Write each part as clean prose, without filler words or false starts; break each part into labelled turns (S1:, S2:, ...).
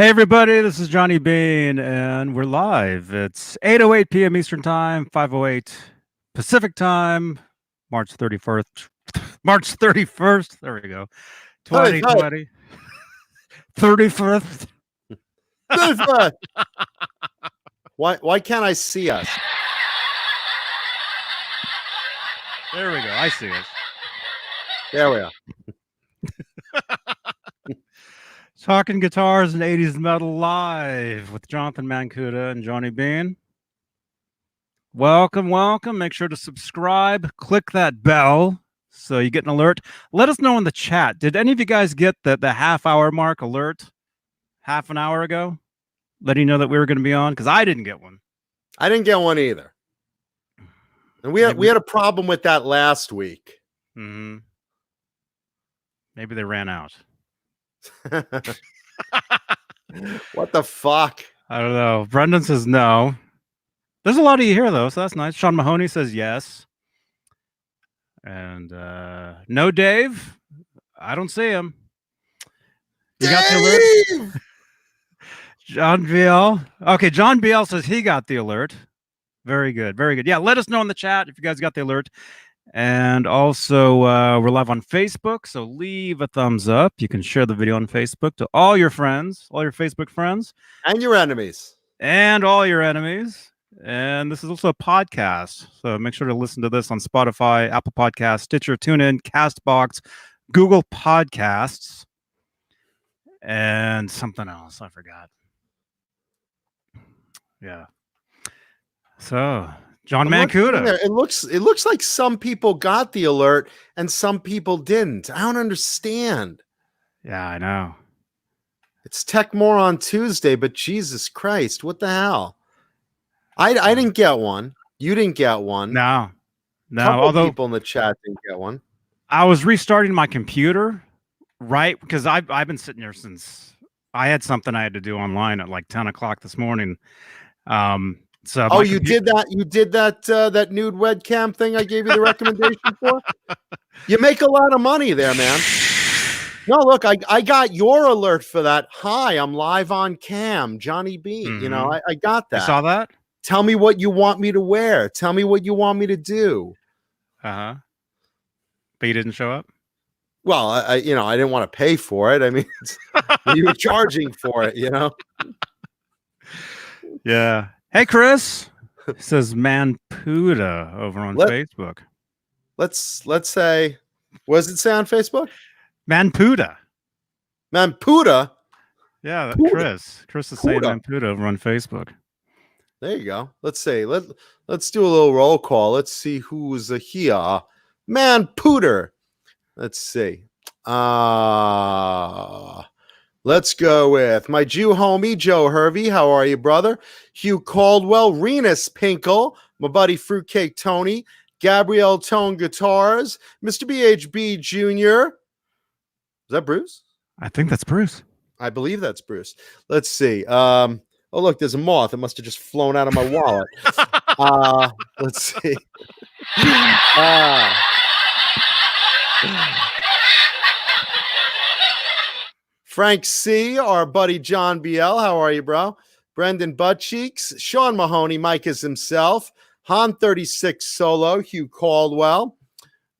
S1: Hey everybody, this is Johnny Beane, and we're live. It's 8:08 p.m. Eastern Time, 5:08 Pacific Time, March 31st. March 31st. There we go.
S2: Hi,
S1: 2020. 31st.
S2: hi. Why can't I see us?
S1: There we go. I see us.
S2: There we are.
S1: Talking guitars and 80s metal live with Jonathan Mancuda and Johnny Beane. Welcome, welcome. Make sure to subscribe. Click that bell so you get an alert. Let us know in the chat. Did any of you guys get the half-hour mark alert half an hour ago? Letting you know that we were going to be on? Because I didn't get one.
S2: I didn't get one either. And we had a problem with that last week.
S1: Mm-hmm. Maybe they ran out.
S2: What the fuck?
S1: I don't know. Brendan says no. There's a lot of you here, though, so that's nice. Sean Mahoney says yes. And no, Dave. I don't see him. You got the alert? John BL. Okay, John BL says he got the alert. Very good. Very good. Yeah, let us know in the chat if you guys got the alert. And also, we're live on Facebook, so leave a thumbs up. You can share the video on Facebook to all your friends, all your Facebook friends.
S2: And your enemies.
S1: And all your enemies. And this is also a podcast, so make sure to listen to this on Spotify, Apple Podcasts, Stitcher, TuneIn, CastBox, Google Podcasts, and something else. I forgot. Yeah. So, John Mancuda.
S2: It looks like some people got the alert and some people didn't. I don't understand.
S1: Yeah, I know.
S2: It's Tech More on Tuesday, but Jesus Christ, what the hell? I didn't get one. You didn't get one.
S1: No.
S2: Although people in the chat didn't get one.
S1: I was restarting my computer, right? Because I've been sitting here since I had something I had to do online at like 10 o'clock this morning. So
S2: you did that? You did that nude webcam thing I gave you the recommendation for? You make a lot of money there, man. No, look, I got your alert for that. Hi, I'm live on cam, Johnny Beane. Mm-hmm. You know, I got that.
S1: You saw that?
S2: Tell me what you want me to wear. Tell me what you want me to do.
S1: Uh-huh. But you didn't show up?
S2: Well, I didn't want to pay for it. I mean, you were charging for it, you know?
S1: Yeah. Hey, Chris. It says Manpuda over on Facebook.
S2: Let's say, what does it say on Facebook?
S1: Manpuda.
S2: Manpuda?
S1: Yeah, Chris. Chris is saying Manpuda over on Facebook.
S2: There you go. Let's say, let's do a little roll call. Let's see who's here. Manpuder. Let's see. Let's go with my Jew homie, Joe Hervey. How are you, brother? Hugh Caldwell, Renus Pinkle, my buddy Fruitcake Tony, Gabrielle Tone Guitars, Mr. BHB Jr. Is that Bruce?
S1: I think that's Bruce.
S2: I believe that's Bruce. Let's see. Oh, look, there's a moth. It must have just flown out of my wallet. Let's see. Frank C., our buddy John BL. How are you, bro? Brendan Buttcheeks, Sean Mahoney, Mike is himself, Han36 Solo, Hugh Caldwell,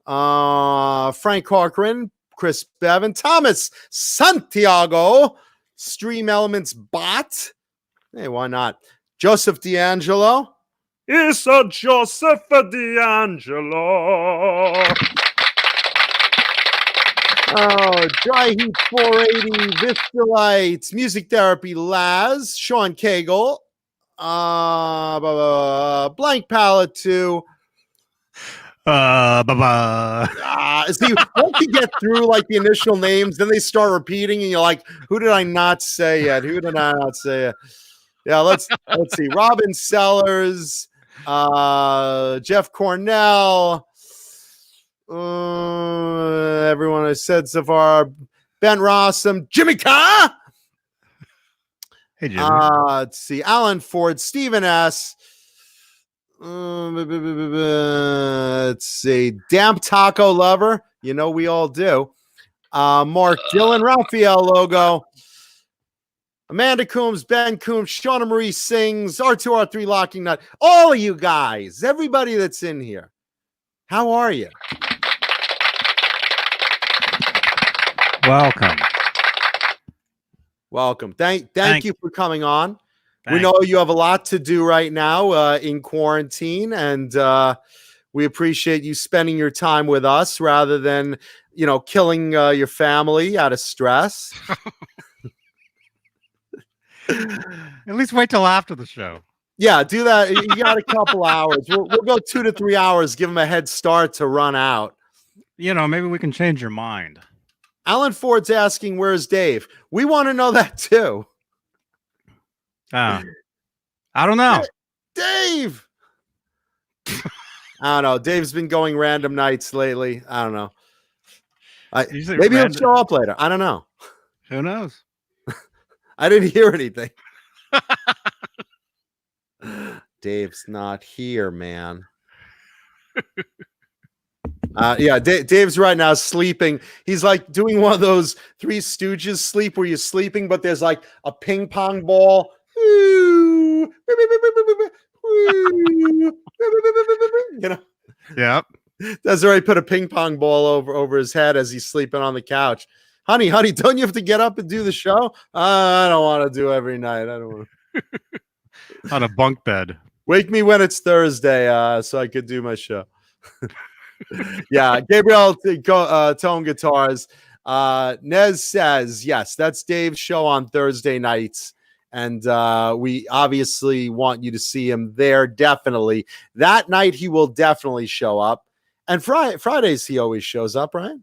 S2: Frank Corcoran, Chris Bevan, Thomas Santiago, Stream Elements Bot. Hey, why not? Joseph D'Angelo.
S1: It's a Joseph D'Angelo.
S2: Oh, Dry Heat 480, Vistalites, Music Therapy Laz, Sean Cagle, Blank Palette 2. See, once you get through like the initial names, then they start repeating, and you're like, "Who did I not say yet? Who did I not say yet?" Yeah, let's see. Robin Sellers, Jeff Cornell. Everyone has said so far. Ben Rossum, Jimmy Carr.
S1: Hey, Jimmy.
S2: Let's see. Alan Ford, Stephen S. Let's see. Damp Taco Lover. You know we all do. Mark Dillon, Raphael Logo. Amanda Coombs, Ben Coombs, Shauna Marie Sings, R2R3 Locking Nut, all of you guys, everybody that's in here. How are you?
S1: Welcome.
S2: Welcome. Thank you for coming on.
S1: Thanks.
S2: We know you have a lot to do right now in quarantine, and we appreciate you spending your time with us rather than, killing your family out of stress.
S1: At least wait till after the show.
S2: Yeah, do that. You got a couple hours. We'll go 2 to 3 hours, give them a head start to run out.
S1: Maybe we can change your mind.
S2: Alan Ford's asking, where's Dave? We want to know that too.
S1: I don't know.
S2: Dave! I don't know. Dave's been going random nights lately. I don't know. Maybe he'll show up later. I don't know.
S1: Who knows?
S2: I didn't hear anything. Dave's not here, man. Dave's right now sleeping. He's like doing one of those Three Stooges sleep where you're sleeping, but there's like a ping pong ball.
S1: Yep.
S2: That's right. Put a ping pong ball over his head as he's sleeping on the couch. Honey, don't you have to get up and do the show? I don't want to do every night. I don't want to.
S1: On a bunk bed.
S2: Wake me when it's Thursday so I could do my show. Yeah, Gabriel Tone Guitars. Nez says, yes, that's Dave's show on Thursday nights. And we obviously want you to see him there, definitely. That night, he will definitely show up. And Fridays, he always shows up, right?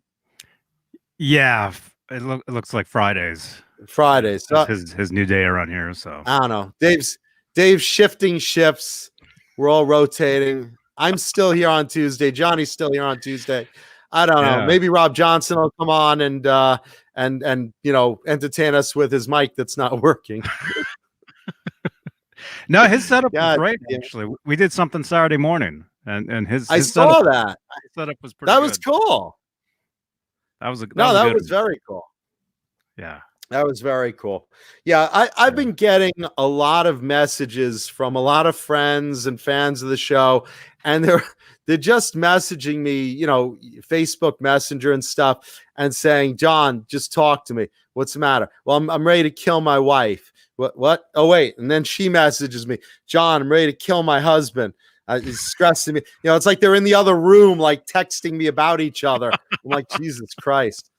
S1: Yeah, it looks like Fridays.
S2: Fridays.
S1: His new day around here, so.
S2: I don't know. Dave's shifting shifts. We're all rotating. I'm still here on Tuesday. Johnny's still here on Tuesday. I don't know. Maybe Rob Johnson will come on and entertain us with his mic that's not working.
S1: No, his setup was great. Actually, we did something Saturday morning, and his
S2: I saw that.
S1: His setup was pretty.
S2: That was cool.
S1: That was
S2: very cool.
S1: Yeah.
S2: That was very cool. Yeah, I've been getting a lot of messages from a lot of friends and fans of the show, and they're just messaging me, Facebook Messenger and stuff, and saying, "John, just talk to me. What's the matter?" Well, I'm ready to kill my wife. What? Oh, wait. And then she messages me, "John, I'm ready to kill my husband. It's stressing me." It's like they're in the other room, like texting me about each other. I'm like, Jesus Christ.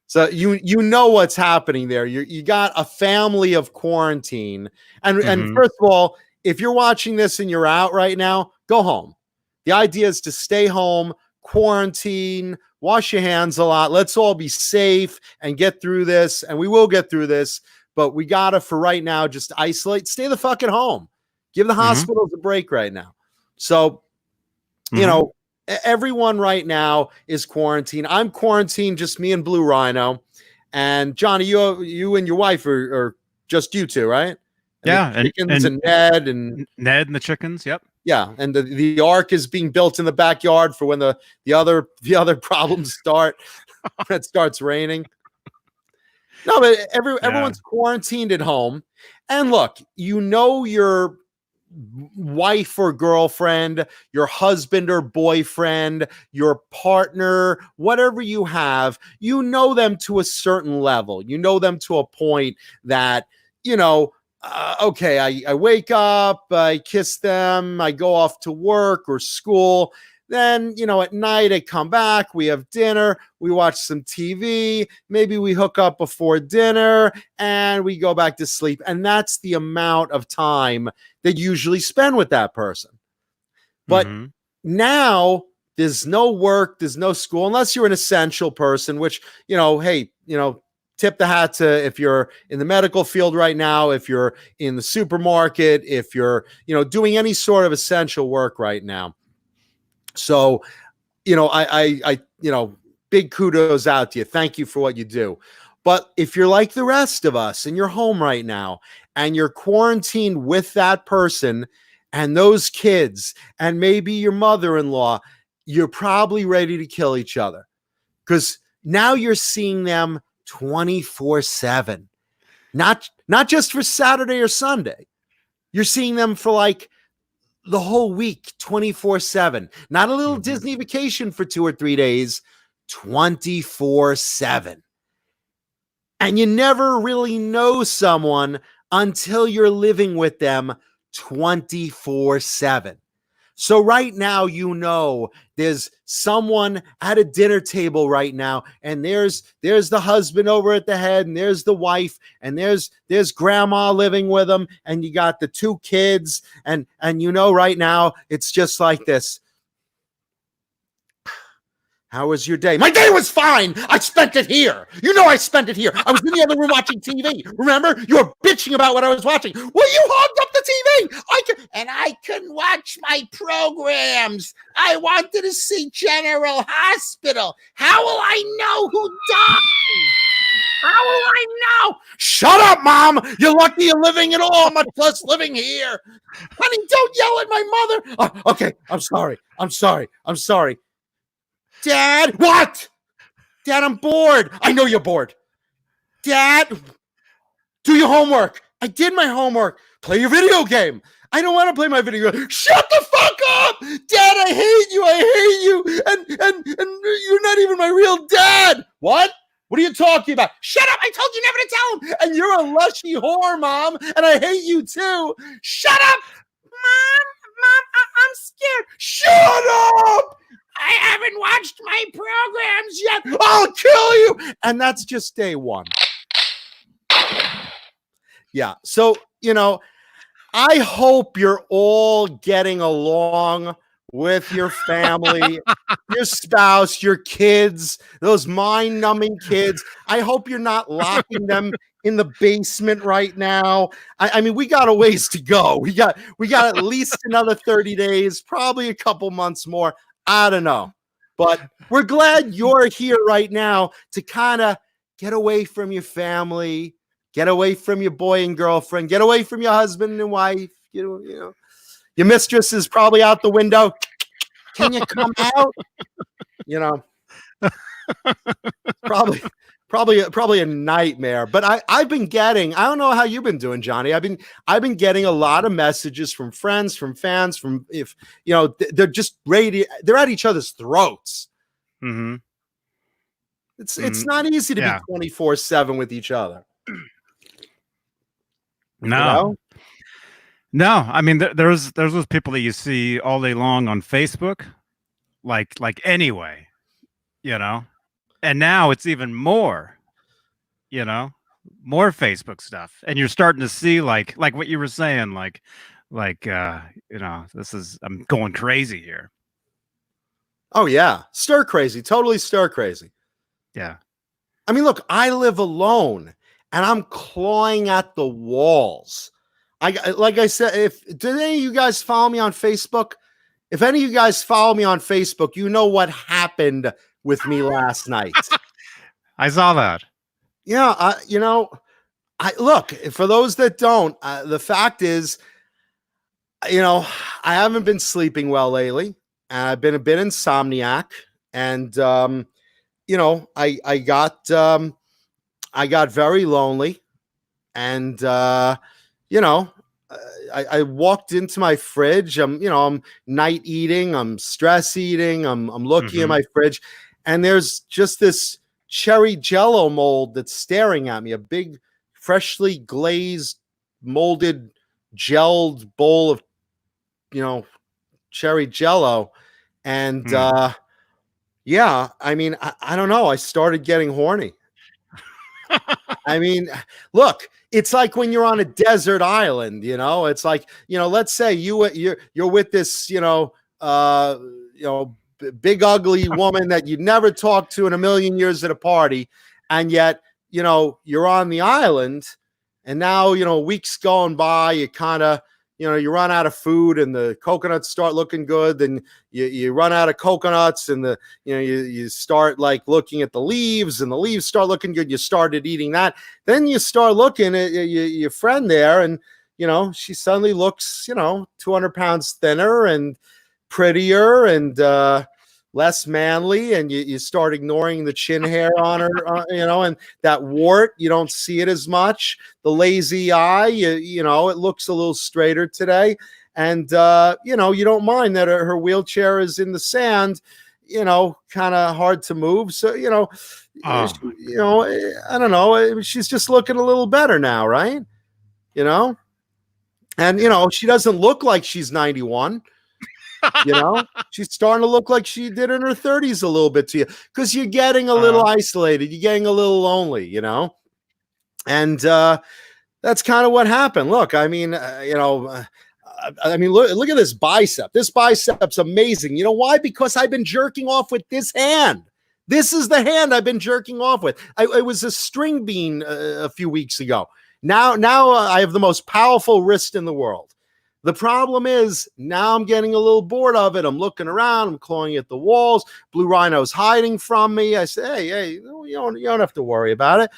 S2: So you know what's happening there. You got a family of quarantine. And first of all, if you're watching this and you're out right now, go home. The idea is to stay home, quarantine, wash your hands a lot. Let's all be safe and get through this. And we will get through this. But we got to, for right now, just isolate. Stay the fuck at home. Give the hospitals a break right now. So, everyone right now is quarantined. I'm quarantined, just me and Blue Rhino. And Johnny, you and your wife are just you two, right?
S1: Yeah,
S2: and chickens and Ned and
S1: the chickens. Yep.
S2: Yeah, and the ark is being built in the backyard for when the other problems start. When it starts raining. No, but everyone's quarantined at home. And look, your wife or girlfriend, your husband or boyfriend, your partner, whatever you have, them to a certain level. You know them to a point that, okay, I wake up, I kiss them, I go off to work or school. Then, at night I come back, we have dinner, we watch some TV, maybe we hook up before dinner and we go back to sleep. And that's the amount of time that you usually spend with that person. But now there's no work, there's no school, unless you're an essential person, which, hey, tip the hat to if you're in the medical field right now, if you're in the supermarket, if you're, doing any sort of essential work right now. So, I big kudos out to you. Thank you for what you do. But if you're like the rest of us and you're home right now and you're quarantined with that person and those kids and maybe your mother-in-law, you're probably ready to kill each other because now you're seeing them 24/7. Not just for Saturday or Sunday. You're seeing them for like the whole week, 24/7. Not a little Disney vacation for 2 or 3 days, 24/7. And you never really know someone until you're living with them 24/7. So right now, there's someone at a dinner table right now, and there's the husband over at the head, and there's the wife, and there's grandma living with them, and you got the 2 kids, and right now it's just like this. How was your day? My day was fine. I spent it here. I spent it here. I was in the other room watching TV. Remember? You were bitching about what I was watching. Well, you hogged up the TV. I couldn't watch my programs. I wanted to see General Hospital. How will I know who died? How will I know? Shut up, Mom. You're lucky you're living at all, much less living here. Honey, don't yell at my mother. Okay, I'm sorry. Dad, what? Dad, I'm bored. I know you're bored. Dad, do your homework. I did my homework. Play your video game. I don't want to play my video game. Shut the fuck up! Dad, I hate you. And you're not even my real dad. What? What are you talking about? Shut up! I told you never to tell him. And you're a lushy whore, Mom. And I hate you too. Shut up! Mom, I'm scared. Shut up! I haven't watched my programs yet. I'll kill you. And that's just day one. Yeah. So, I hope you're all getting along with your family, your spouse, your kids, those mind-numbing kids. I hope you're not locking them in the basement right now. I mean, we got a ways to go. We got at least another 30 days, probably a couple months more. I don't know. But we're glad you're here right now to kind of get away from your family, get away from your boy and girlfriend, get away from your husband and wife. Your mistress is probably out the window. Can you come out? Probably a nightmare. But I've been getting, I don't know how you've been doing, Johnny. I've been getting a lot of messages from friends, from fans, they're just ready. They're at each other's throats.
S1: Mm-hmm.
S2: It's not easy to be 24/7 with each other.
S1: No. No, I mean there's those people that you see all day long on Facebook, like anyway, and now it's even more, more Facebook stuff, and you're starting to see like what you were saying, this is, I'm going crazy here.
S2: Oh yeah, stir crazy, totally stir crazy.
S1: Yeah,
S2: I mean, look, I live alone, and I'm clawing at the walls. Like I said, did any of you guys follow me on Facebook? If any of you guys follow me on Facebook, you know what happened with me last night.
S1: I saw that.
S2: Yeah, I look, for those that don't, the fact is, I haven't been sleeping well lately. I've been a bit insomniac, and I got very lonely, and I walked into my fridge. I'm night eating. I'm stress eating. I'm looking at my fridge, and there's just this cherry Jello mold that's staring at me. A big, freshly glazed, molded, gelled bowl of, cherry Jello, and yeah. I mean, I don't know. I started getting horny. I mean, look, it's like when you're on a desert island, it's like, let's say you're with this, big ugly woman that you'd never talked to in a million years at a party. And yet, you're on the island, and now, weeks going by, you kind of, you run out of food, and the coconuts start looking good. Then you run out of coconuts, and you start like looking at the leaves, and the leaves start looking good. You started eating that. Then you start looking at your friend there, and she suddenly looks 200 pounds thinner and prettier, and less manly, and you start ignoring the chin hair on her, and that wart, you don't see it as much. The lazy eye, it looks a little straighter today. And, you don't mind that her wheelchair is in the sand, kind of hard to move. So, I don't know. She's just looking a little better now, right? And, she doesn't look like she's 91. She's starting to look like she did in her 30s a little bit to you, because you're getting a little isolated. You're getting a little lonely, and that's kind of what happened. Look, I mean, look at this bicep. This bicep's amazing. You know why? Because I've been jerking off with this hand. This is the hand I've been jerking off with. It was a string bean a few weeks ago. Now I have the most powerful wrist in the world. The problem is now I'm getting a little bored of it. I'm looking around. I'm clawing at the walls. Blue Rhino's hiding from me. I say, hey, you don't have to worry about it,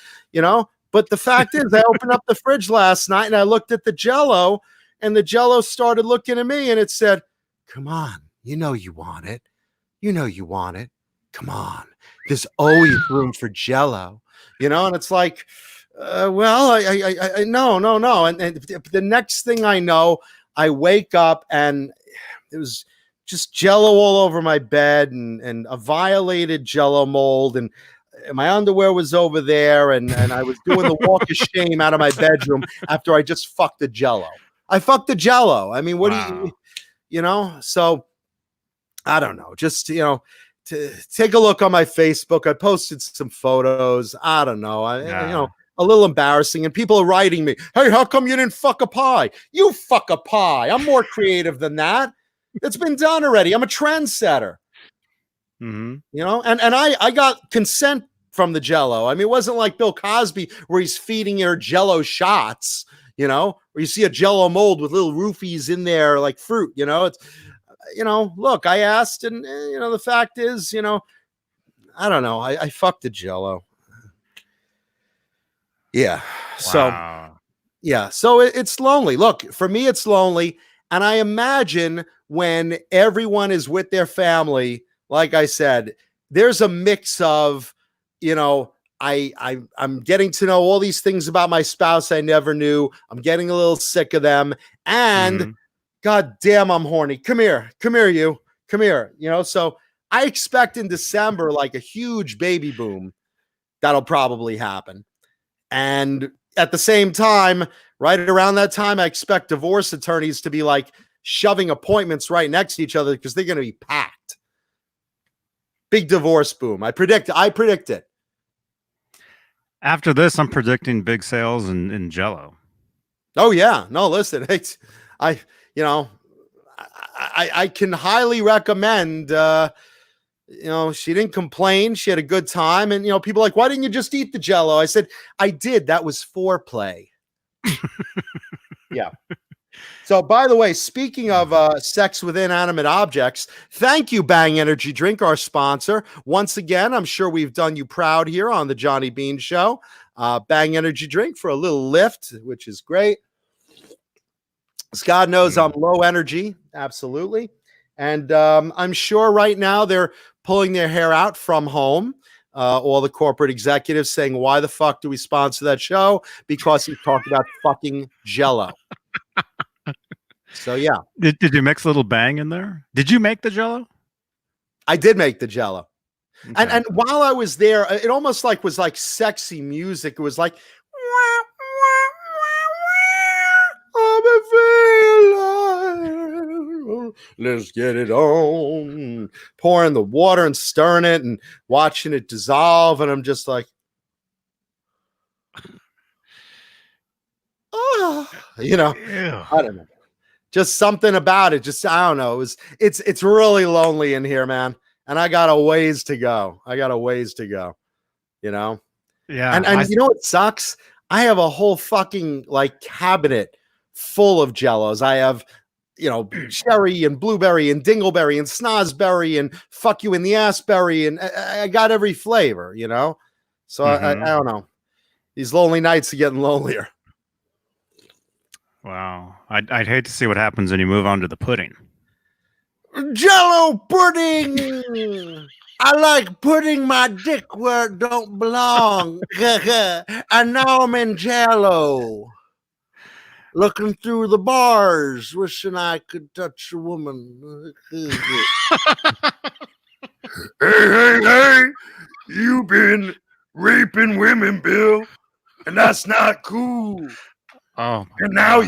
S2: But the fact is, I opened up the fridge last night and I looked at the Jell-O, and the Jell-O started looking at me and it said, come on, you want it. You want it. Come on. There's always room for Jell-O, and it's like, well, I no. And the next thing I know, I wake up and it was just Jell-O all over my bed, and a violated Jell-O mold, and my underwear was over there, and I was doing the walk of shame out of my bedroom after I just fucked the Jell-O. I fucked the Jell-O. I mean, what do you so I don't know. Just, to take a look on my Facebook. I posted some photos. I don't know. A little embarrassing, and people are writing me, hey, how come you didn't fuck a pie? You fuck a pie. I'm more creative than that. It's been done already. I'm a trendsetter. And I got consent from the Jell-O. I mean, it wasn't like Bill Cosby where he's feeding her Jell-O shots, where you see a Jell-O mold with little roofies in there like fruit, it's, look, I asked, and the fact is, I don't know. I fucked the Jell-O. Yeah.
S1: Wow.
S2: So it's lonely. Look, for me, it's lonely. And I imagine when everyone is with their family, like I said, there's a mix of, I'm getting to know all these things about my spouse I never knew. I'm getting a little sick of them. And God damn, I'm horny. Come here, you. Come here. So I expect in December, like a huge baby boom. That'll probably happen. And at the same time, right around that time, I expect divorce attorneys to be like shoving appointments right next to each other because they're going to be packed. Big divorce boom. I predict it.
S1: After this, I'm predicting big sales in Jell-O.
S2: Oh yeah. No, listen, I can highly recommend, she didn't complain. She had a good time. And, people are like, why didn't you just eat the Jell-O? I said, I did. That was foreplay. Yeah. So, by the way, speaking of sex with inanimate objects, thank you, Bang Energy Drink, our sponsor. Once again, I'm sure we've done you proud here on the Johnny Beane Show. Bang Energy Drink for a little lift, which is great. God knows I'm low energy. Absolutely. And I'm sure right now they're pulling their hair out from home. All the corporate executives saying, why the fuck do we sponsor that show? Because he talked about fucking Jell-O. So, yeah.
S1: Did you mix a little Bang in there? Did you make the Jell-O?
S2: I did make the Jell-O.
S1: Okay.
S2: And while I was there, it almost was like sexy music. It was like, let's get it on. Pouring the water and stirring it and watching it dissolve. And I'm just like, oh,
S1: Ew.
S2: I don't know. Just something about it. Just, I don't know. It's really lonely in here, man. And I got a ways to go.
S1: Yeah.
S2: And you know what sucks? I have a whole fucking cabinet full of Jell-Os. I have, cherry and blueberry and dingleberry and snozberry and fuck you in the ass berry. And I got every flavor, So I don't know. These lonely nights are getting lonelier.
S1: Wow. I'd hate to see what happens when you move on to the pudding.
S2: Jello pudding. I like putting my dick where it don't belong. And now I'm in Jello. Looking through the bars, wishing I could touch a woman. Hey, you've been raping women, Bill, and that's not cool.
S1: Oh,
S2: and now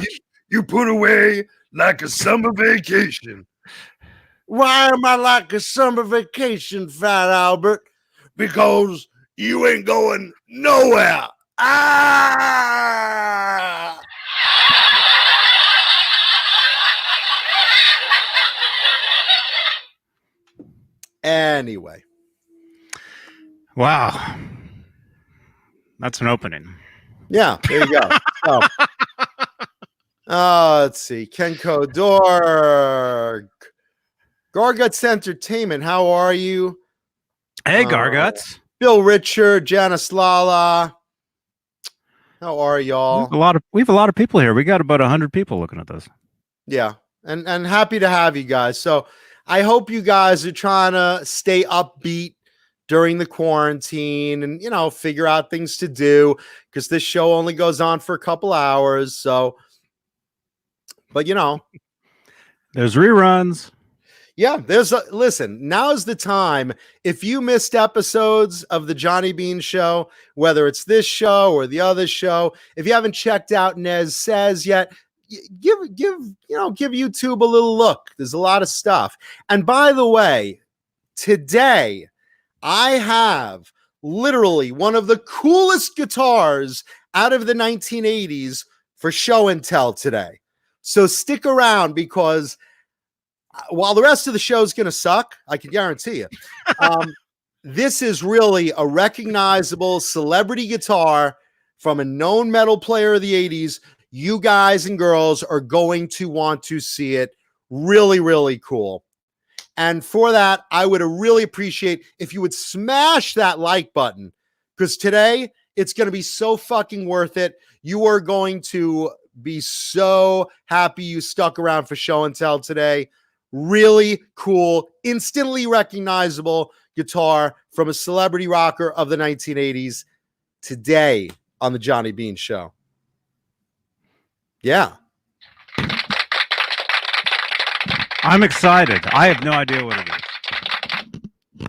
S2: you put away like a summer vacation. Why am I like a summer vacation, Fat Albert? Because you ain't going nowhere. Ah! Anyway.
S1: Wow. That's an opening.
S2: Yeah, there you go. So, let's see. Kenko Dorg. Garguts Entertainment, how are you?
S1: Hey, Garguts.
S2: Bill Richard, Janice Lala. How are y'all?
S1: We have a lot of people here. We got about 100 people looking at this.
S2: Yeah, and happy to have you guys. So I hope you guys are trying to stay upbeat during the quarantine and, you know, figure out things to do, because this show only goes on for a couple hours. So, but you know,
S1: there's reruns.
S2: Yeah, listen, now's the time. If you missed episodes of the Johnny Beane show, whether it's this show or the other show, if you haven't checked out Nez Says yet, give YouTube a little look. There's a lot of stuff. And by the way, today I have literally one of the coolest guitars out of the 1980s for show and tell today. So stick around, because while the rest of the show is going to suck, I can guarantee you, this is really a recognizable celebrity guitar from a known metal player of the 80s. You guys and girls are going to want to see it. Really, really cool. And for that, I would really appreciate if you would smash that like button, because today it's going to be so fucking worth it. You are going to be so happy you stuck around for show and tell today. Really cool, instantly recognizable guitar from a celebrity rocker of the 1980s today on the Johnny Beane Show. Yeah.
S1: I'm excited. I have no idea what it is.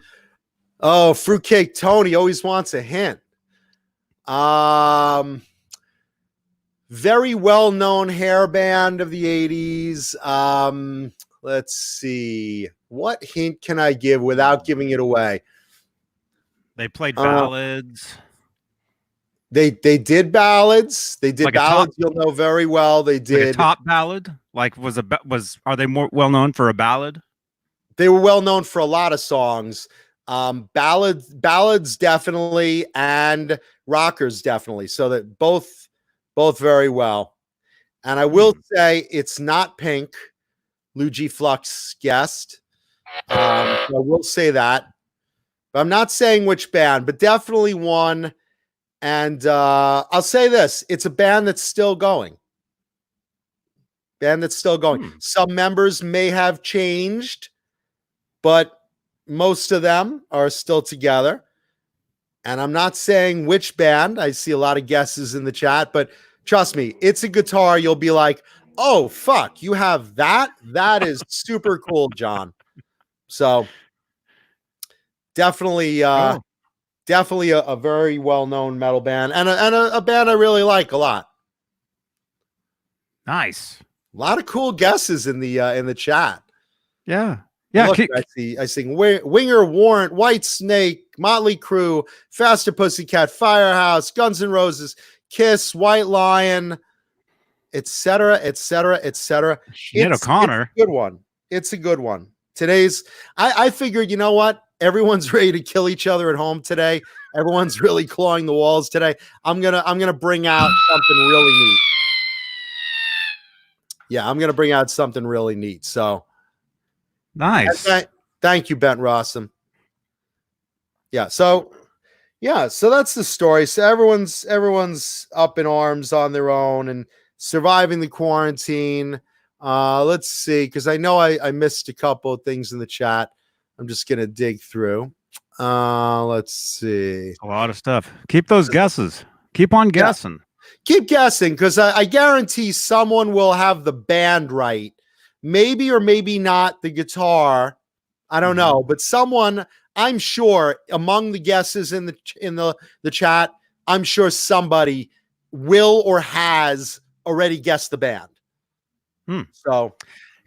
S2: Oh, Fruitcake Tony always wants a hint. Very well-known hair band of the 80s. Let's see. What hint can I give without giving it away?
S1: They played ballads.
S2: They did ballads. They did like ballads. You'll know very well. They did
S1: like a top ballad. Like are they more well known for a ballad?
S2: They were well known for a lot of songs. Ballads definitely, and rockers definitely. So that both very well. And I will say it's not Pink. Lou G Flux guest. So I will say that. But I'm not saying which band, but definitely one. And I'll say this. It's a band that's still going. Some members may have changed, but most of them are still together. And I'm not saying which band. I see a lot of guesses in the chat, but trust me, it's a guitar you'll be like, oh, fuck, you have that? That is super cool, John. So definitely a very well-known metal band, and a band I really like a lot.
S1: Nice.
S2: A lot of cool guesses in the chat.
S1: Yeah.
S2: Look, I see Winger, Warrant, White Snake, Motley Crue, Faster Pussycat, Firehouse, Guns N' Roses, Kiss, White Lion, etc., etc., etc.
S1: O'Connor.
S2: It's a good one. It's a good one. Today's, I figured, you know what? Everyone's ready to kill each other at home today. Everyone's really clawing the walls today. I'm gonna bring out something really neat. Yeah, I'm gonna bring out something really neat. So
S1: nice.
S2: Thank you, Bent Rossum. Yeah, so that's the story. So everyone's up in arms on their own and surviving the quarantine. Let's see, because I know I missed a couple of things in the chat. I'm just gonna dig through. Let's see.
S1: A lot of stuff. Keep those guesses. Keep on guessing.
S2: Keep guessing, because I guarantee someone will have the band right. Maybe or maybe not the guitar. I don't know, but someone, I'm sure, among the guesses in the chat, I'm sure somebody will or has already guessed the band. So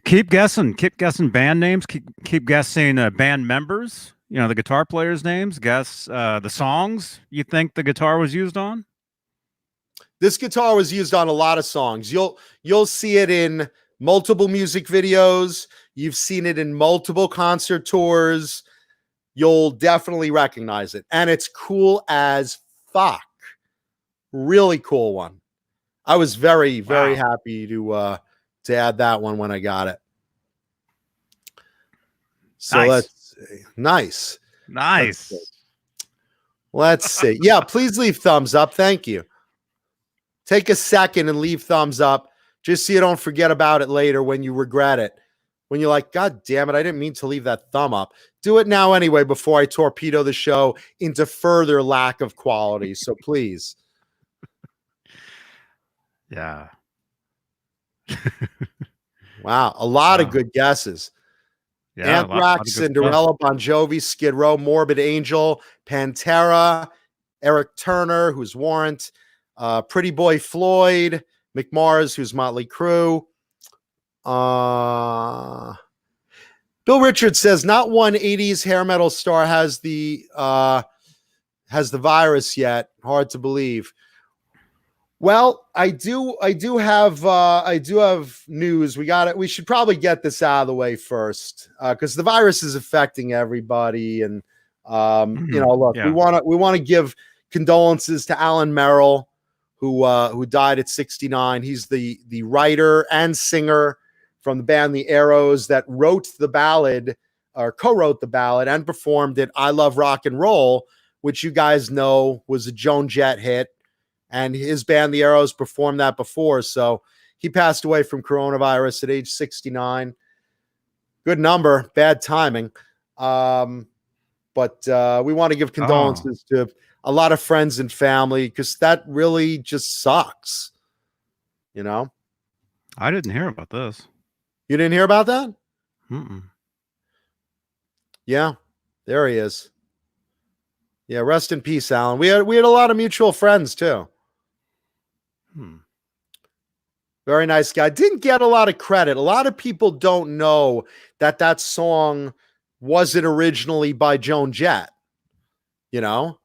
S1: keep guessing. Keep guessing band names. Keep guessing band members. You know, the guitar players' names. Guess the songs you think the guitar was used on.
S2: This guitar was used on a lot of songs. You'll see it in multiple music videos. You've seen it in multiple concert tours. You'll definitely recognize it. And it's cool as fuck. Really cool one. I was very, very happy to add that one when I got it. So let's see. Nice. Let's see. Yeah, please leave thumbs up. Thank you. Take a second and leave thumbs up just so you don't forget about it later when you regret it. When you're like, God damn it, I didn't mean to leave that thumb up. Do it now anyway before I torpedo the show into further lack of quality. So please.
S1: Yeah.
S2: Wow. A lot of good guesses. Yeah, Anthrax, Cinderella, Bon Jovi, Skid Row, Morbid Angel, Pantera, Eric Turner, who's Warrant, Pretty Boy Floyd, McMars, who's Motley Crue. Bill Richards says not one 80s hair metal star has the virus yet. Hard to believe. Well, I do have news. We should probably get this out of the way first, because the virus is affecting everybody. And look, we want to give condolences to Alan Merrill, who died at 69. He's the writer and singer from the band The Arrows that wrote the ballad, or co-wrote the ballad and performed it, I Love Rock and Roll, which you guys know was a Joan Jett hit. And his band, The Arrows, performed that before. So he passed away from coronavirus at age 69. Good number, bad timing. But we want to give condolences to a lot of friends and family, because that really just sucks. You know?
S1: I didn't hear about this.
S2: You didn't hear about that?
S1: Mm-mm.
S2: Yeah, there he is. Yeah, rest in peace, Alan. We had a lot of mutual friends too. Very nice guy. Didn't get a lot of credit. A lot of people don't know that song wasn't originally by Joan Jett. You know?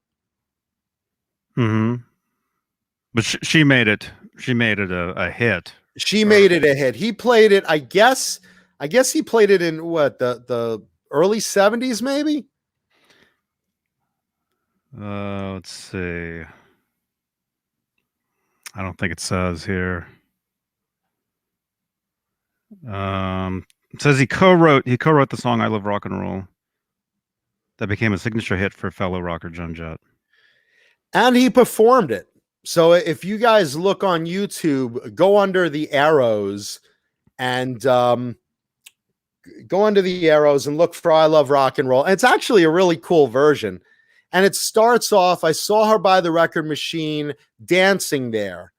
S1: But she made it. She made it a hit.
S2: She made it a hit. He played it. I guess he played it in what, the early 70s, maybe.
S1: Let's see. I don't think it says here. It says he co-wrote the song "I Love Rock and Roll" that became a signature hit for fellow rocker Joan Jett,
S2: and he performed it. So if you guys look on YouTube, go under The Arrows and look for "I Love Rock and Roll." And it's actually a really cool version. And it starts off, I saw her by the record machine dancing there.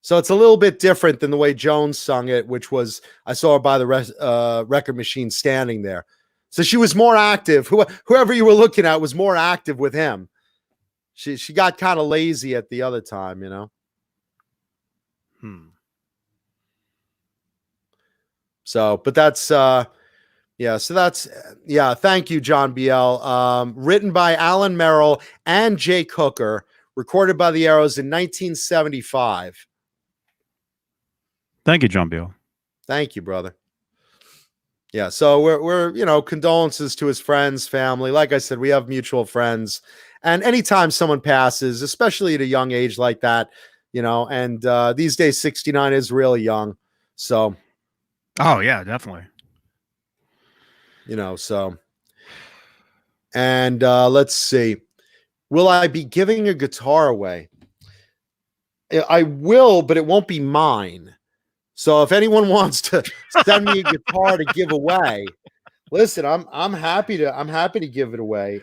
S2: So it's a little bit different than the way Jones sung it, which was, I saw her by the record machine standing there. So she was more active. Whoever you were looking at was more active with him. She got kind of lazy at the other time, you know? So, but that's, thank you, John BL. Written by Alan Merrill and Jake Hooker, recorded by The Arrows in 1975.
S1: Thank you, John BL.
S2: Thank you, brother. Yeah, so we're condolences to his friends, family. Like I said, we have mutual friends. And anytime someone passes, especially at a young age like that, and these days 69 is really young. So.
S1: Oh, yeah, definitely.
S2: And let's see. Will I be giving a guitar away? I will, but it won't be mine. So if anyone wants to send me a guitar to give away, listen, I'm happy to give it away.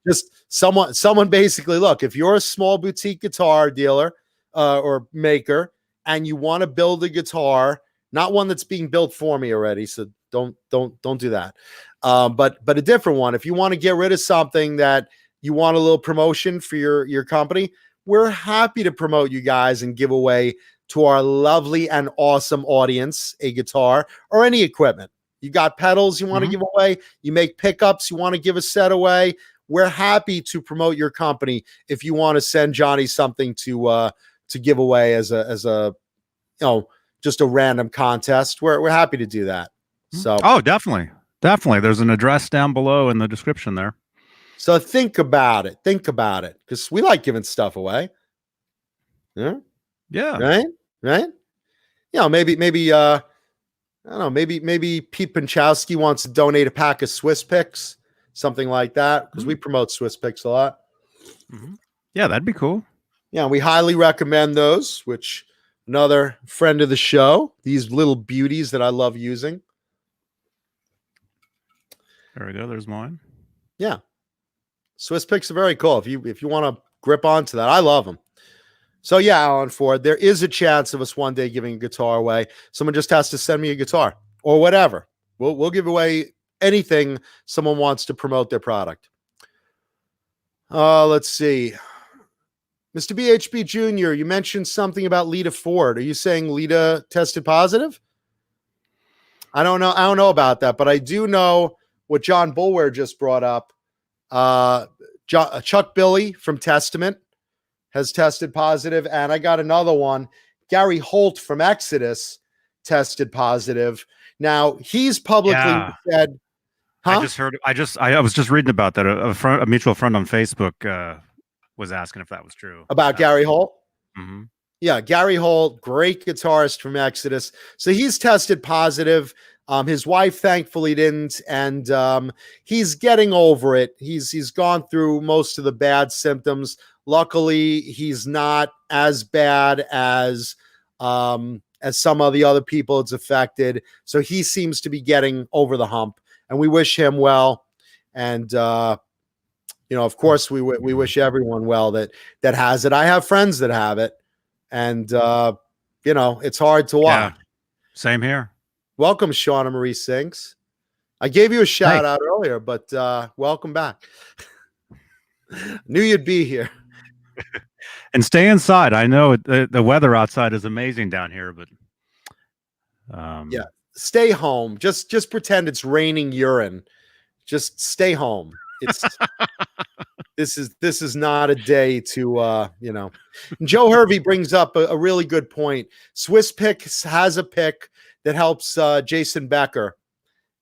S2: Just someone basically, look, if you're a small boutique guitar dealer or maker and you want to build a guitar, not one that's being built for me already, so don't do that. But a different one. If you want to get rid of something that you want a little promotion for your company, we're happy to promote you guys and give away to our lovely and awesome audience a guitar or any equipment. You got pedals you want to give away, you make pickups, you want to give a set away. We're happy to promote your company if you want to send Johnny something to give away as a just a random contest. We're happy to do that. So
S1: definitely. There's an address down below in the description there.
S2: So think about it, because we like giving stuff away. Yeah. Right. Maybe I don't know, maybe Pete Pinchowski wants to donate a pack of Swiss picks, something like that, because we promote Swiss picks a lot.
S1: Yeah, that'd be cool.
S2: Yeah, we highly recommend those, which another friend of the show, these little beauties that I love using.
S1: There we go. There's mine.
S2: Yeah. Swiss picks are very cool. If you want to grip onto that, I love them. So yeah, Alan Ford, there is a chance of us one day giving a guitar away. Someone just has to send me a guitar or whatever. We'll give away anything someone wants to promote their product. Let's see. Mr. BHB Jr., you mentioned something about Lita Ford. Are you saying Lita tested positive? I don't know about that, but I do know what John Bulwer just brought up. Chuck Billy from Testament has tested positive, and I got another one. Gary Holt from Exodus tested positive. Now he's publicly said,
S1: I was just reading about that. A mutual friend on Facebook was asking if that was true
S2: about Gary Holt.
S1: Mm-hmm.
S2: Yeah, Gary Holt, great guitarist from Exodus. So he's tested positive. His wife thankfully didn't, and he's getting over it. He's gone through most of the bad symptoms. Luckily, he's not as bad as some of the other people it's affected. So he seems to be getting over the hump, and we wish him well. And of course, we wish everyone well that has it. I have friends that have it, and it's hard to watch.
S1: Yeah, same here.
S2: Welcome, Shauna Marie Sinks. I gave you a shout out earlier, but welcome back. Knew you'd be here.
S1: And stay inside. I know the weather outside is amazing down here, but
S2: yeah, stay home. Just pretend it's raining urine. Just stay home. It's this is not a day to Joe Hervey brings up a really good point. Swiss Picks has a pick that helps Jason Becker,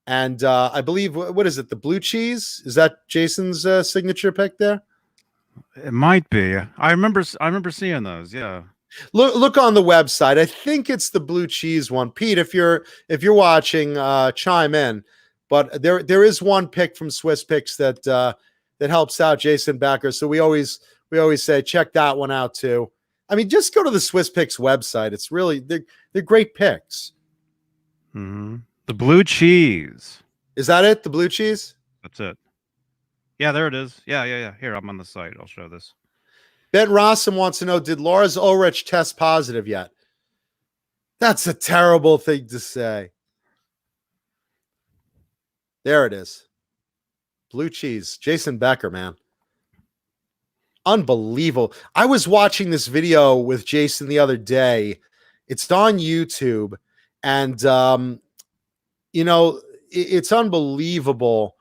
S2: and I believe what is it? The blue cheese, is that Jason's signature pick there?
S1: It might be. I remember seeing those. Yeah.
S2: Look on the website. I think it's the blue cheese one. Pete, if you're watching, chime in. But there is one pick from Swiss Picks that helps out Jason Becker. So we always say check that one out too. I mean, just go to the Swiss Picks website. It's really they're great picks.
S1: Mm-hmm. The blue cheese.
S2: Is that it? The blue cheese?
S1: That's it. Yeah, there it is. Yeah. Here, I'm on the site. I'll show this.
S2: Ben Rossum wants to know, did Lars Ulrich test positive yet? That's a terrible thing to say. There it is. Blue cheese. Jason Becker, man. Unbelievable. I was watching this video with Jason the other day. It's on YouTube. And, it's unbelievable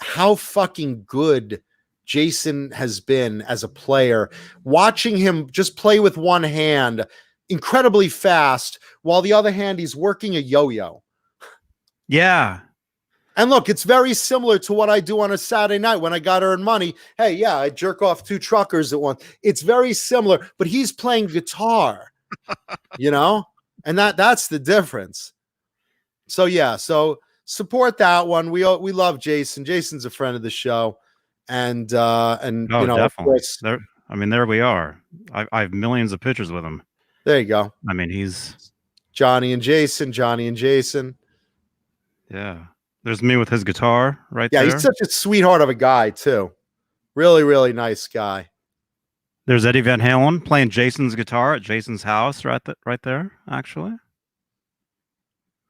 S2: how fucking good Jason has been as a player. Watching him just play with one hand incredibly fast, while the other hand he's working a yo-yo.
S1: Yeah.
S2: And look, it's very similar to what I do on a Saturday night when I got to earn money. Hey, yeah, I jerk off two truckers at once. It's very similar, but he's playing guitar, and that's the difference. So yeah, so support that one. We love Jason. Jason's a friend of the show, and
S1: definitely.
S2: of course,
S1: there we are. I have millions of pictures with him.
S2: There you go.
S1: I mean, he's
S2: Johnny and Jason.
S1: Yeah. There's me with his guitar right
S2: Yeah,
S1: there.
S2: he's such a sweetheart of a guy, too. Really, really nice guy.
S1: There's Eddie Van Halen playing Jason's guitar at Jason's house right there, actually.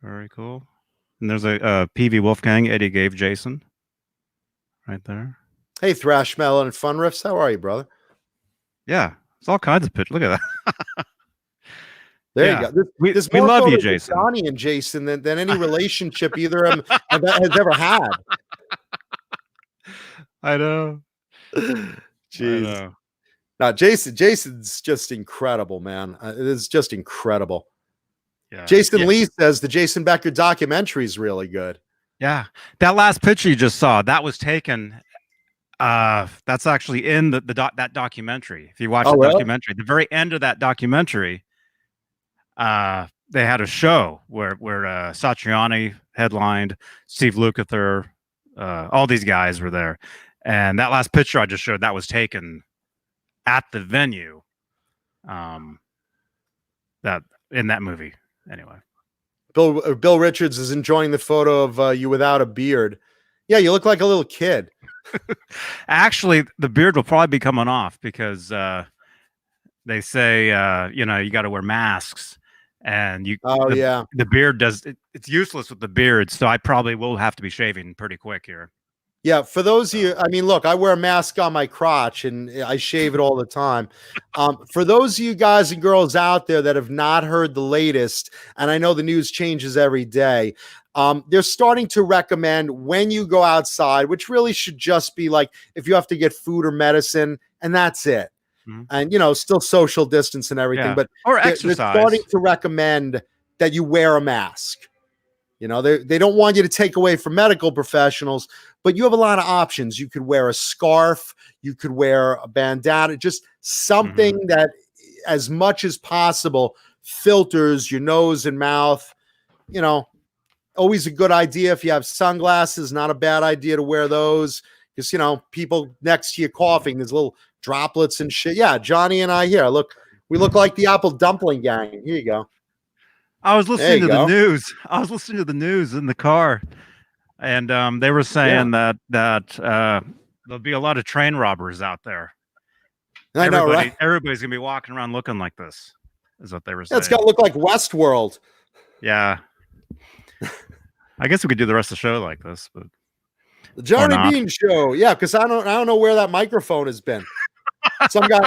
S1: Very cool. And there's a PV Wolfgang Eddie gave Jason right there.
S2: Hey, Thrash Metal and Fun Riffs. How are you, brother?
S1: Yeah. It's all kinds of pictures. Look at that.
S2: There
S1: Yeah.
S2: you go. There's
S1: we
S2: more
S1: love you,
S2: photos of
S1: Jason.
S2: Johnny and Jason than any relationship either of them has ever had.
S1: I know.
S2: Jeez.
S1: I know.
S2: Now, Jason's just incredible, man. It is just incredible.
S1: Yeah.
S2: Jason Lee says the Jason Becker documentary is really good.
S1: Yeah. That last picture you just saw, that was taken. That's actually in that documentary. If you watch the documentary, at the very end of that documentary, they had a show where Satriani headlined, Steve Lukather, all these guys were there, and that last picture I just showed, that was taken at the venue, that in that movie. Anyway,
S2: Bill Richards is enjoying the photo of you without a beard. Yeah, you look like a little kid.
S1: Actually, the beard will probably be coming off because they say you got to wear masks, and the beard it's useless with the beard, so I probably will have to be shaving pretty quick here.
S2: Yeah, for those of you, I mean, look, I wear a mask on my crotch and I shave it all the time. For those of you guys and girls out there that have not heard the latest, and I know the news changes every day, they're starting to recommend when you go outside, which really should just be like if you have to get food or medicine, and that's it. Mm-hmm. And, still social distance and everything, but
S1: or exercise.
S2: They're starting to recommend that you wear a mask. They don't want you to take away from medical professionals, but you have a lot of options. You could wear a scarf, you could wear a bandana, just something that as much as possible filters your nose and mouth. Always a good idea. If you have sunglasses, not a bad idea to wear those because, people next to you coughing, there's little droplets and shit. Yeah, Johnny and I here. We look like the Apple Dumpling Gang. Here you go.
S1: I was listening to the news. I was listening to the news in the car, and they were saying that there'll be a lot of train robbers out there.
S2: I know, right?
S1: Everybody's gonna be walking around looking like this. Is what they were saying.
S2: It's got to look like Westworld.
S1: Yeah. I guess we could do the rest of the show like this, but
S2: the Johnny Beane Show. Yeah, because I don't know where that microphone has been. Some guy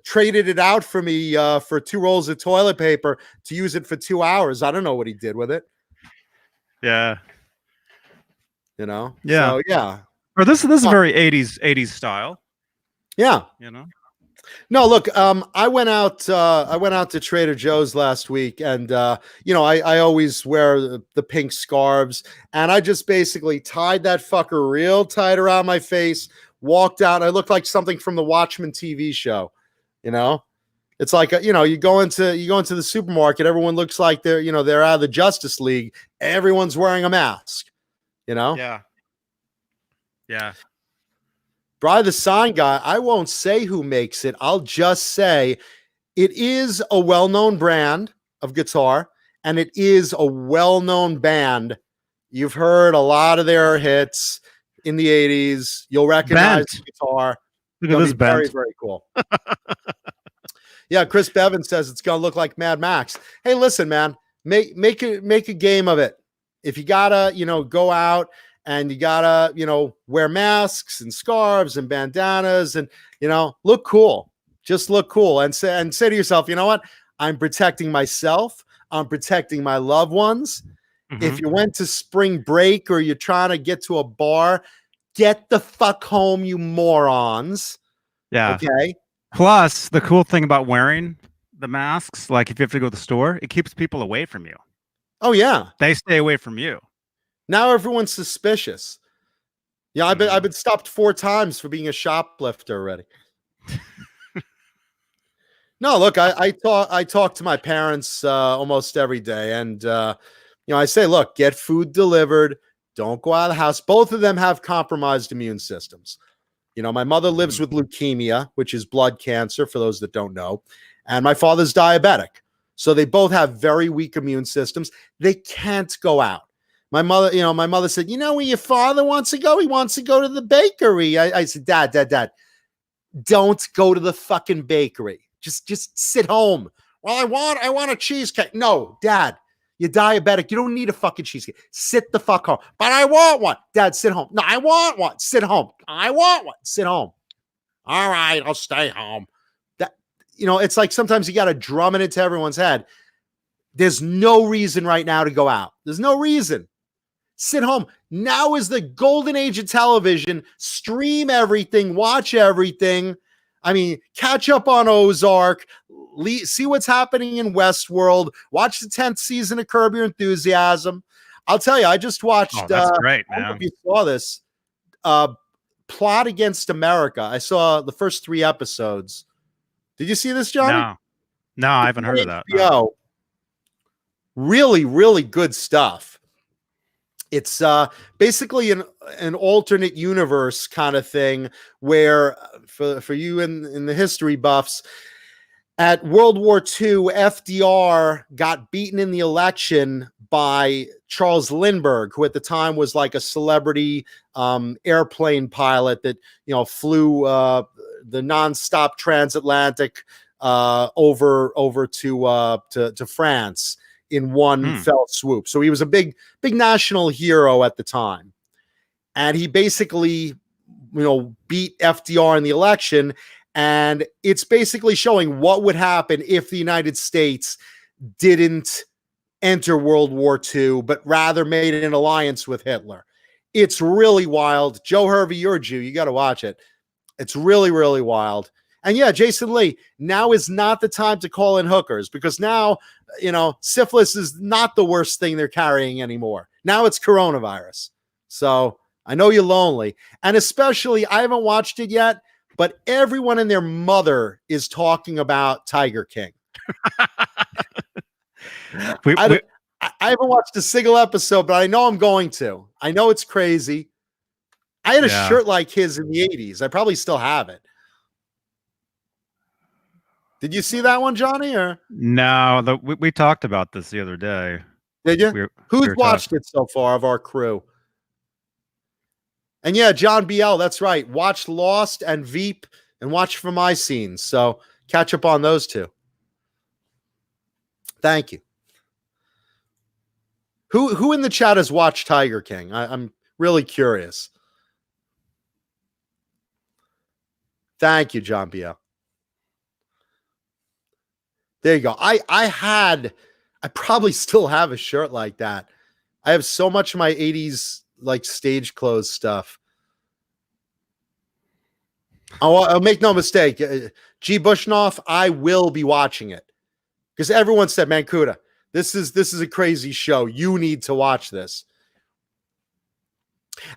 S2: traded it out for me for 2 rolls of toilet paper to use it for 2 hours. I don't know what he did with it.
S1: Yeah.
S2: Yeah.
S1: So,
S2: yeah.
S1: Or this is very 80s style.
S2: Yeah. No, look, I went out to Trader Joe's last week, and I always wear the pink scarves, and I just basically tied that fucker real tight around my face, walked out. I looked like something from the Watchmen TV show. It's like you go into the supermarket, everyone looks like they're out of the Justice League. Everyone's wearing a mask.
S1: Yeah.
S2: Bry the Sign Guy, I won't say who makes it. I'll just say it is a well-known brand of guitar, and it is a well-known band. You've heard a lot of their hits in the 80s. You'll recognize the guitar.
S1: Look at this band.
S2: Very, very cool. Yeah, Chris Bevan says it's going to look like Mad Max. Hey, listen, man, make a game of it. If you got to, go out, and you gotta, wear masks and scarves and bandanas and, look cool. Just look cool and say to yourself, you know what? I'm protecting myself. I'm protecting my loved ones. Mm-hmm. If you went to spring break or you're trying to get to a bar, get the fuck home, you morons.
S1: Yeah.
S2: Okay.
S1: Plus, the cool thing about wearing the masks, like if you have to go to the store, it keeps people away from you.
S2: Oh, yeah.
S1: They stay away from you.
S2: Now everyone's suspicious. Yeah, I've been stopped 4 times for being a shoplifter already. No, look, I talk to my parents almost every day, and I say, look, get food delivered. Don't go out of the house. Both of them have compromised immune systems. My mother lives with leukemia, which is blood cancer, for those that don't know, and my father's diabetic. So they both have very weak immune systems. They can't go out. My mother said, where your father wants to go? He wants to go to the bakery. I said, Dad, don't go to the fucking bakery. Just sit home. Well, I want a cheesecake. No, Dad, you're diabetic. You don't need a fucking cheesecake. Sit the fuck home. But I want one. Dad, sit home. No, I want one. Sit home. I want one. Sit home. All right, I'll stay home. It's like sometimes you got to drum it into everyone's head. There's no reason right now to go out. There's no reason. Sit home. Now is the golden age of television. Stream everything. Watch everything. I mean, catch up on Ozark. See what's happening in Westworld. Watch the 10th season of Curb Your Enthusiasm. I'll tell you, I just watched.
S1: Oh, that's great, man.
S2: I don't know if you saw this. Plot Against America. I saw the first 3 episodes. Did you see this, Johnny?
S1: No, I haven't heard of that.
S2: No. Really, really good stuff. It's basically an alternate universe kind of thing where, for you in the history buffs, at World War II, FDR got beaten in the election by Charles Lindbergh, who at the time was like a celebrity airplane pilot that flew the nonstop transatlantic over to France in one fell swoop. So he was a big national hero at the time, and he basically beat FDR in the election. And it's basically showing what would happen if the United States didn't enter World War II, but rather made an alliance with Hitler. It's really wild. Joe Hervey, you're a Jew. You got to watch it. It's really, really wild. And yeah, Jason Lee, now is not the time to call in hookers, because now, syphilis is not the worst thing they're carrying anymore. Now it's coronavirus. So I know you're lonely. And especially, I haven't watched it yet, but everyone and their mother is talking about Tiger King. I haven't watched a single episode, but I know I'm going to. I know it's crazy. I had a shirt like his in the 80s. I probably still have it. Did you see that one, Johnny? Or
S1: no? We talked about this the other day.
S2: Did you? Who's watched it so far of our crew? And yeah, John BL, that's right. Watch Lost and Veep and watch For My Scenes. So catch up on those two. Thank you. Who in the chat has watched Tiger King? I'm really curious. Thank you, John BL. There you go. I probably still have a shirt like that. I have so much of my 80s like stage clothes stuff. I'll make no mistake. G. Bushnoff, I will be watching it. Because everyone said, Mancuda, this is a crazy show. You need to watch this.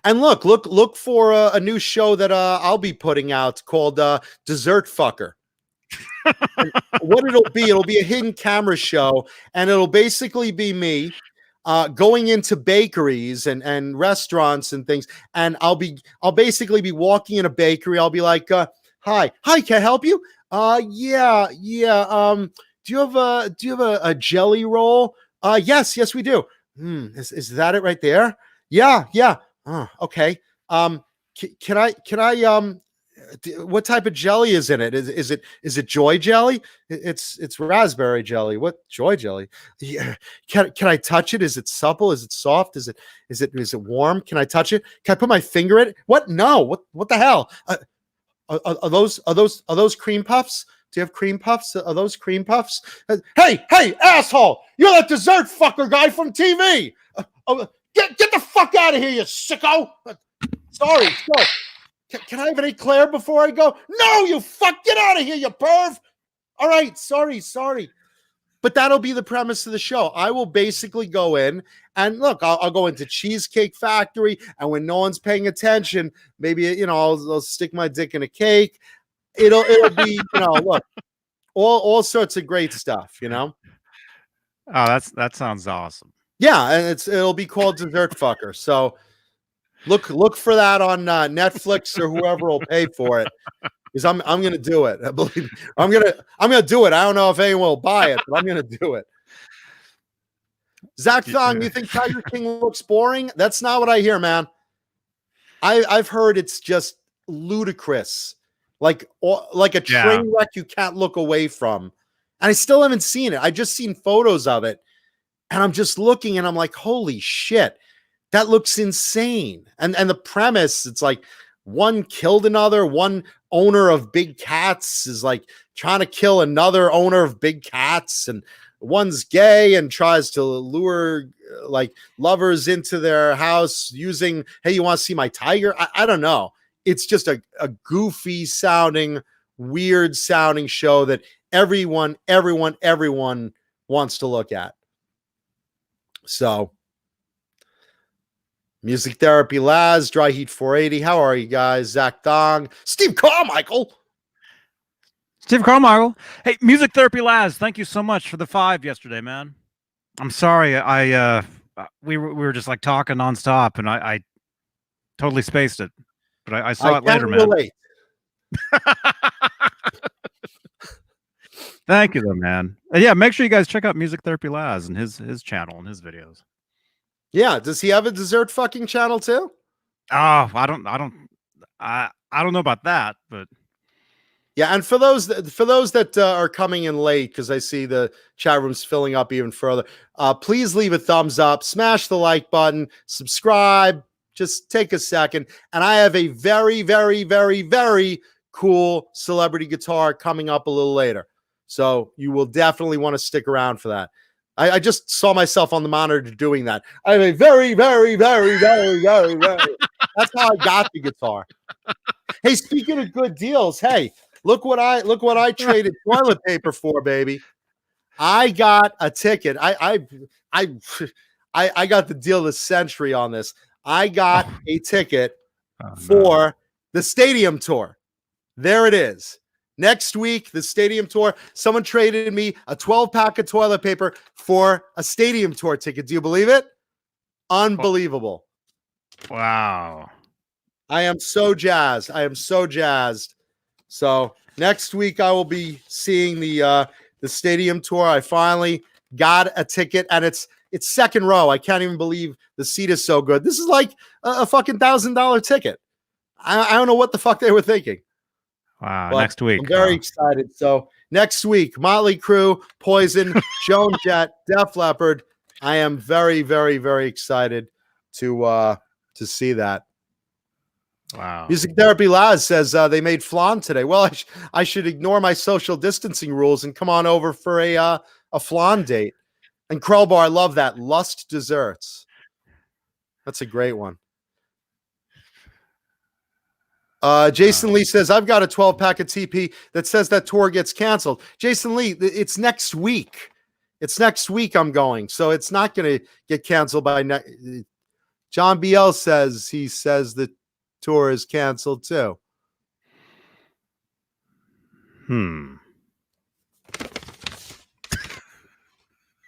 S2: And look for a new show that I'll be putting out called Dessert Fucker. What it'll be a hidden camera show, and it'll basically be me going into bakeries and restaurants and things, and I'll basically be walking in a bakery. I'll be like, hi, can I help you? Yeah. Do you have a jelly roll? Yes, we do. Is that it right there? Yeah. Okay. Can I what type of jelly is in it? Is it joy jelly? It's raspberry jelly. What joy jelly? Yeah. Can I touch it? Is it supple? Is it soft? Is it warm? Can I touch it? Can I put my finger in it? What? No. What the hell? Are those cream puffs? Do you have cream puffs? Are those cream puffs? Hey, asshole! You're that dessert fucker guy from TV. Get the fuck out of here, you sicko! Sorry. Can I have an eclair before I go? No, you fuck! Get out of here, you perv! All right, sorry. But that'll be the premise of the show. I will basically go in and look. I'll go into Cheesecake Factory, and when no one's paying attention, maybe I'll stick my dick in a cake. It'll be look, all sorts of great stuff.
S1: Oh, that sounds awesome.
S2: Yeah, and it'll be called Dessert Fucker. So look for that on Netflix or whoever will pay for it. Because I'm gonna do it. Believe me. I'm gonna do it. I don't know if anyone will buy it, but I'm gonna do it. Zach Thong, you think Tiger King looks boring? That's not what I hear, man. I've heard it's just ludicrous, like a train wreck you can't look away from. And I still haven't seen it. I just seen photos of it, and I'm just looking, and I'm like, holy shit, that looks insane. And the premise, it's like one killed another. One owner of big cats is like trying to kill another owner of big cats, and one's gay and tries to lure like lovers into their house using, hey, you want to see my tiger? I don't know. It's just a goofy sounding, weird sounding show that everyone wants to look at. So, Music Therapy Laz, Dry Heat 480. How are you guys? Zach Dong, Steve Carmichael.
S1: Steve Carmichael. Hey, Music Therapy Laz, thank you so much for the 5 yesterday, man. I'm sorry. We were just like talking nonstop, and I totally spaced it. But I saw it later, man. Thank you, though, man. Yeah, make sure you guys check out Music Therapy Laz and his channel and his videos.
S2: Yeah, does he have a dessert fucking channel too?
S1: Oh, I don't know about that, but
S2: yeah. And for those that are coming in late, because I see the chat room's filling up even further, please leave a thumbs up, smash the like button, subscribe. Just take a second. And I have a very, very, very, very cool celebrity guitar coming up a little later. So you will definitely want to stick around for that. I just saw myself on the monitor doing that. I have a very, very, very, very, very, very. That's how I got the guitar. Hey, speaking of good deals, hey, look what I traded toilet paper for, baby. I got a ticket. I got the deal of the century on this. I got a ticket for the stadium tour. There it is. Next week, the stadium tour. Someone traded me a 12-pack of toilet paper for a stadium tour ticket. Do you believe it? Unbelievable.
S1: Wow.
S2: I am so jazzed. So next week I will be seeing the stadium tour. I finally got a ticket, and it's second row. I can't even believe the seat is so good. This is like a fucking $1,000 ticket. I don't know what the fuck they were thinking.
S1: Wow,
S2: but
S1: next week.
S2: I'm very excited. So next week, Motley Crue, Poison, Joan Jett, Def Leppard. I am very, very, very excited to see that.
S1: Wow.
S2: Music Therapy Laz says they made flan today. Well, I should ignore my social distancing rules and come on over for a flan date. And Krellbar, I love that. Lust Desserts. That's a great one. Jason Lee says, I've got a 12-pack of TP that says that tour gets canceled. Jason Lee, it's next week. It's next week I'm going. So it's not going to get canceled by next. John BL says the tour is canceled too.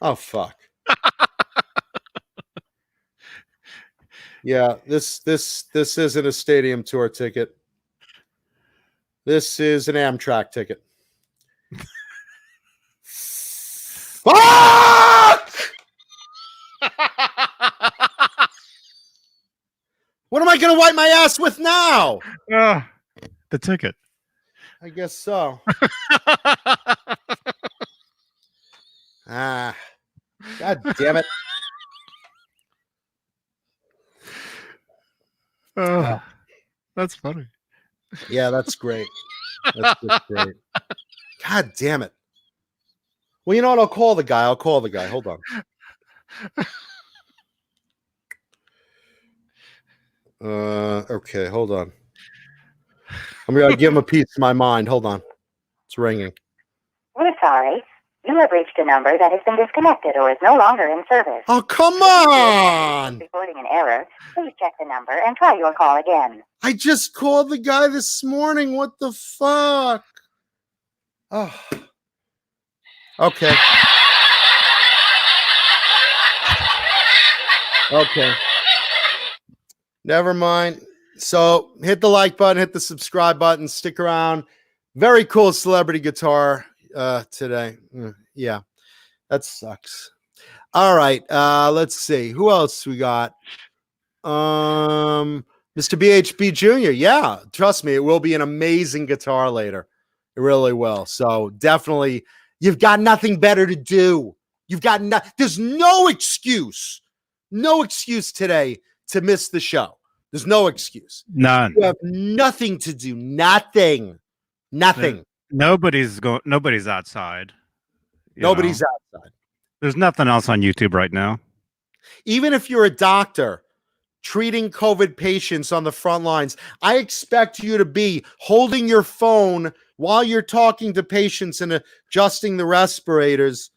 S2: Oh, fuck. Yeah, this isn't a stadium tour ticket. This is an Amtrak ticket. Fuck! What am I going to wipe my ass with now?
S1: The ticket.
S2: I guess so. God damn it.
S1: That's funny.
S2: Yeah, that's great. That's just great. God damn it. Well, you know what? I'll call the guy. Hold on. Okay, hold on. I'm going to give him a piece of my mind. Hold on. It's ringing.
S3: We're sorry. You have reached a number that has been disconnected or is no longer in service.
S2: Oh, come on!
S3: Reporting an error. Please check the number and try your call again.
S2: I just called the guy this morning. What the fuck? Oh. Okay. Okay. Never mind. So hit the like button, hit the subscribe button, stick around. Very cool celebrity guitar today. Yeah, that sucks. All right, let's see. Who else we got? Mr. BHB Jr. Yeah, trust me, it will be an amazing guitar later. It really will. So definitely, you've got nothing better to do. There's no excuse today to miss the show. There's no excuse.
S1: None.
S2: You have nothing to do. Nothing.
S1: Nobody's outside.
S2: Nobody's outside.
S1: There's nothing else on YouTube right now.
S2: Even if you're a doctor treating COVID patients on the front lines, I expect you to be holding your phone while you're talking to patients and adjusting the respirators.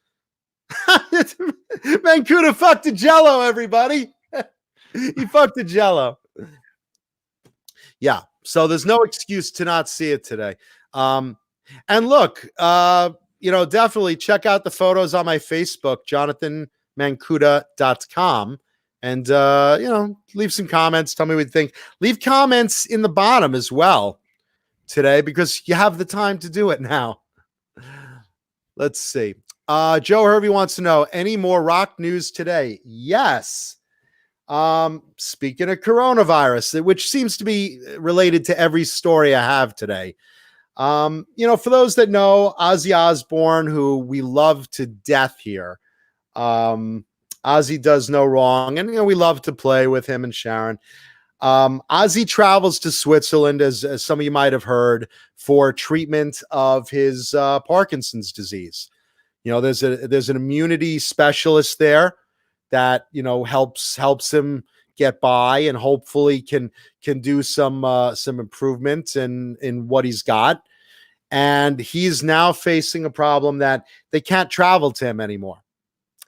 S2: Mancuda fucked the Jello, everybody. He fucked the Jello. Yeah, so there's no excuse to not see it today. And look, definitely check out the photos on my Facebook, jonathanmancuda.com. And, leave some comments. Tell me what you think. Leave comments in the bottom as well today because you have the time to do it now. Let's see. Joe Hervey wants to know, any more rock news today? Yes. Speaking of coronavirus, which seems to be related to every story I have today. For those that know, Ozzy Osbourne, who we love to death here, Ozzy does no wrong, and we love to play with him and Sharon. Ozzy travels to Switzerland, as some of you might have heard, for treatment of his Parkinson's disease. There's an immunity specialist there that helps him get by and hopefully can do some improvements in what he's got. And he's now facing a problem that they can't travel to him anymore.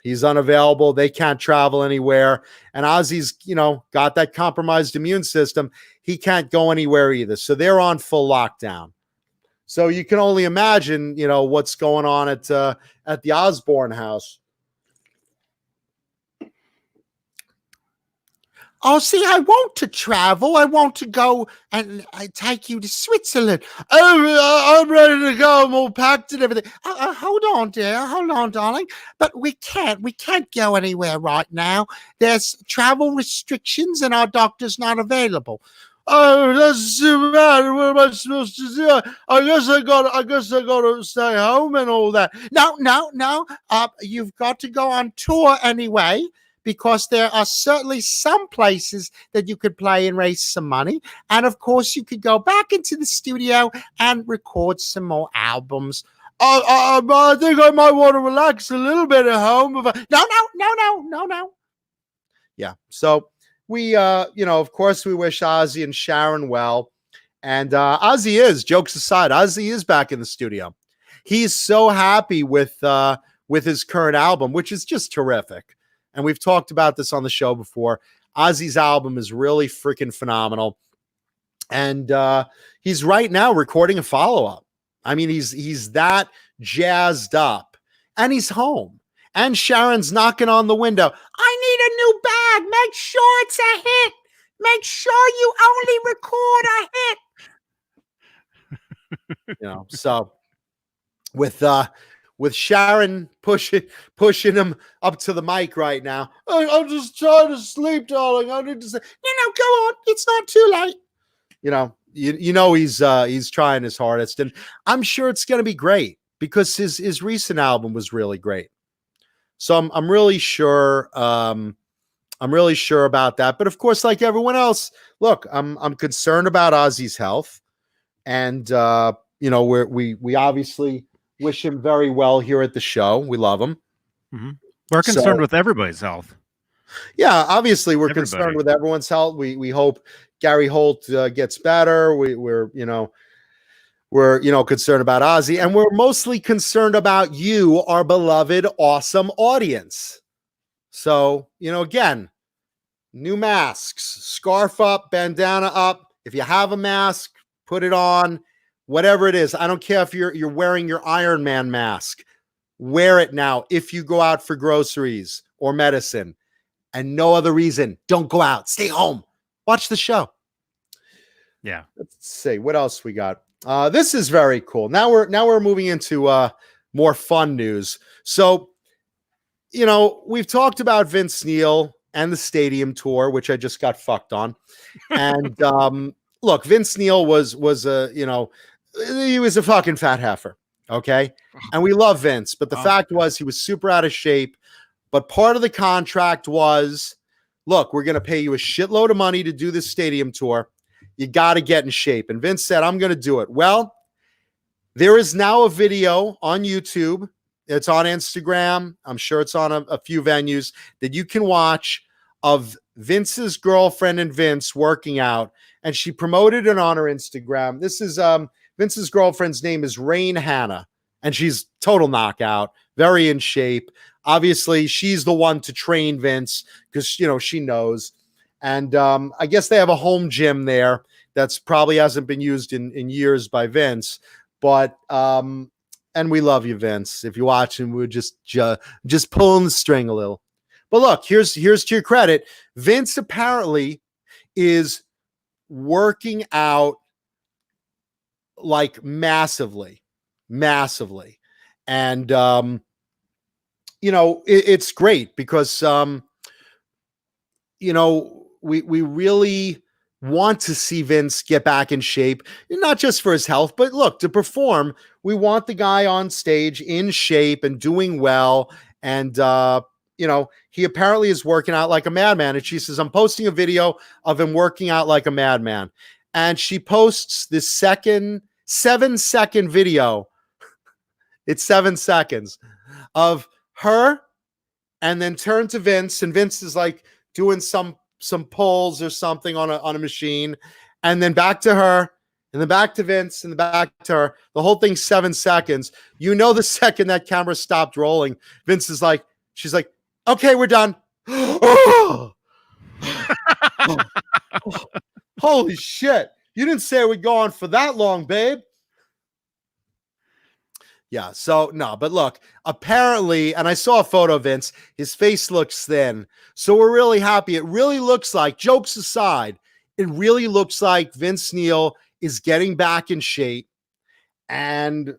S2: He's unavailable. They can't travel anywhere. And Ozzy's, got that compromised immune system. He can't go anywhere either. So they're on full lockdown. So you can only imagine, what's going on at the Osbourne house. Oh, see, I want to travel. I want to go and I take you to Switzerland. Oh, I'm ready to go. I'm all packed and everything. Hold on, dear. Hold on, darling. But we can't go anywhere right now. There's travel restrictions and our doctor's not available. Oh, that's too bad. What am I supposed to do? I guess I got to stay home and all that. No. You've got to go on tour anyway, because there are certainly some places that you could play and raise some money. And of course, you could go back into the studio and record some more albums. I think I might want to relax a little bit at home. No. Yeah. So we, of course, we wish Ozzy and Sharon well. And Ozzy jokes aside, Ozzy is back in the studio. He's so happy with his current album, which is just terrific. And we've talked about this on the show before. Ozzy's album is really freaking phenomenal. And he's right now recording a follow-up. I mean, he's that jazzed up. And he's home. And Sharon's knocking on the window. I need a new bag. Make sure it's a hit. Make sure you only record a hit. So with Sharon pushing him up to the mic right now. I'm just trying to sleep, darling. I need to say, no, go on. It's not too late. He's trying his hardest, and I'm sure it's going to be great because his recent album was really great. So I'm really sure. I'm really sure about that. But of course, like everyone else, look, I'm concerned about Ozzy's health, and we obviously wish him very well here at the show. We love him.
S1: Mm-hmm. We're concerned with everybody's health.
S2: Yeah, obviously we're concerned with everyone's health. We hope Gary Holt gets better. We're concerned about Ozzy, and we're mostly concerned about you, our beloved, awesome audience. So, again, new masks, scarf up, bandana up. If you have a mask, put it on. Whatever it is, I don't care if you're wearing your Iron Man mask. Wear it now if you go out for groceries or medicine. And no other reason. Don't go out. Stay home. Watch the show.
S1: Yeah.
S2: Let's see what else we got. This is very cool. Now we're moving into more fun news. So, we've talked about Vince Neil and the stadium tour, which I just got fucked on. And look, Vince Neil was he was a fucking fat heifer. Okay. And we love Vince, but the fact was he was super out of shape. But part of the contract was, look, we're going to pay you a shitload of money to do this stadium tour. You got to get in shape. And Vince said, I'm going to do it. Well, there is now a video on YouTube. It's on Instagram. I'm sure it's on a few venues that you can watch of Vince's girlfriend and Vince working out. And she promoted it on her Instagram. This is Vince's girlfriend's name is Rain Hannah. And she's total knockout, very in shape. Obviously, she's the one to train Vince because, she knows. And I guess they have a home gym there that's probably hasn't been used in years by Vince. But and we love you, Vince. If you're watching, we're just pulling the string a little. But look, here's to your credit. Vince apparently is working out like massively. And it's great because we really want to see Vince get back in shape, not just for his health, but look, to perform. We want the guy on stage in shape and doing well. And he apparently is working out like a madman. And she says, I'm posting a video of him working out like a madman. And she posts this 7-second video. It's 7 seconds of her, and then turn to Vince, and Vince is like doing some pulls or something on a machine, and then back to her, and then back to Vince, and then back to her. The whole thing's 7 seconds. The second that camera stopped rolling, Vince is like, she's like, okay, we're done. Holy shit. You didn't say it would go on for that long, babe. Yeah, so no, but look, apparently, and I saw a photo of Vince, his face looks thin. So we're really happy. It really looks like, jokes aside, it really looks like Vince Neil is getting back in shape. And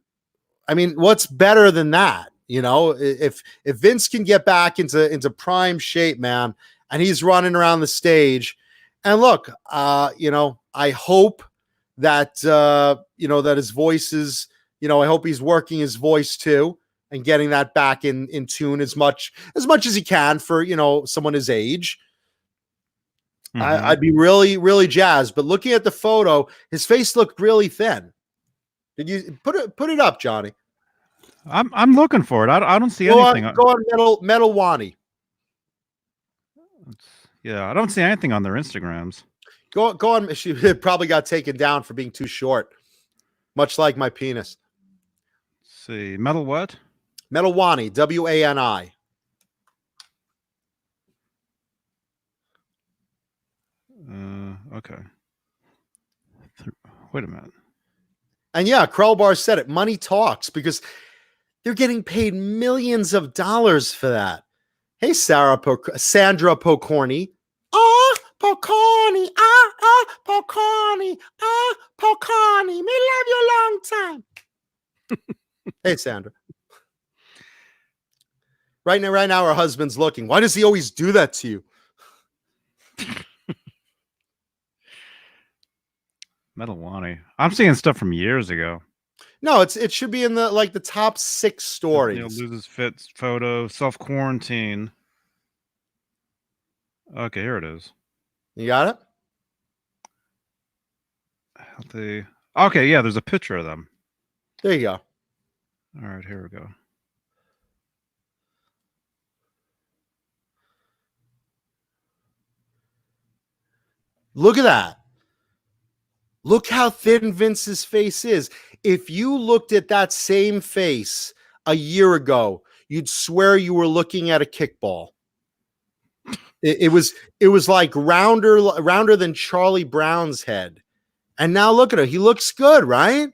S2: I mean, what's better than that? If Vince can get back into prime shape, man, and he's running around the stage. And look, I hope that that his voice is, I hope he's working his voice too and getting that back in tune as much as he can for, someone his age. Mm-hmm. I'd be really, really jazzed. But looking at the photo, his face looked really thin. Did you put it up, Johnny?
S1: I'm looking for it. I don't see anything.
S2: Go on Metal Wani.
S1: Yeah, I don't see anything on their Instagrams.
S2: Go on. She probably got taken down for being too short, much like my penis.
S1: Let's see, Metal what?
S2: Metal Wani, WANI.
S1: Okay. Wait a minute.
S2: And yeah, Krellbar said it. Money talks because they're getting paid millions of dollars for that. Hey, Sandra Pocorni. Pocorni. Pocorni. Pocorni. Me love you a long time. Hey, Sandra. Right now, her husband's looking. Why does he always do that to you?
S1: Metal Wani. I'm seeing stuff from years ago.
S2: No, it should be in the top 6 stories.
S1: Neil loses fit photo, self-quarantine. Okay, here it is.
S2: You got it?
S1: Healthy. Okay, yeah, there's a picture of them.
S2: There you go.
S1: All right, here we go.
S2: Look at that. Look how thin Vince's face is. If you looked at that same face a year ago, you'd swear you were looking at a kickball. It was like rounder than Charlie Brown's head. And now look at her. He looks good, right?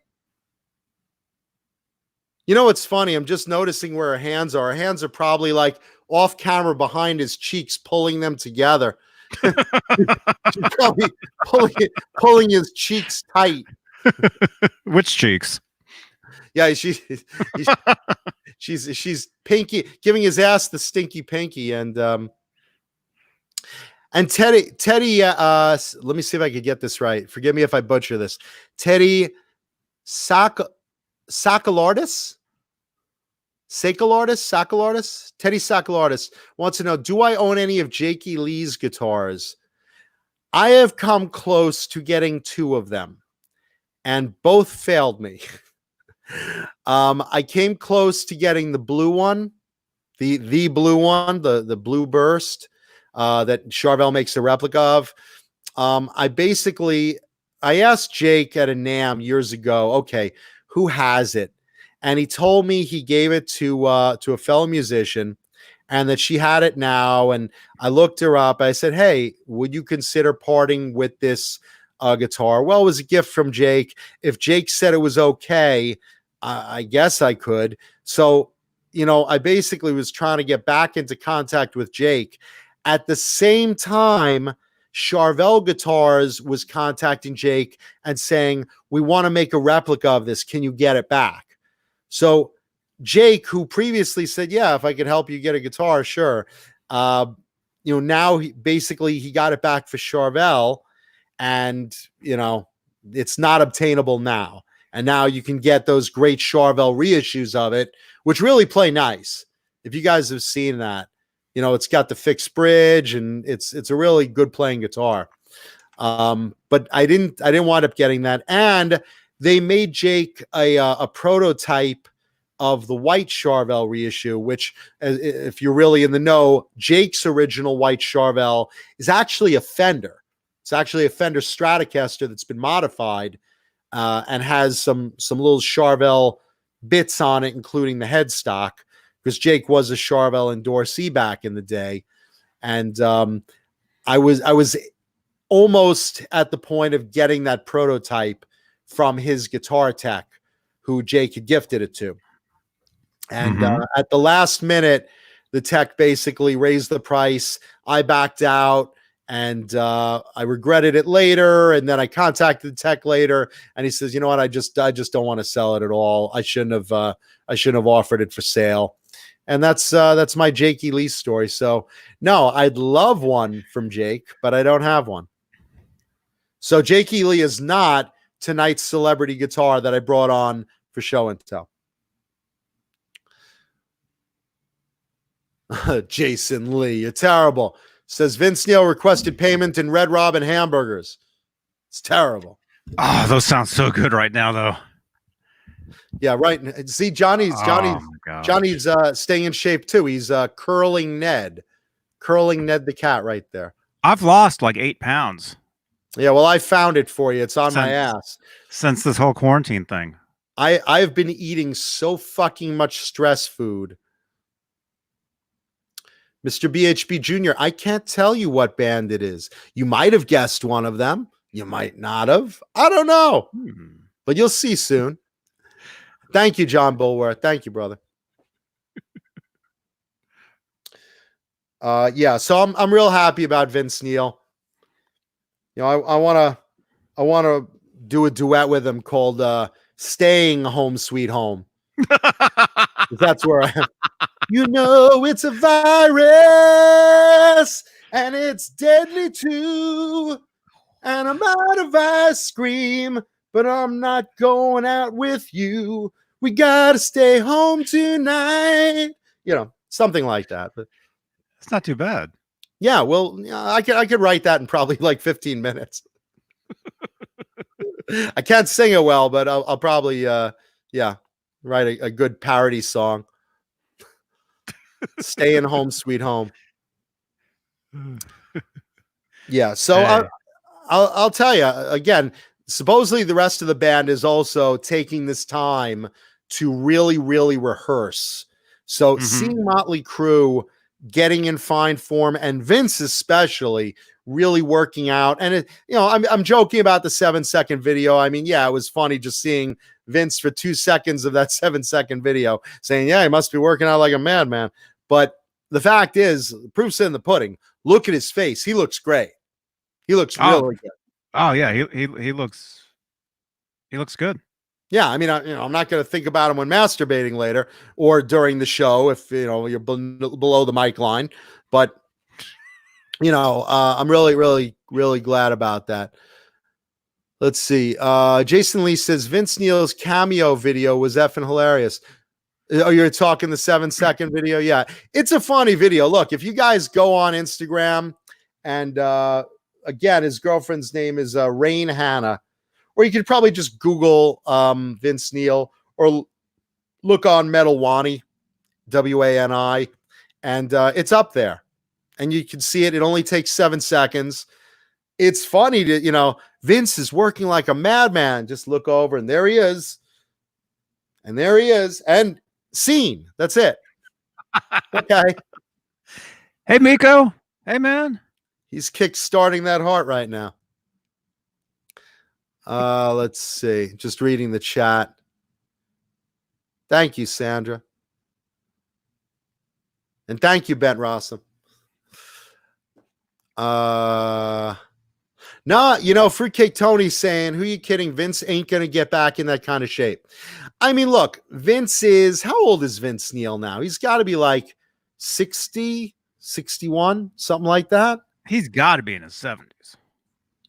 S2: You know what's funny? I'm just noticing where her hands are. Her hands are probably like off camera behind his cheeks, pulling them together. She's probably pulling his cheeks tight.
S1: Which cheeks?
S2: Yeah, she's pinky, giving his ass the stinky pinky, and Teddy. Let me see if I could get this right. Forgive me if I butcher this. Teddy Soquelardis. Teddy Soquelardis wants to know, do I own any of Jakey Lee's guitars? I have come close to getting 2 of them, and both failed me. I came close to getting the blue one, the blue one, the blue burst that Charvel makes a replica of. I asked Jake at a NAMM years ago, okay, who has it? And he told me he gave it to a fellow musician, and that she had it now. And I looked her up. I said, hey, would you consider parting with this guitar? Well, it was a gift from Jake. If Jake said it was okay, I guess I could. So, I basically was trying to get back into contact with Jake. At the same time, Charvel Guitars was contacting Jake and saying, we want to make a replica of this. Can you get it back? So Jake, who previously said, yeah, if I could help you get a guitar, sure. Now he got it back for Charvel, and, it's not obtainable now. And now you can get those great Charvel reissues of it, which really play nice. If you guys have seen that, it's got the fixed bridge, and it's a really good playing guitar. But I didn't wind up getting that. And they made Jake a prototype of the white Charvel reissue, which, if you're really in the know, Jake's original white Charvel is actually a Fender. It's actually a Fender Stratocaster that's been modified, and has some little Charvel bits on it, including the headstock, because Jake was a Charvel endorsee back in the day. And I was almost at the point of getting that prototype from his guitar tech, who Jake had gifted it to. And at the last minute, the tech basically raised the price. I backed out, and I regretted it later. And then I contacted the tech later, and he says, you know what? I just don't want to sell it at all. I shouldn't have offered it for sale. And that's my Jakey Lee story. So no, I'd love one from Jake, but I don't have one. So Jakey Lee is not tonight's celebrity guitar that I brought on for show and tell. Jason Lee, you're terrible. Says Vince Neil requested payment in Red Robin hamburgers. It's terrible.
S1: Oh, those sound so good right now, though.
S2: Yeah, right. See, Johnny's staying in shape too. He's curling Ned the cat right there.
S1: I've lost like 8 pounds.
S2: Yeah, well, I found it for you. It's on my ass
S1: since this whole quarantine thing.
S2: I've been eating so fucking much stress food. Mr. BHB Jr., I can't tell you what band it is. You might have guessed one of them. You might not have. I don't know. But you'll see soon. Thank you, John Bulworth. Thank you, brother. Yeah, so I'm real happy about Vince Neil. I want to do a duet with him called Staying Home Sweet Home. That's where I am. It's a virus, and it's deadly too. And I'm out of ice cream, but I'm not going out with you. We gotta stay home tonight. Something like that. But
S1: it's not too bad.
S2: Yeah, well, I could write that in probably like 15 minutes. I can't sing it well, but I'll probably write a good parody song. Staying home, sweet home. Yeah, so hey. I'll tell you again. Supposedly, the rest of the band is also taking this time to really, really rehearse. So seeing Motley Crue getting in fine form, and Vince especially really working out. And I'm joking about the 7-second video. I mean, yeah, it was funny just seeing Vince for 2 seconds of that 7-second video saying, yeah, he must be working out like a madman. But the fact is, proof's in the pudding. Look at his face. He looks great. He looks really good.
S1: Oh yeah, he looks good.
S2: Yeah, I mean, I'm not going to think about him when masturbating later or during the show if you're below the mic line. But I'm really, really, really glad about that. Let's see. Jason Lee says Vince Neil's cameo video was effing hilarious. Oh, you're talking the 7-second video? Yeah, it's a funny video. Look, if you guys go on Instagram, and again, his girlfriend's name is Rain Hannah. Or you could probably just Google Vince Neil or look on Metal Wani, Wani, and it's up there. And you can see it. It only takes 7 seconds. It's funny to, Vince is working like a madman. Just look over and there he is. And there he is. And scene. That's it. Okay.
S1: Hey, Miko. Hey, man.
S2: He's kick-starting that heart right now. Let's see. Just reading the chat. Thank you, Sandra. And thank you, Bent Rossum. No, Fruitcake Tony's saying, who are you kidding? Vince ain't going to get back in that kind of shape. I mean, look, how old is Vince Neil now? He's got to be like 60, 61, something like that.
S1: He's got to be in his 70s.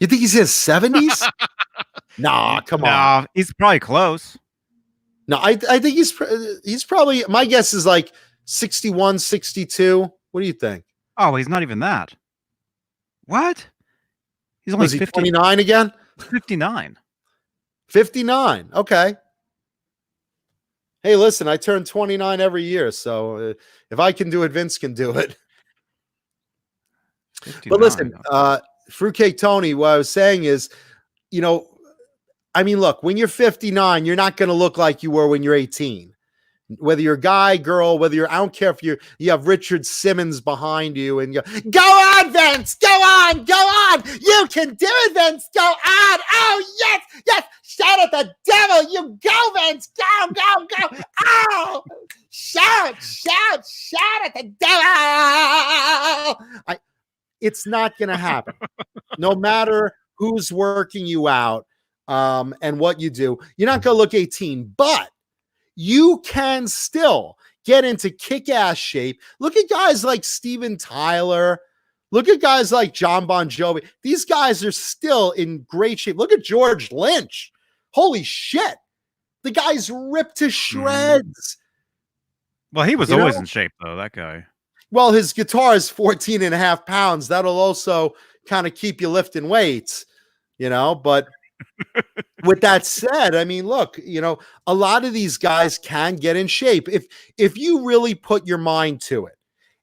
S2: You think he's in his 70s? Nah, come on.
S1: He's probably close.
S2: No, I think he's probably, my guess is like 61, 62. What do you think?
S1: Oh, he's not even that. What? He's only
S2: Was he 29 again?
S1: 59.
S2: 59. Okay. Hey, listen, I turn 29 every year, so if I can do it, Vince can do it. 59. But listen, Fruitcake Tony, what I was saying is, I mean, look, when you're 59, you're not going to look like you were when you're 18. Whether you're a guy, girl, I don't care if you have Richard Simmons behind you and go on, Vince, go on, you can do it, Vince, go on, oh, yes, shout at the devil, you go, Vince, go, oh, shout at the devil. It's not going to happen. No matter who's working you out and what you do, you're not going to look 18, but you can still get into kick-ass shape. Look at guys like Steven Tyler. Look at guys like John Bon Jovi. These guys are still in great shape. Look at George Lynch. Holy shit. The guy's ripped to shreds.
S1: Well, he was always in shape, though, that guy.
S2: Well, his guitar is 14 and a half pounds. That'll also kind of keep you lifting weights, but with that said, I mean, look, a lot of these guys can get in shape if you really put your mind to it.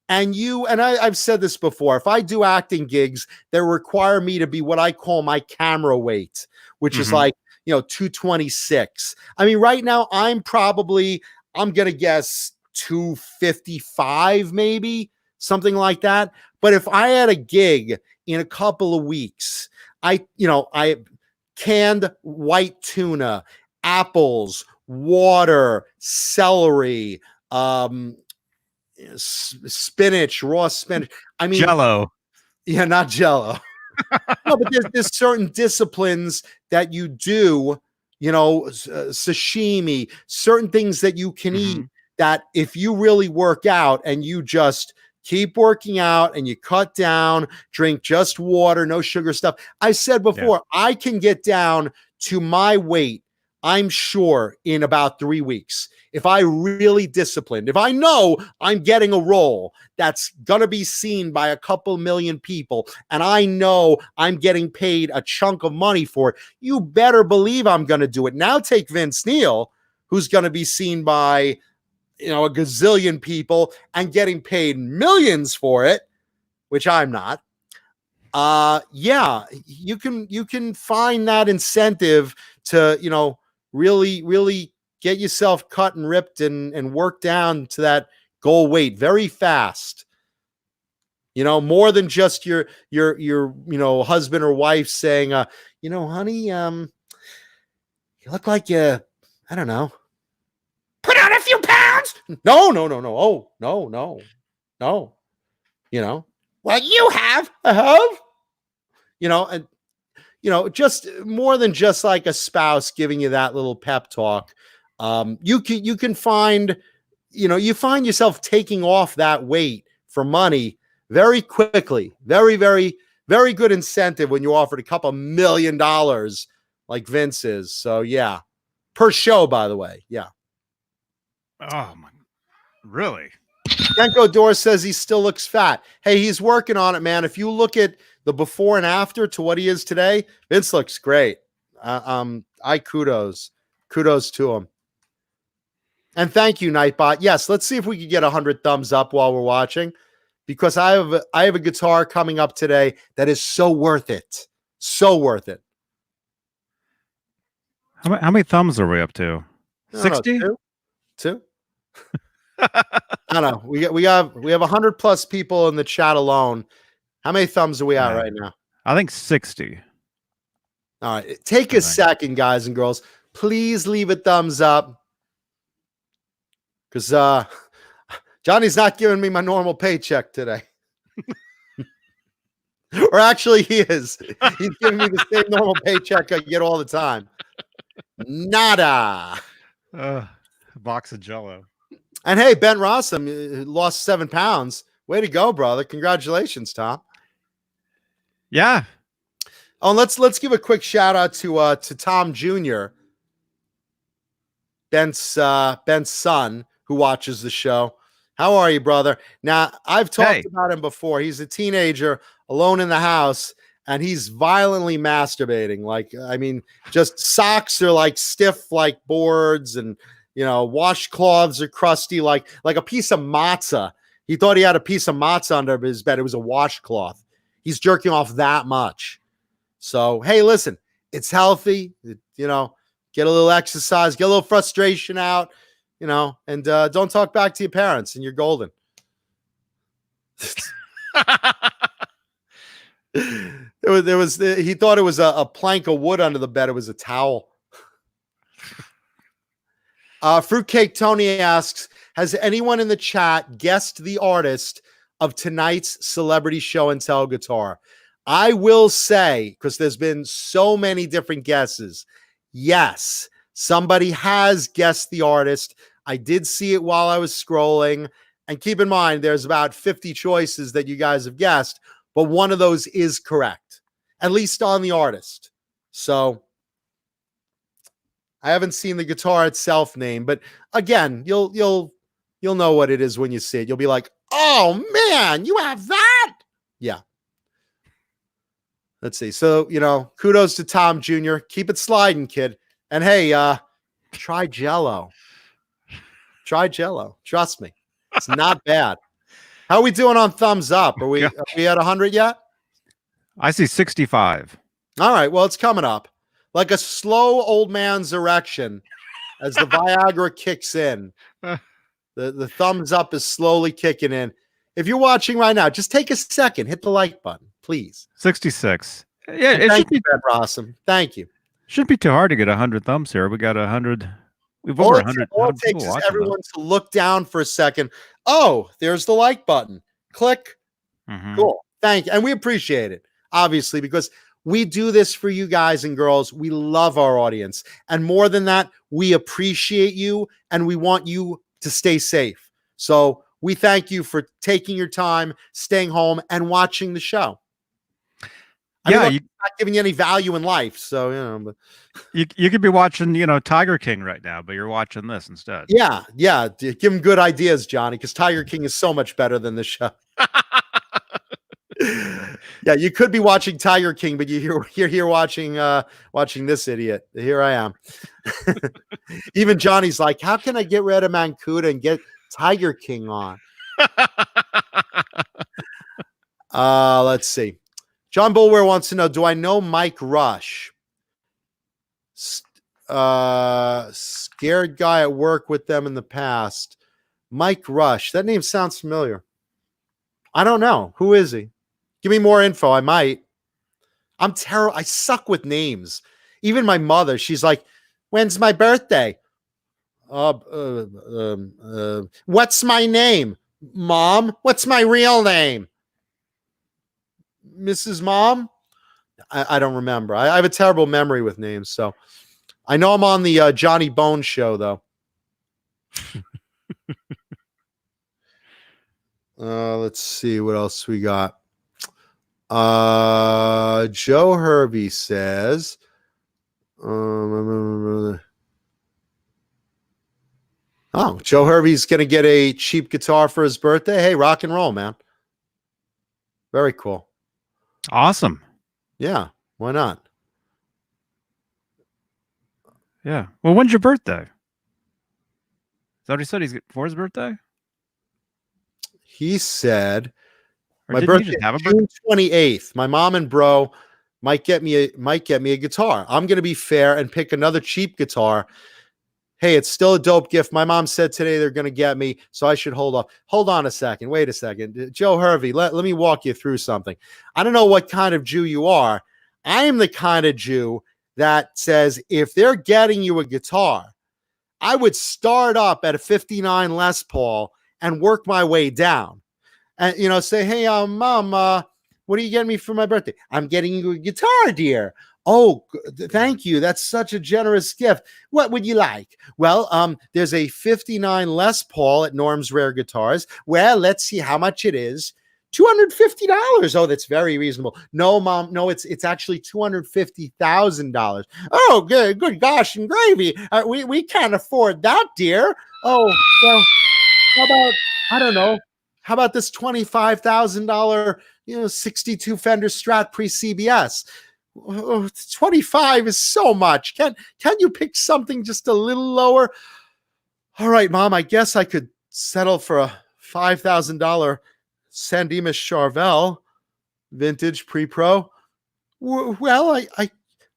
S2: And I've said this before, if I do acting gigs that require me to be what I call my camera weight, which is like, 226. I mean, right now I'm going to guess 255, maybe something like that. But if I had a gig in a couple of weeks, I canned white tuna, apples, water, celery, spinach, raw spinach. I mean,
S1: Jello.
S2: Yeah, not Jello. No, but there's certain disciplines that you do, sashimi, certain things that you can eat that if you really work out and you just keep working out and you cut down, drink just water, no sugar stuff. I said before, I can get down to my weight, I'm sure, in about 3 weeks. If I really disciplined, if I know I'm getting a role that's going to be seen by a couple million people, and I know I'm getting paid a chunk of money for it, you better believe I'm going to do it. Now take Vince Neil, who's going to be seen by a gazillion people and getting paid millions for it, which I'm not. You can find that incentive to, really, really get yourself cut and ripped and work down to that goal weight very fast. More than just your husband or wife saying, honey, you look like I don't know, put on a few pounds. No. Oh, no. No. Well, you have. I have. And just more than just like a spouse giving you that little pep talk. You can find, you find yourself taking off that weight for money very quickly. Very, very, very good incentive when you offered a couple $1 million like Vince is. So yeah, per show, by the way. Yeah.
S1: Oh my, really?
S2: Denko Dor says he still looks fat. Hey, he's working on it, man. If you look at the before and after to what he is today, Vince looks great. Kudos to him. And thank you, Nightbot. Yes, let's see if we can get 100 thumbs up while we're watching, because I have a guitar coming up today that is so worth it. So worth it.
S1: How many thumbs are we up to? 60?
S2: Two. I don't know. We have 100 plus people in the chat alone. How many thumbs are we at right now?
S1: I think 60.
S2: All right. Take a second, guys and girls. Please leave a thumbs up. Because Johnny's not giving me my normal paycheck today. Or actually, he is. He's giving me the same normal paycheck I get all the time. Nada.
S1: A box of Jell-O.
S2: And hey, Ben Rossum lost 7 pounds. Way to go, brother. Congratulations, Tom.
S1: Yeah.
S2: Oh, and let's give a quick shout out to Tom Jr., Ben's son, who watches the show. How are you, brother? Now, I've talked about him before. He's a teenager alone in the house, and he's violently masturbating. Like, I mean, just socks are like stiff like boards, and washcloths are crusty like a piece of matzah. He thought he had a piece of matzah under his bed. It was a washcloth. He's jerking off that much. So, hey, listen, it's healthy. Get a little exercise, get a little frustration out, and don't talk back to your parents, and you're golden. He thought it was a plank of wood under the bed. It was a towel. Fruitcake Tony asks, has anyone in the chat guessed the artist of tonight's celebrity show and tell guitar? I will say, because there's been so many different guesses, yes, somebody has guessed the artist. I did see it while I was scrolling. And keep in mind, there's about 50 choices that you guys have guessed, but one of those is correct, at least on the artist. So I haven't seen the guitar itself name, but again, you'll know what it is when you see it. You'll be like, oh man, you have that? Yeah. Let's see. So, kudos to Tom Jr. Keep it sliding, kid. And hey, try Jell-O. Try Jell-O. Trust me. It's not bad. How are we doing on thumbs up? Are we at 100 yet?
S1: I see 65.
S2: All right. Well, it's coming up. Like a slow old man's erection as the Viagra kicks in. The thumbs up is slowly kicking in. If you're watching right now, just take a second. Hit the like button, please.
S1: 66. Yeah, it
S2: thank
S1: should be
S2: Ben Rossum. Thank you.
S1: Shouldn't be too hard to get 100 thumbs here. We got 100. We've
S2: All
S1: over
S2: it
S1: 100.
S2: takes is everyone to look down for a second. Oh, there's the like button. Click.
S1: Mm-hmm.
S2: Cool. Thank you. And we appreciate it, obviously, because we do this for you guys and girls. We love our audience. And more than that, we appreciate you and we want you to stay safe. So we thank you for taking your time, staying home, and watching the show. I'm not giving you any value in life. So, but
S1: you could be watching, Tiger King right now, but you're watching this instead.
S2: Yeah. Give him good ideas, Johnny, because Tiger King is so much better than this show. Yeah, you could be watching Tiger King, but you're here watching this idiot. Here I am. Even Johnny's like, how can I get rid of Mancuda and get Tiger King on? Let's see. John Bulwer wants to know, do I know Mike Rush? Scared guy at work with them in the past. Mike Rush. That name sounds familiar. I don't know. Who is he? Give me more info. I might. I'm terrible. I suck with names. Even my mother, she's like, when's my birthday? What's my name? Mom, what's my real name? Mrs. Mom? I don't remember. I have a terrible memory with names, so I know I'm on the Johnny Bones show, though. Let's see what else we got. Joe Hervey says, Joe Hervey's going to get a cheap guitar for his birthday. Hey, rock and roll, man. Very cool.
S1: Awesome.
S2: Yeah, why not?
S1: Yeah. Well, when's your birthday? Is that what he said? He's for his birthday?
S2: He said,
S1: Or
S2: my
S1: didn't he
S2: birthday
S1: just have a
S2: is June 28th. My mom and bro might get me a guitar. I'm going to be fair and pick another cheap guitar. Hey, it's still a dope gift. My mom said today they're going to get me, so I should hold off. Hold on a second. Wait a second. Joe Hervey, let me walk you through something. I don't know what kind of Jew you are. I am the kind of Jew that says if they're getting you a guitar, I would start up at a 59 Les Paul and work my way down. And, say, hey, Mom, what are you getting me for my birthday? I'm getting you a guitar, dear. Oh, thank you. That's such a generous gift. What would you like? Well, there's a 59 Les Paul at Norm's Rare Guitars. Well, let's see how much it is. $250. Oh, that's very reasonable. No, Mom. No, it's actually $250,000. Oh, good gosh and gravy. We can't afford that, dear. Oh, well, how about, I don't know. How about this $25,000, 62 Fender Strat pre-CBS? 25 is so much. Can you pick something just a little lower? All right, Mom, I guess I could settle for a $5,000 San Dimas Charvel vintage pre-pro. Well,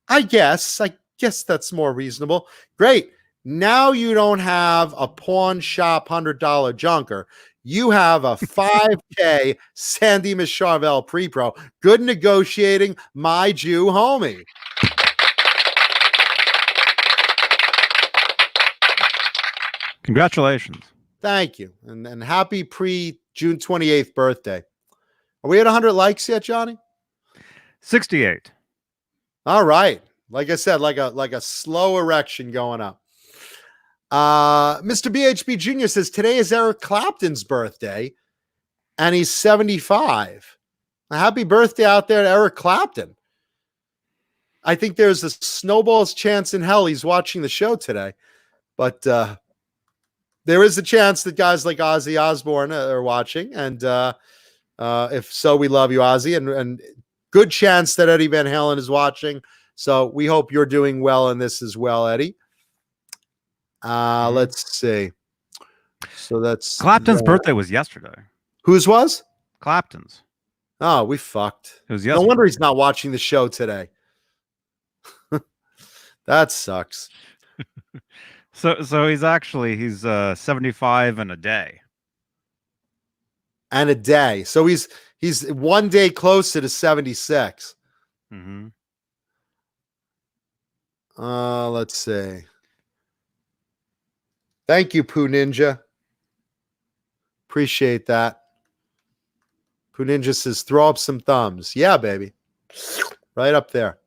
S2: I guess that's more reasonable. Great. Now you don't have a pawn shop $100 junker. You have a $5K San Dimas Charvel pre-pro. Good negotiating, my Jew homie.
S1: Congratulations.
S2: Thank you. And happy pre-June 28th birthday. Are we at 100 likes yet, Johnny?
S1: 68.
S2: All right. Like I said, like a slow erection going up. Mr. BHB Jr. says today is Eric Clapton's birthday, and he's 75. A happy birthday out there to Eric Clapton. I think there's a snowball's chance in hell he's watching the show today, but there is a chance that guys like Ozzy Osbourne are watching, and if so, we love you, Ozzy, and good chance that Eddie Van Halen is watching. So we hope you're doing well in this as well, Eddie. Let's see. So that's
S1: Clapton's birthday was yesterday.
S2: Whose was?
S1: Clapton's.
S2: Oh, we fucked.
S1: It was yesterday.
S2: No wonder he's not watching the show today. That sucks.
S1: So he's 75 in a day.
S2: And a day. So he's one day closer to 76.
S1: Mm-hmm.
S2: Let's see. Thank you, Pooh Ninja. Appreciate that. Pooh Ninja says, throw up some thumbs. Yeah, baby. Right up there.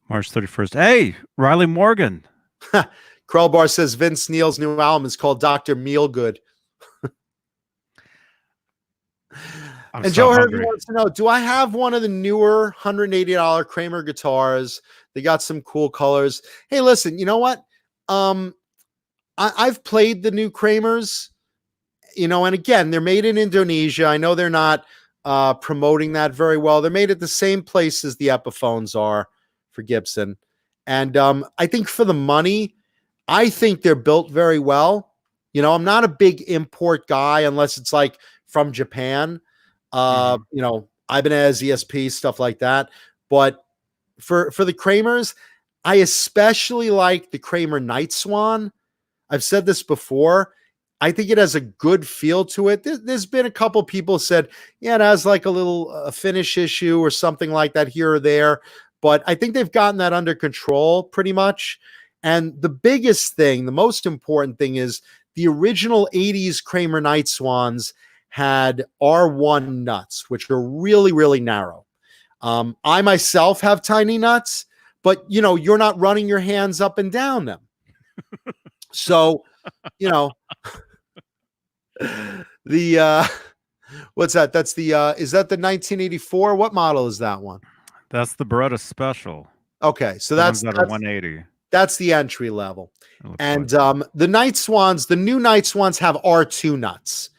S1: March 31st. Hey, Riley Morgan.
S2: Krellbar says Vince Neil's new album is called Dr. Mealgood. And Joe Hervey wants to know, do I have one of the newer $180 Kramer guitars? They got some cool colors. Hey, listen, you know what? I've played the new Kramers, and again, they're made in Indonesia. I know they're not promoting that very well. They're made at the same place as the Epiphones are for Gibson. And I think for the money, I think they're built very well. I'm not a big import guy unless it's like from Japan, Ibanez, ESP, stuff like that. But for the Kramers, I especially like the Kramer Night Swan. I've said this before. I think it has a good feel to it. There's been a couple people said, yeah, it has like a little finish issue or something like that here or there. But I think they've gotten that under control pretty much. And the biggest thing, the most important thing is the original 80s Kramer Night Swans had R1 nuts, which are really, really narrow. I myself have tiny nuts, but you're not running your hands up and down them. So, the what's that? That's the is that the 1984? What model is that one?
S1: That's the Beretta Special.
S2: Okay, so
S1: that's
S2: 180. That's the entry level. And the Night Swans, the new Night Swans have R2 nuts,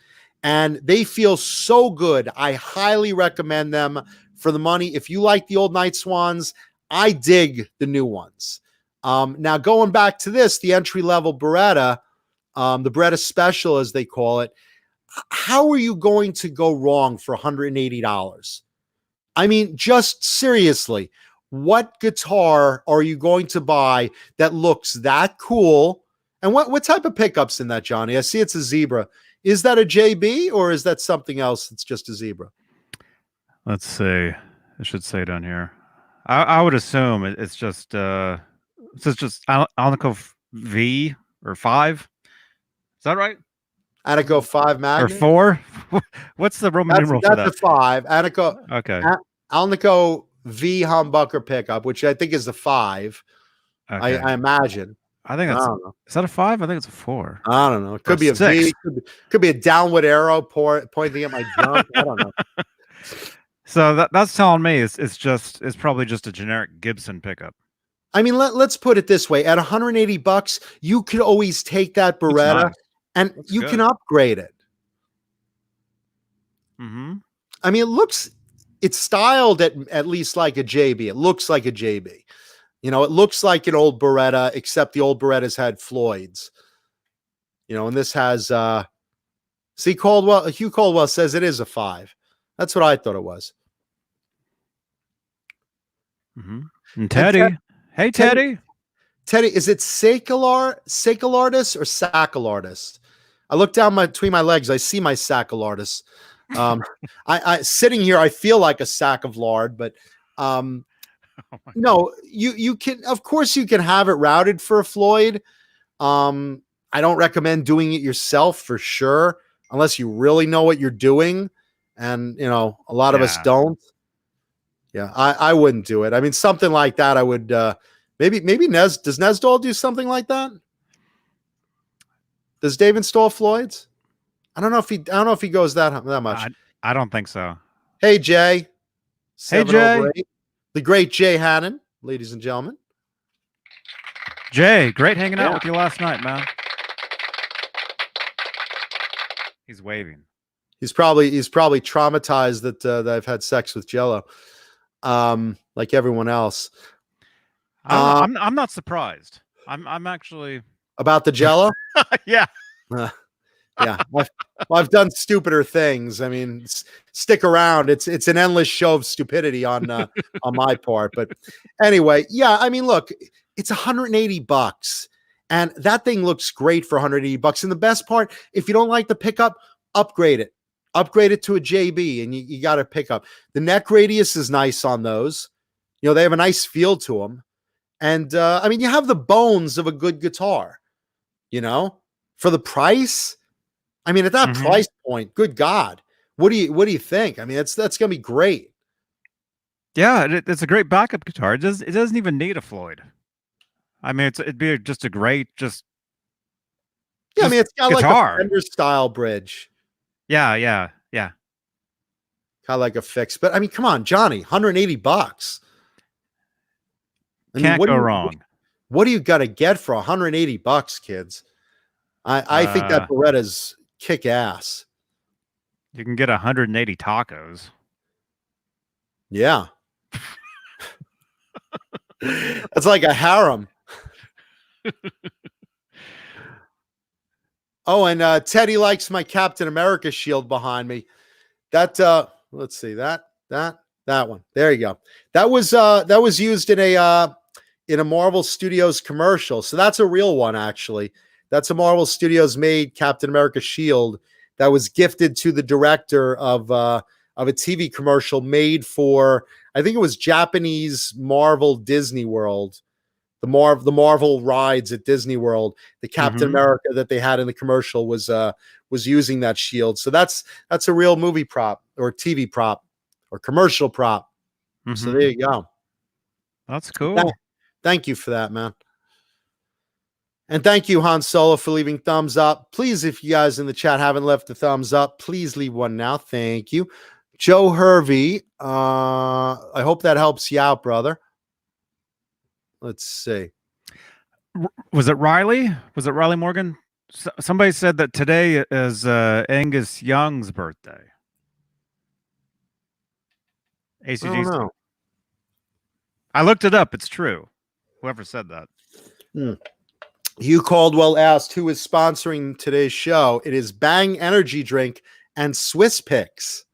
S2: and they feel so good. I highly recommend them for the money. If you like the old Night Swans, I dig the new ones. Now going back to this, the entry level Beretta, the Beretta Special as they call it, how are you going to go wrong for $180? I mean, just seriously, what guitar are you going to buy that looks that cool? And what type of pickups in that, Johnny? I see it's a Zebra. Is that a JB or is that something else that's just a Zebra?
S1: Let's see. It should say down here. I would assume it's just Alnico V or 5. Is that right?
S2: Anaco 5 Magnum?
S1: Or 4? What's the Roman numeral for that?
S2: That's a 5. Anaco.
S1: Okay.
S2: Alnico V humbucker pickup, which I think is a 5.
S1: Okay.
S2: I imagine.
S1: I think that's. Is that a 5? I think it's a 4.
S2: I don't know. It could be a
S1: 6.
S2: V. Could be a downward arrow pointing at my junk. I don't know.
S1: So that's telling me it's probably just a generic Gibson pickup.
S2: I mean, let's put it this way: at $180, you could always take that Beretta
S1: nice.
S2: and you can upgrade it.
S1: Mm-hmm.
S2: I mean, it's styled at least like a JB. It looks like a JB. It looks like an old Beretta, except the old Berettas had Floyds. And this has Hugh Caldwell says it is a 5. That's what I thought it was.
S1: Mm-hmm. And Teddy. Hey, Teddy.
S2: Teddy, is it Sakelardus or Sackelardus? I look down between my legs. I see my Sackelardus. I sitting here, I feel like a sack of lard, but no, you can, of course you can have it routed for a Floyd. I don't recommend doing it yourself for sure, unless you really know what you're doing. And, a lot of us don't. Yeah, I wouldn't do it. I mean, something like that, I would, maybe does Nesdall do something like that? Does Dave install Floyds? I don't know if he goes that much.
S1: I don't think so.
S2: Hey, Jay.
S1: Hey, Jay.
S2: The great Jay Hannon, ladies and gentlemen.
S1: Jay, great hanging out with you last night, man. He's waving. He's probably
S2: traumatized that I've had sex with Jello, like everyone else.
S1: I'm not surprised. I'm actually
S2: about the Jello.
S1: Yeah.
S2: Yeah. I've done stupider things. I mean, stick around. It's an endless show of stupidity on my part. But anyway, yeah. I mean, look, it's $180, and that thing looks great for $180. And the best part, if you don't like the pickup, upgrade it. Upgrade it to a JB, and you got a pickup. The neck radius is nice on those. They have a nice feel to them. And I mean, you have the bones of a good guitar, for the price. I mean, at that price point, good God, what do you think? I mean, that's going to be great.
S1: Yeah, it's a great backup guitar. It doesn't even need a Floyd. I mean, it'd be just a great
S2: I mean, it's got
S1: guitar.
S2: Like a Fender style bridge.
S1: Yeah.
S2: Kind of like a fix, but I mean, come on, Johnny, $180.
S1: Can't go wrong.
S2: What do you got to get for $180, kids? I think that Beretta's kick ass.
S1: You can get 180 tacos.
S2: Yeah. That's like a harem. Oh, and Teddy likes my Captain America shield behind me. That let's see, that one. There you go. That was used in a Marvel Studios commercial. So that's a real one, actually. That's a Marvel Studios made Captain America shield that was gifted to the director of a TV commercial made for, I think it was Japanese Marvel Disney World. the Marvel rides at Disney World. The Captain America that they had in the commercial was using that shield. So that's a real movie prop or TV prop or commercial prop. So there you go.
S1: That's cool.
S2: Thank you for that, man. And thank you, Han Solo, for leaving thumbs up. Please, if you guys in the chat haven't left a thumbs up, please leave one now. Thank you. Joe Hervey, I hope that helps you out, brother. Let's see.
S1: Was it Riley? Was it Riley Morgan? Somebody said that today is Angus Young's birthday. ACDC.
S2: I don't know.
S1: I looked it up. It's true. Whoever said that.
S2: Hugh Caldwell asked who is sponsoring today's show. It is Bang Energy Drink and Swiss Picks.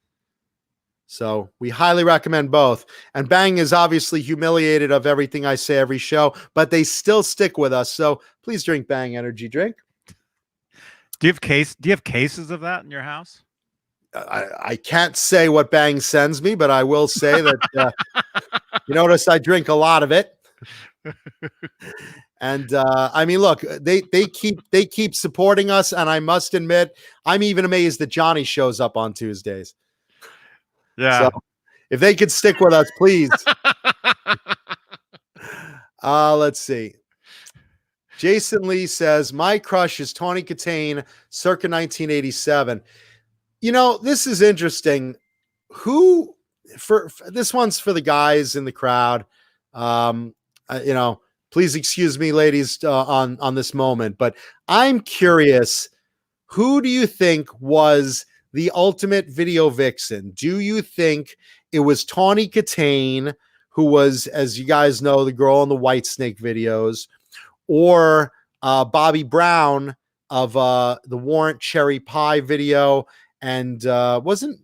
S2: So we highly recommend both. And Bang is obviously humiliated of everything I say every show, but they still stick with us. So please drink Bang Energy Drink.
S1: Do you have cases of that in your house?
S2: I can't say what Bang sends me, but I will say that you notice I drink a lot of it. And I mean, look, they keep supporting us, and I must admit, I'm even amazed that Johnny shows up on Tuesdays.
S1: Yeah.
S2: So if they could stick with us, please. Let's see. Jason Lee says, my crush is Tawny Katane, circa 1987. You know, this is interesting. Who for this one's for the guys in the crowd. You know, please excuse me, ladies, on this moment, but I'm curious. Who do you think was the ultimate video vixen? Do you think it was Tawny Katane, who was, as you guys know, the girl in the White Snake videos, or Bobby Brown of the Warrant Cherry Pie video? And wasn't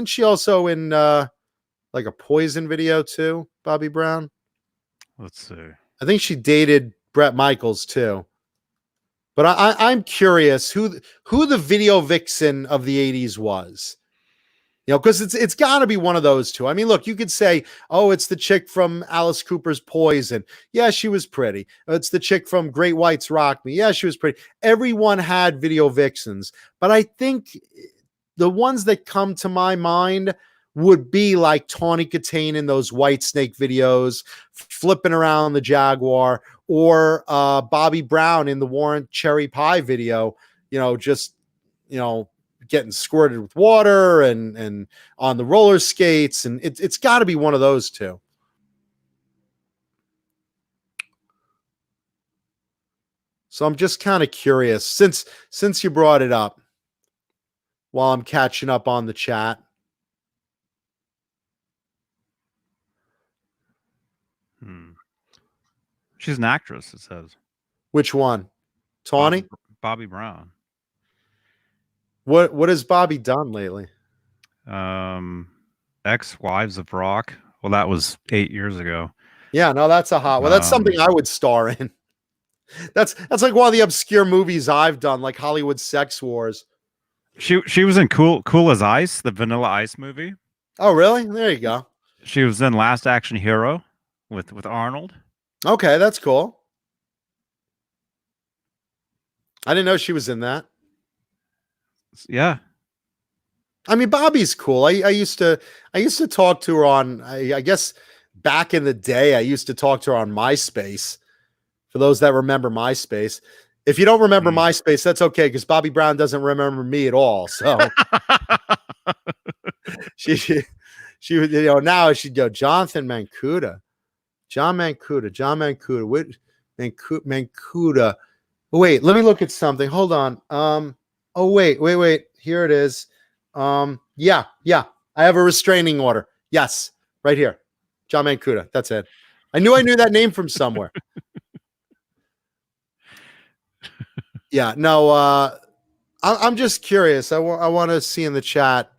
S2: she also in like a Poison video too, Bobby Brown?
S1: Let's see.
S2: I think she dated Bret Michaels too. But I'm curious who the video vixen of the 80s was. You know, because it's got to be one of those two. I mean, look, you could say, oh, it's the chick from Alice Cooper's Poison. Yeah, she was pretty. It's the chick from Great Whites Rock Me. Yeah, she was pretty. Everyone had video vixens. But I think the ones that come to my mind would be like Tawny Katane in those White Snake videos, flipping around the Jaguar, or Bobby Brown in the Warrant Cherry Pie video, you know, just, you know, getting squirted with water and on the roller skates. And it's got to be one of those two. So I'm just kind of curious, since you brought it up, while I'm catching up on the chat.
S1: She's an actress, it says.
S2: Which one? Tawny?
S1: Bobby Brown.
S2: What has Bobby done lately?
S1: Ex-Wives of Rock. Well, that was 8 years ago.
S2: Yeah, no, that's a hot one. That's something I would star in. That's like one of the obscure movies I've done, like Hollywood Sex Wars.
S1: She was in Cool as Ice, the Vanilla Ice movie.
S2: Oh, really? There you go.
S1: She was in Last Action Hero with Arnold.
S2: Okay, that's cool. I didn't know she was in that.
S1: Yeah.
S2: I mean, Bobby's cool. I used to talk to her on, I guess back in the day, I used to talk to her on MySpace. For those that remember MySpace. If you don't remember MySpace, that's okay, because Bobby Brown doesn't remember me at all. So she would, you know, now she'd go, Jonathan Mancuda. John Mancuda. What Mancuda? Wait, let me look at something. Hold on. Oh, wait. Here it is. Yeah. I have a restraining order. Yes, right here. John Mancuda. That's it. I knew that name from somewhere. Yeah, no, I'm just curious. I want to see in the chat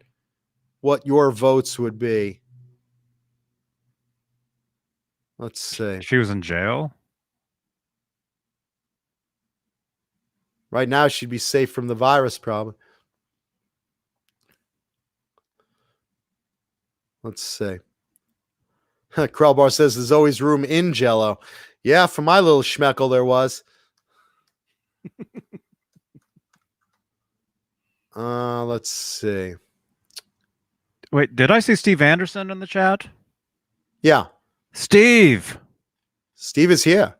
S2: what your votes would be. Let's see.
S1: She was in jail.
S2: Right now, she'd be safe from the virus, probably. Let's see. Krellbar says there's always room in Jello. Yeah, for my little schmeckle there was. Let's see.
S1: Wait, did I see Steve Anderson in the chat?
S2: Yeah,
S1: Steve,
S2: is here.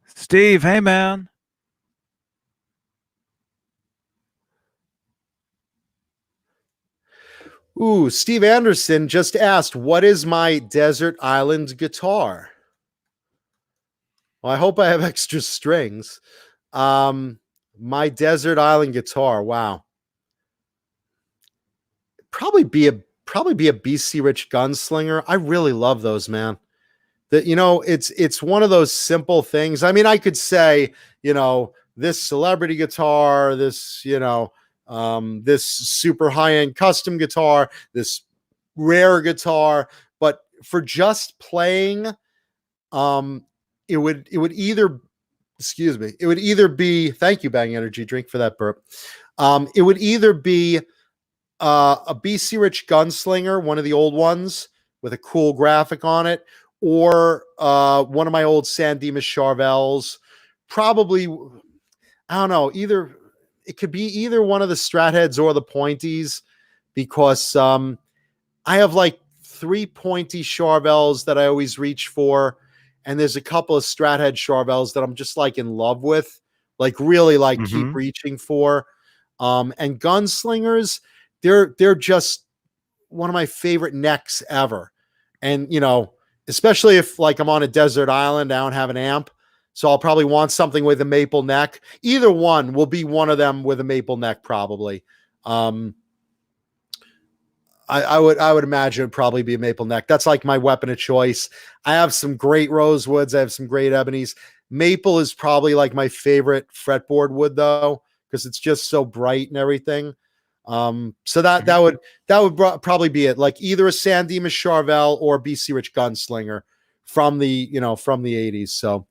S1: Steve, hey man.
S2: Ooh, Steve Anderson just asked, what is my desert island guitar? Well, I hope I have extra strings. My desert island guitar. Wow. Probably be a BC Rich Gunslinger. I really love those, man. That, it's one of those simple things. I mean, I could say, this celebrity guitar, this, this super high-end custom guitar, this rare guitar, but for just playing, it would either, it would either be, thank you, Bang Energy Drink, for that burp. It would either be a BC Rich Gunslinger, one of the old ones with a cool graphic on it, or one of my old San Dimas Charvels. Probably, I don't know, it could be either one of the Stratheads or the Pointies, because I have like 3 pointy Charvels that I always reach for, and there's a couple of Strathead Charvels that I'm just like in love with, like really like keep reaching for. And Gunslingers, they're just one of my favorite necks ever. And, especially if like I'm on a desert island, I don't have an amp, so I'll probably want something with a maple neck. Either one will be one of them with a maple neck, probably. I would imagine it'd probably be a maple neck. That's like my weapon of choice. I have some great rosewoods. I have some great ebonies. Maple is probably like my favorite fretboard wood, though, because it's just so bright and everything. So that would probably be it. Like either a San Dimas Charvel or BC Rich Gunslinger from the 80s. So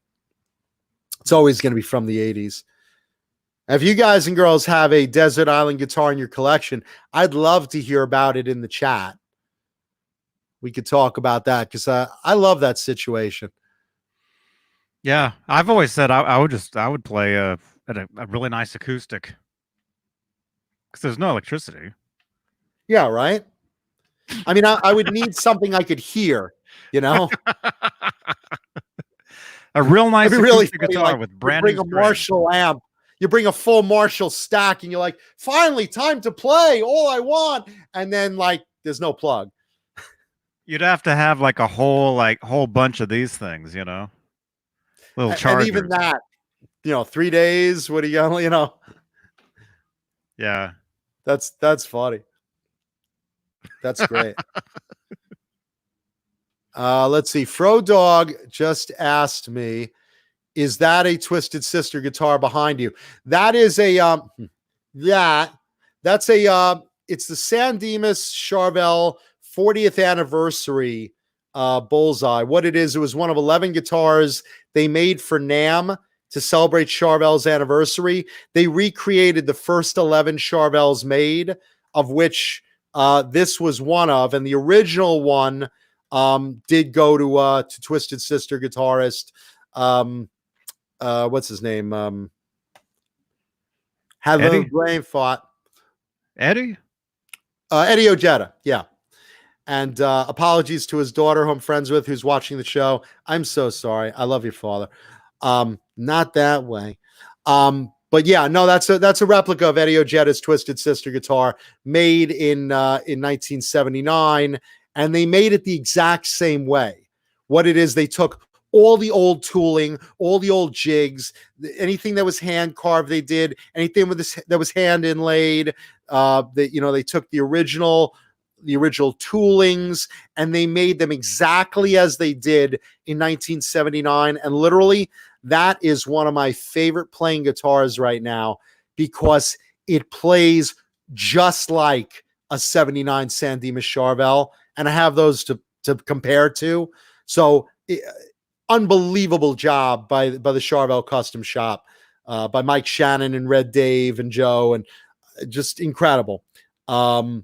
S2: it's always going to be from the 80s. If you guys and girls have a desert island guitar in your collection, I'd love to hear about it in the chat. We could talk about that, because I love that situation.
S1: Yeah, I've always said I would play at a really nice acoustic, because there's no electricity.
S2: Yeah, right. I mean, I would need something I could hear,
S1: A real nice
S2: really
S1: acoustic guitar, like, with brand
S2: new.
S1: Bring
S2: a Marshall amp. You bring a full Marshall stack, and you're like, finally, time to play. All I want, and then like, there's no plug.
S1: You'd have to have like a whole bunch of these things, little chargers.
S2: And even that, 3 days. What are you gonna,
S1: Yeah,
S2: that's funny. That's great. Let's see. Fro Dog just asked me, is that a Twisted Sister guitar behind you? That is a that's a it's the San Dimas Charvel 40th anniversary bullseye. What it is, it was one of 11 guitars they made for NAMM to celebrate Charvel's anniversary. They recreated the first 11 Charvels made, of which this was one of, and the original one did go to Twisted Sister guitarist what's his name? Had a little brain fought.
S1: Eddie
S2: Ojeda, yeah. And apologies to his daughter, who I'm friends with, who's watching the show. I'm so sorry. I love your father. Not that way. But yeah, no, that's a replica of Eddie Ojeda's Twisted Sister guitar, made in 1979, and they made it the exact same way. What it is, they took all the old tooling, all the old jigs, anything that was hand carved, they did anything with this that was hand inlaid. They took the original toolings, and they made them exactly as they did in 1979. And literally, that is one of my favorite playing guitars right now, because it plays just like a 79 San Dimas Charvel, and I have those to compare to. So unbelievable job by the Charvel Custom Shop, by Mike Shannon and Red Dave and Joe, and just incredible. And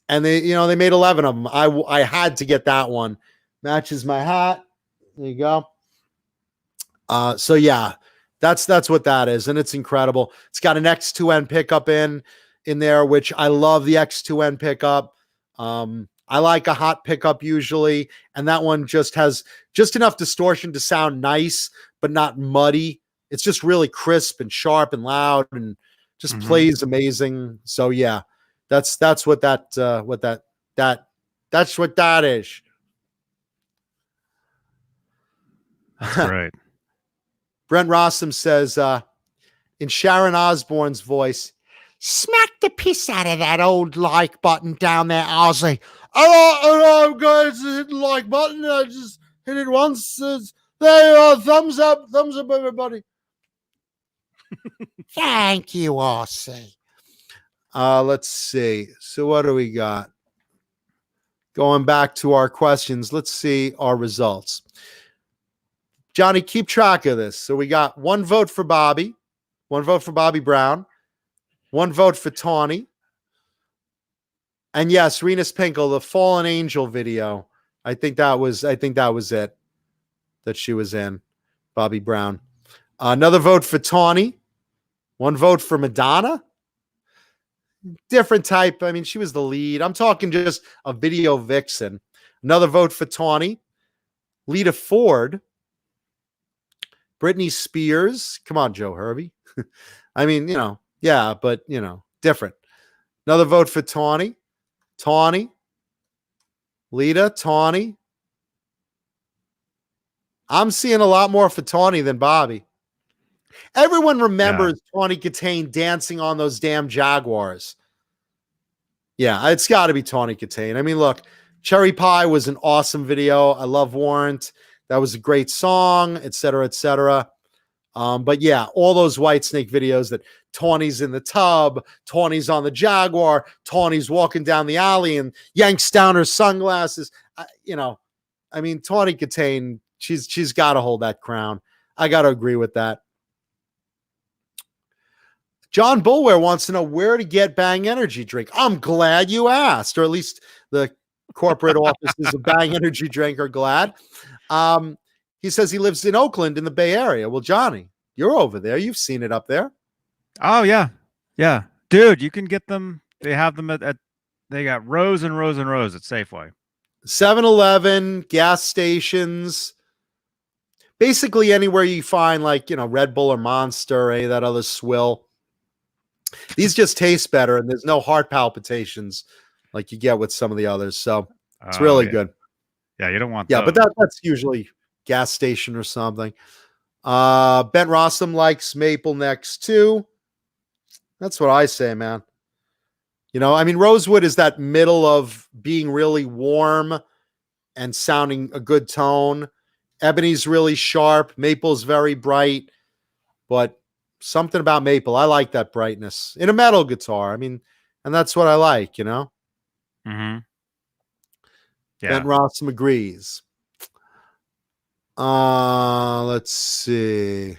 S2: they made 11 of them. I had to get that one Matches my hat. There you go. So yeah, that's what that is, and it's incredible. It's got an X2N pickup in there, which I love the X2N pickup. I like a hot pickup usually, and that one just has just enough distortion to sound nice, but not muddy. It's just really crisp and sharp and loud, and just plays amazing. So yeah, that's what that that's what that is.
S1: That's great.
S2: Brent Rossum says, in Sharon Osbourne's voice, smack the piss out of that old like button down there, Ozzy. I'm going to hit the like button. I just hit it once. There you are. Thumbs up, everybody. Thank you, Ozzy. Let's see. So what do we got? Going back to our questions, let's see our results. Johnny, keep track of this. So we got 1 vote for Bobby, 1 vote for Bobby Brown, 1 vote for Tawny. And yes, Renus Pinkle, the Fallen Angel video. I think that was it that she was in. Bobby Brown. Another vote for Tawny. 1 vote for Madonna. Different type. I mean, she was the lead. I'm talking just a video vixen. Another vote for Tawny. Lita Ford. Britney Spears. Come on, Joe Hervey. I mean, yeah, but, different. Another vote for Tawny. Tawny. Lita, Tawny. I'm seeing a lot more for Tawny than Bobby. Everyone remembers Tawny Katane dancing on those damn Jaguars. Yeah, it's got to be Tawny Katane. I mean, look, Cherry Pie was an awesome video. I love Warrant. That was a great song, et cetera, et cetera. But yeah, all those Whitesnake videos that Tawny's in the tub, Tawny's on the Jaguar, Tawny's walking down the alley and yanks down her sunglasses. I mean, Tawny Katane, she's got to hold that crown. I got to agree with that. John Bulware wants to know where to get Bang Energy drink. I'm glad you asked, or at least the corporate offices of Bang Energy drink are glad. He says he lives in Oakland in the Bay Area. Well, Johnny, you're over there. You've seen it up there.
S1: Oh, yeah. Yeah. Dude, you can get them. They have them at they got rows and rows and rows at Safeway.
S2: 7-Eleven, gas stations. Basically anywhere you find like, Red Bull or Monster or any of that other swill. These just taste better, and there's no heart palpitations like you get with some of the others. So it's really good.
S1: Yeah, you don't want
S2: those. But that's usually gas station or something. Ben Rossum likes Maple Next too. That's what I say, man. I mean, Rosewood is that middle of being really warm and sounding a good tone. Ebony's really sharp. Maple's very bright, but something about Maple. I like that brightness in a metal guitar. I mean, and that's what I like,
S1: Mm-hmm. Yeah.
S2: Ben Rossum agrees. Let's see.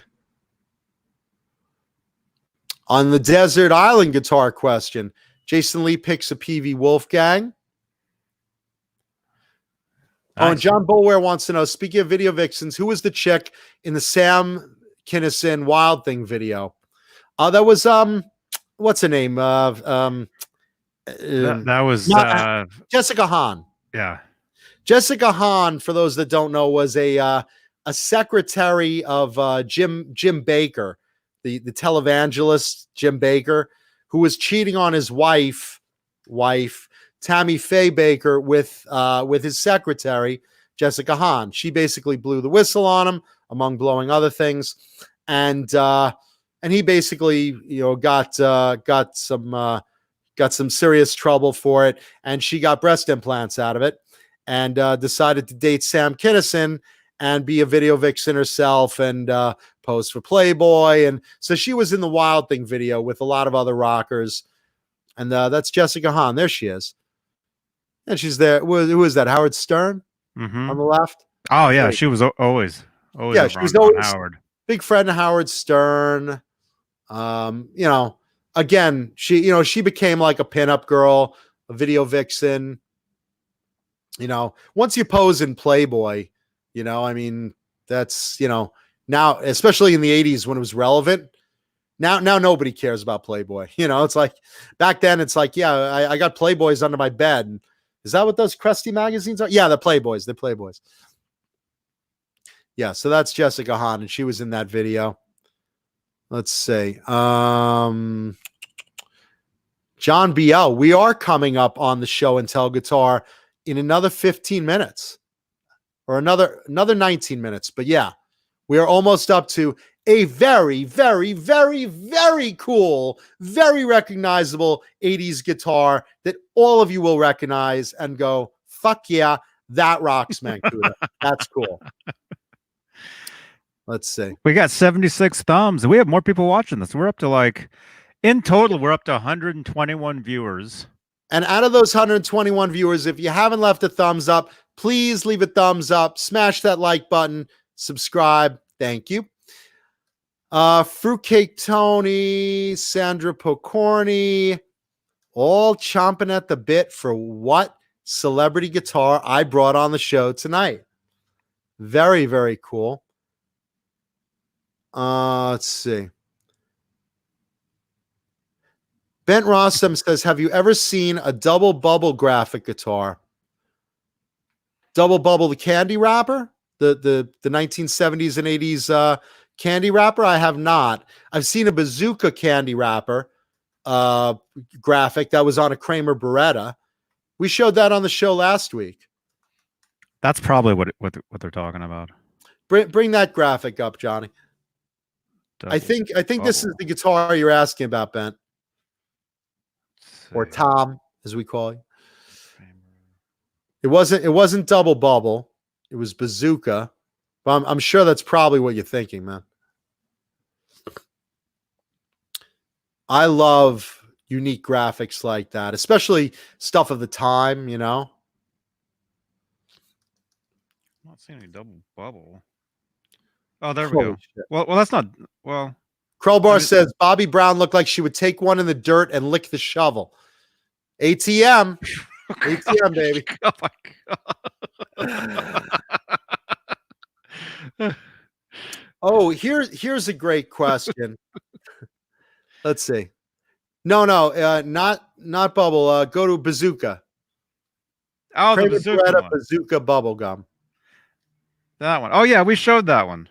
S2: On the Desert Island guitar question, Jason Lee picks a PV Wolfgang. Nice. Oh, and John Bulware wants to know, speaking of video vixens, who was the chick in the Sam Kinison Wild Thing video? That was what's her name? That
S1: was
S2: Jessica Hahn.
S1: Yeah.
S2: Jessica Hahn, for those that don't know, was a secretary of Jim Baker, the televangelist Jim Baker, who was cheating on his wife Tammy Faye Baker with his secretary Jessica Hahn. She basically blew the whistle on him, among blowing other things, and he basically got some serious trouble for it, and she got breast implants out of it, and decided to date Sam Kinison and be a video vixen herself and pose for Playboy. And so she was in the Wild Thing video with a lot of other rockers. And that's Jessica Hahn. There she is. And she's there. Who is that? Howard Stern on the left?
S1: Oh, yeah. She was always
S2: yeah, she was always
S1: Howard.
S2: Big friend of Howard Stern. Again, she became like a pinup girl, a video vixen. once you pose in Playboy, I mean, that's, now, especially in the 80s when it was relevant. Now nobody cares about Playboy. It's like back then it's like, yeah, I got Playboys under my bed. Is that what those crusty magazines are? Yeah, the Playboys. The Playboys. Yeah, so that's Jessica Hahn, and she was in that video. Let's see. John BL, we are coming up on the show and tell guitar in another 15 minutes or another 19 minutes. But yeah, we are almost up to a very, very, very, very cool, very recognizable 80s guitar that all of you will recognize and go, fuck yeah, that rocks, Mancuda. That's cool. Let's see.
S1: We got 76 thumbs, and we have more people watching this. We're up to in total, we're up to 121 viewers.
S2: And out of those 121 viewers, if you haven't left a thumbs up, please leave a thumbs up, smash that like button, subscribe. Thank you. Fruitcake Tony, Sandra Pocorni, all chomping at the bit for what celebrity guitar I brought on the show tonight. Very, very cool. Let's see. Bent Rossum says, have you ever seen a double bubble graphic guitar? Double bubble, the candy wrapper? The 1970s and 80s candy wrapper? I have not. I've seen a bazooka candy wrapper graphic that was on a Kramer Beretta. We showed that on the show last week.
S1: That's probably what they're talking about.
S2: Bring that graphic up, Johnny. I think this is the guitar you're asking about, Ben. Or Tom, as we call it. It wasn't double bubble. It was bazooka. But I'm sure that's probably what you're thinking, man. I love unique graphics like that, especially stuff of the time, I'm
S1: not seeing any double bubble. Oh, there we go. Shit. Well, that's not. Well,
S2: Crowbar says Bobby Brown looked like she would take one in the dirt and lick the shovel. ATM. ATM, baby. Oh, my God. Oh, here's a great question. Let's see. No, not bubble. Go to bazooka.
S1: Oh, the bazooka.
S2: Bazooka bubble gum.
S1: That one. Oh yeah, we showed that one.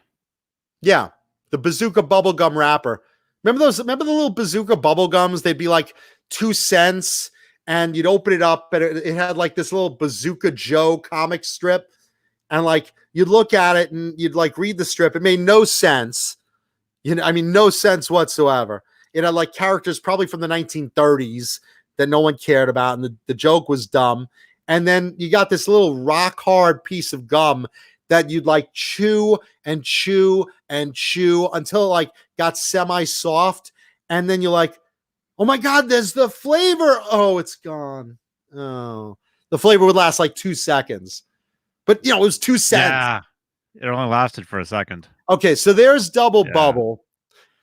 S2: Yeah, the bazooka bubble gum wrapper. Remember the little bazooka bubble gums? They'd be like 2 cents, and you'd open it up, and it had like this little Bazooka Joe comic strip, and like you'd look at it and you'd like read the strip. It made no sense. No sense whatsoever. It had like characters probably from the 1930s that no one cared about, and the joke was dumb. And then you got this little rock hard piece of gum that you'd like chew and chew and chew until it like got semi-soft. And then you're like, oh my God, there's the flavor. Oh, it's gone. Oh, the flavor would last like 2 seconds, but it was 2 cents.
S1: Yeah, it only lasted for a second.
S2: Okay, so there's double bubble,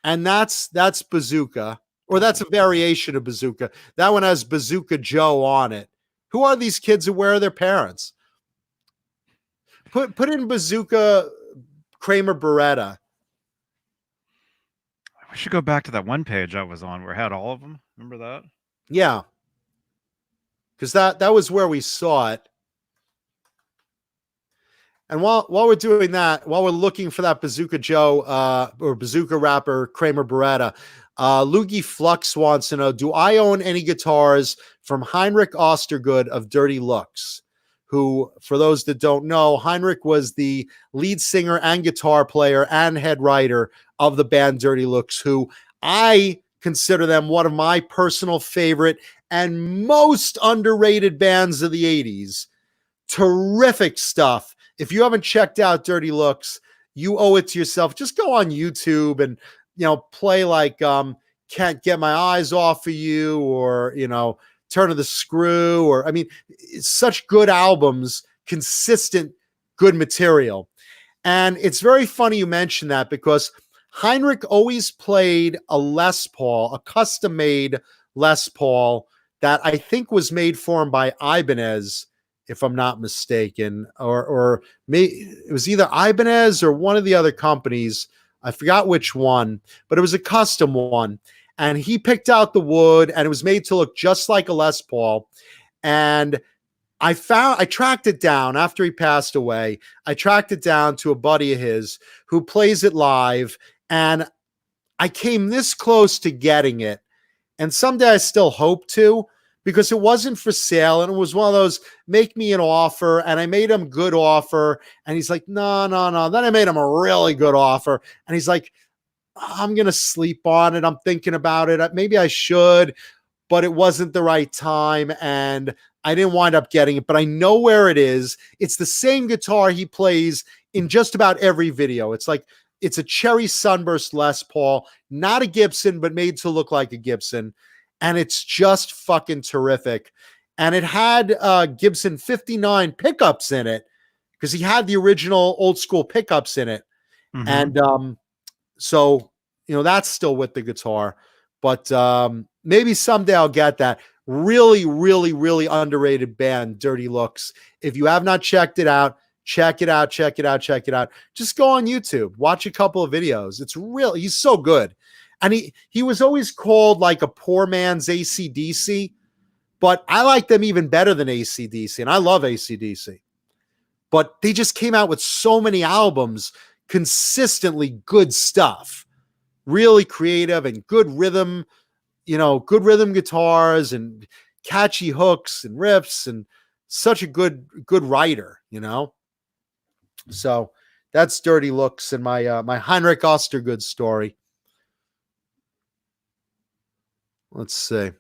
S2: and that's bazooka, or that's a variation of bazooka. That one has Bazooka Joe on it. Who are these kids who wear their parents? Put in bazooka Kramer Beretta.
S1: We should go back to that one page I was on where it had all of them. Remember that?
S2: Yeah. Because that was where we saw it. And while we're doing that, while we're looking for that Bazooka Joe or Bazooka Rapper Kramer Beretta, Loogie Flux wants to know, do I own any guitars from Heinrich Ostergood of Dirty Looks? Who, for those that don't know, Heinrich was the lead singer and guitar player and head writer of the band Dirty Looks, who I consider them one of my personal favorite and most underrated bands of the 80s. Terrific stuff. If you haven't checked out Dirty Looks, you owe it to yourself. Just go on YouTube and, play like Can't Get My Eyes Off of You, or, Turn of the Screw, or it's such good albums, consistent, good material. And it's very funny you mention that, because Heinrich always played a Les Paul, a custom-made Les Paul that I think was made for him by Ibanez, if I'm not mistaken, or it was either Ibanez or one of the other companies. I forgot which one, but it was a custom one. And he picked out the wood, and it was made to look just like a Les Paul. And I tracked it down after he passed away. I tracked it down to a buddy of his who plays it live, and I came this close to getting it. And someday I still hope to, because it wasn't for sale. And it was one of those, make me an offer. And I made him a good offer. And he's like, no. Then I made him a really good offer. And he's like, I'm going to sleep on it. I'm thinking about it. Maybe I should, but it wasn't the right time. And I didn't wind up getting it, but I know where it is. It's the same guitar he plays in just about every video. It's a cherry sunburst Les Paul, not a Gibson, but made to look like a Gibson. And it's just fucking terrific. And it had Gibson 59 pickups in it, because he had the original old school pickups in it.
S1: Mhm.
S2: And so, that's still with the guitar. But maybe someday I'll get that. Really, really, really underrated band, Dirty Looks. If you have not checked it out, check it out. Just go on YouTube, watch a couple of videos. He's so good. And he was always called like a poor man's AC/DC, but I like them even better than AC/DC, and I love AC/DC. But they just came out with so many albums, consistently good stuff, really creative and good rhythm, good rhythm guitars and catchy hooks and riffs, and such a good writer, So that's Dirty Looks and my Heinrich Ostergood story. Let's see.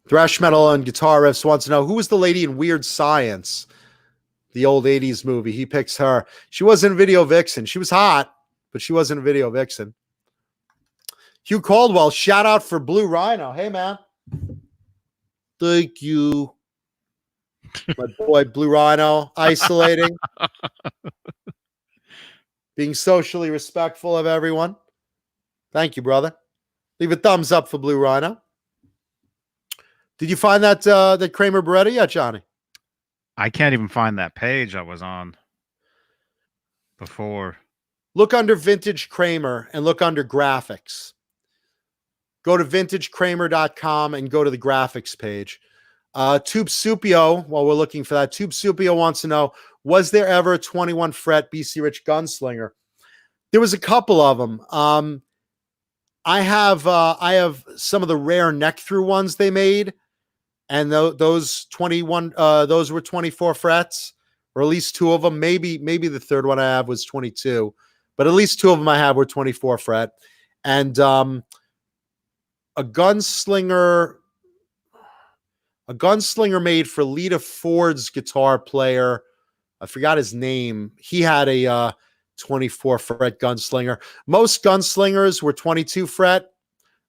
S2: Thrash Metal and Guitar Riffs wants to know, who was the lady in Weird Science, the old 80s movie? He picks her. She wasn't a video vixen. She was hot, but she wasn't a video vixen. Hugh Caldwell, shout out for Blue Rhino. Hey, man. Thank you. My boy, Blue Rhino, isolating. Being socially respectful of everyone. Thank you, brother. Leave a thumbs up for Blue Rhino. Did you find that Kramer Beretta yet, Johnny?
S1: I can't even find that page I was on before.
S2: Look under Vintage Kramer and look under graphics. Go to vintagekramer.com and go to the graphics page. Tube Supio, while we're looking for that, Tube Supio wants to know, was there ever a 21 fret BC Rich gunslinger? There was a couple of them. I have some of the rare neck through ones they made, and those 21 those were 24 frets, or at least two of them. Maybe the third one I have was 22, but at least two of them I have were 24 fret. And a gunslinger made for Lita Ford's guitar player. I forgot his name. He had a 24 fret gunslinger. Most gunslingers were 22 fret,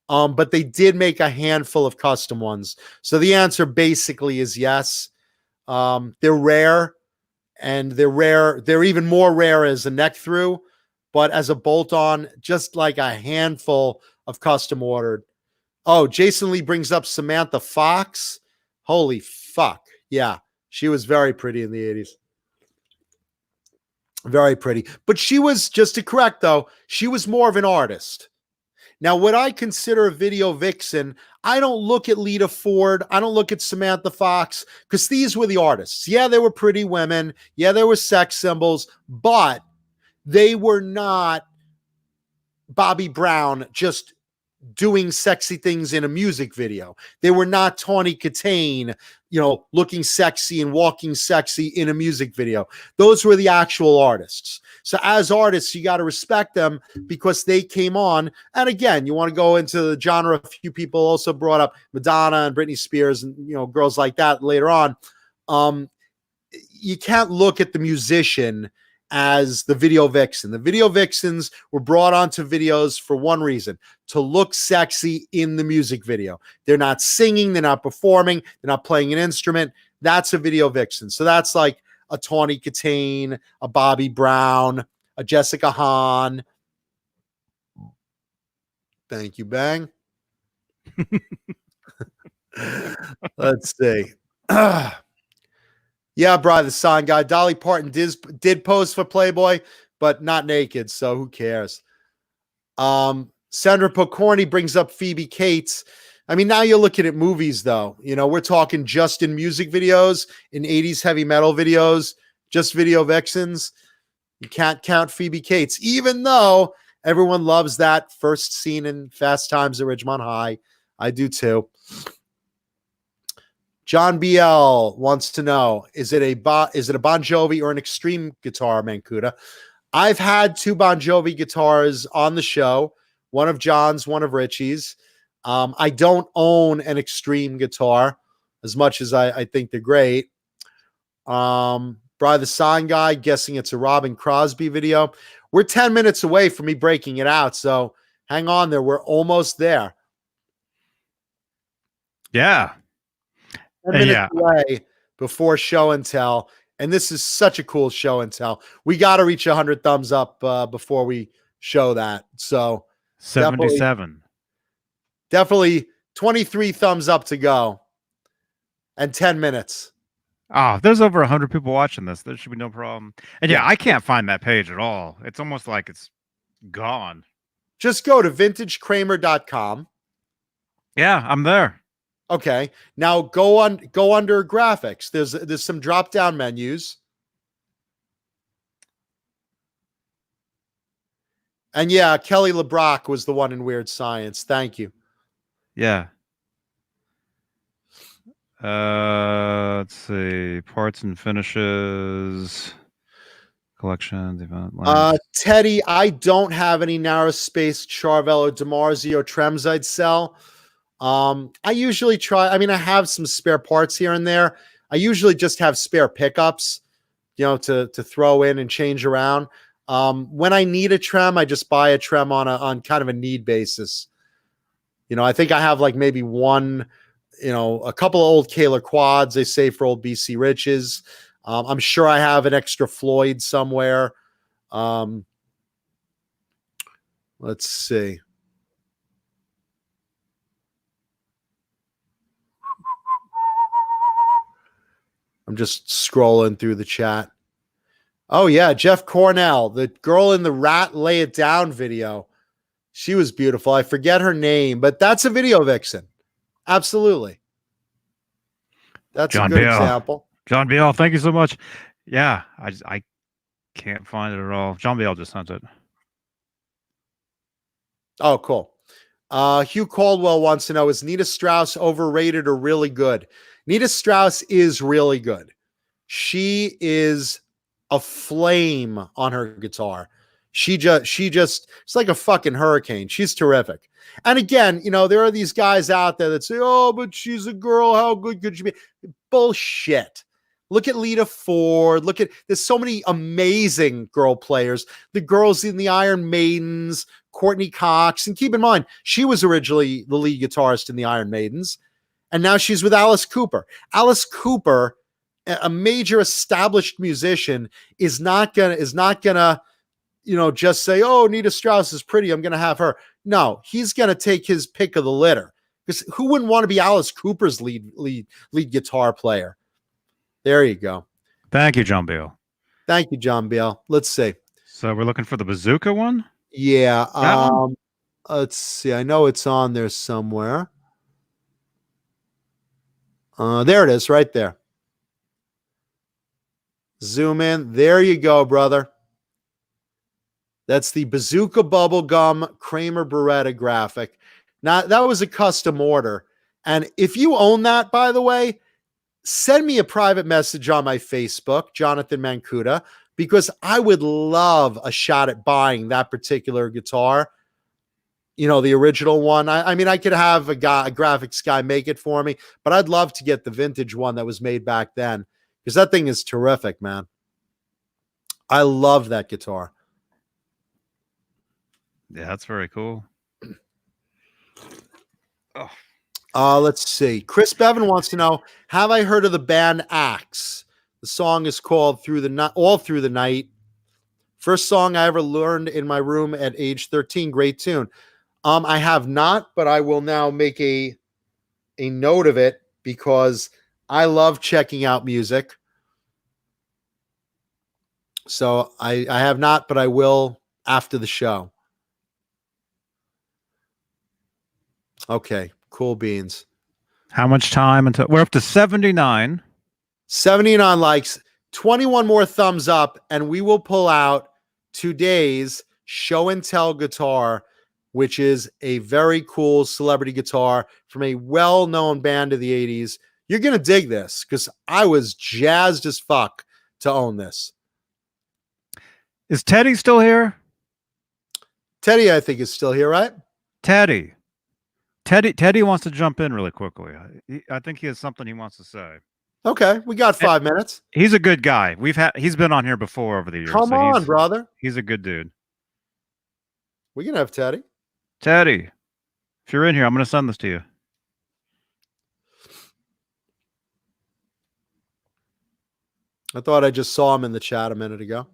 S2: but they did make a handful of custom ones. So the answer basically is yes. They're rare, and they're even more rare as a neck through, but as a bolt on, just like a handful of custom ordered. Oh, Jason Lee brings up Samantha Fox. Holy fuck. Yeah, she was very pretty in the 80s. Very pretty. But she was, just to correct though, she was more of an artist. Now, what I consider a video vixen, I don't look at Lita Ford. I don't look at Samantha Fox, because these were the artists. Yeah, they were pretty women. Yeah, they were sex symbols, but they were not Bobby Brown just doing sexy things in a music video. They were not Tawny Katane, looking sexy and walking sexy in a music video. Those were the actual artists. So as artists, you got to respect them because they came on. And again, you want to go into the genre. A few people also brought up Madonna and Britney Spears and, girls like that later on. You can't look at the musician as the video vixen. The video vixens were brought onto videos for one reason: to look sexy in the music video. They're not singing, they're not performing, they're not playing an instrument. That's a video vixen. So that's like a Tawny Katane, a Bobby Brown, a Jessica Hahn. Thank you, Bang. Let's see. Yeah, Brian, the song guy. Dolly Parton did pose for Playboy, but not naked, so who cares? Sandra Pocorni brings up Phoebe Cates. I mean, now you're looking at movies, though. You know, we're talking just in music videos, in 80s heavy metal videos, just video vixens. You can't count Phoebe Cates, even though everyone loves that first scene in Fast Times at Ridgemont High. I do too. John BL wants to know, is it a Bon Jovi or an Extreme guitar, Mancuda? I've had two Bon Jovi guitars on the show, one of John's, one of Richie's. I don't own an Extreme guitar as much as I think they're great. Brian the Sign Guy, guessing it's a Robin Crosby video. We're 10 minutes away from me breaking it out, so hang on there. We're almost there.
S1: Yeah.
S2: 10 minutes away before show and tell. And this is such a cool show and tell. We got to reach 100 thumbs up before we show that. So
S1: 77.
S2: Definitely 23 thumbs up to go. And 10 minutes.
S1: Oh, there's over 100 people watching this. There should be no problem. And yeah, I can't find that page at all. It's almost like it's gone.
S2: Just go to vintagekramer.com.
S1: Yeah, I'm there.
S2: Okay. Now go under graphics. There's some drop-down menus. And yeah, Kelly LeBrock was the one in Weird Science. Thank you.
S1: Yeah. Let's see. Parts and finishes. Collections, event lines.
S2: Teddy, I don't have any narrow space Charvel or DiMarzio trems I'd sell. I usually try. I mean, I have some spare parts here and there. I usually just have spare pickups, to throw in and change around. When I need a trem, I just buy a trem on kind of a need basis. I think I have like maybe one, a couple of old Kaler quads they say for old BC Riches. I'm sure I have an extra Floyd somewhere. Let's see. I'm just scrolling through the chat. Oh, yeah. Jeff Cornell, the girl in the Rat Lay It Down video. She was beautiful. I forget her name, but that's a video vixen. Absolutely. That's
S1: John
S2: a good
S1: Biel.
S2: example.
S1: John Biel, thank you so much. Yeah, I can't find it at all. John Biel just sent it.
S2: Oh, cool. Hugh Caldwell wants to know, is Nita Strauss overrated or really good? Nita Strauss is really good. She is a flame on her guitar. She just, it's like a fucking hurricane. She's terrific. And again, there are these guys out there that say, oh, but she's a girl. How good could she be? Bullshit. Look at Lita Ford. There's so many amazing girl players. The girls in the Iron Maidens, Courtney Cox. And keep in mind, she was originally the lead guitarist in the Iron Maidens. And now she's with Alice Cooper. Alice Cooper, a major established musician, is not gonna, just say, oh, Nita Strauss is pretty, I'm gonna have her. No, he's gonna take his pick of the litter. Because who wouldn't want to be Alice Cooper's lead guitar player? There you go.
S1: Thank you, John Biel.
S2: Thank you, John Biel. Let's see.
S1: So we're looking for the bazooka one?
S2: Yeah. Let's see. I know it's on there somewhere. There it is, right there. Zoom in. There you go, brother. That's the Bazooka Bubblegum Kramer Beretta graphic. Now, that was a custom order. And if you own that, by the way, send me a private message on my Facebook, Jonathan Mancuda, because I would love a shot at buying that particular guitar. The original one. I mean, I could have a graphics guy make it for me, but I'd love to get the vintage one that was made back then, because that thing is terrific, man. I love that guitar.
S1: Yeah, that's very cool.
S2: Let's see. Chris Bevan wants to know, have I heard of the band Axe? The song is called All Through the Night. First song I ever learned in my room at age 13. Great tune. I have not, but I will now make a a note of it because I love checking out music. So I have not, but I will after the show. Okay, cool beans.
S1: How much time until we're up to 79?
S2: 79 likes, 21 more thumbs up, and we will pull out today's show and tell guitar, which is a very cool celebrity guitar from a well-known band of the 80s. You're going to dig this because I was jazzed as fuck to own this.
S1: Is Teddy still here?
S2: Teddy, I think, is still here, right?
S1: Teddy wants to jump in really quickly. I think he has something he wants to say.
S2: Okay, we got 5 minutes.
S1: He's a good guy. He's been on here before over the years.
S2: Come on, brother.
S1: He's a good dude.
S2: We can have Teddy.
S1: Teddy, if you're in here, I'm going to send this to you.
S2: I thought I just saw him in the chat a minute ago.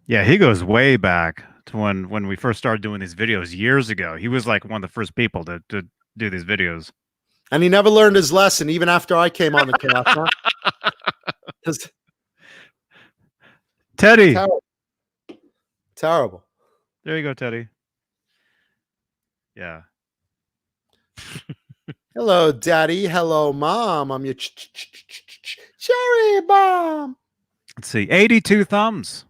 S1: Yeah, he goes way back to when we first started doing these videos years ago. He was like one of the first people to do these videos.
S2: And he never learned his lesson, even after I came on the cast. Huh?
S1: Teddy.
S2: Terrible.
S1: There you go, Teddy. Yeah.
S2: Hello, Daddy. Hello, Mom. I'm your cherry bomb.
S1: Let's see. 82 thumbs.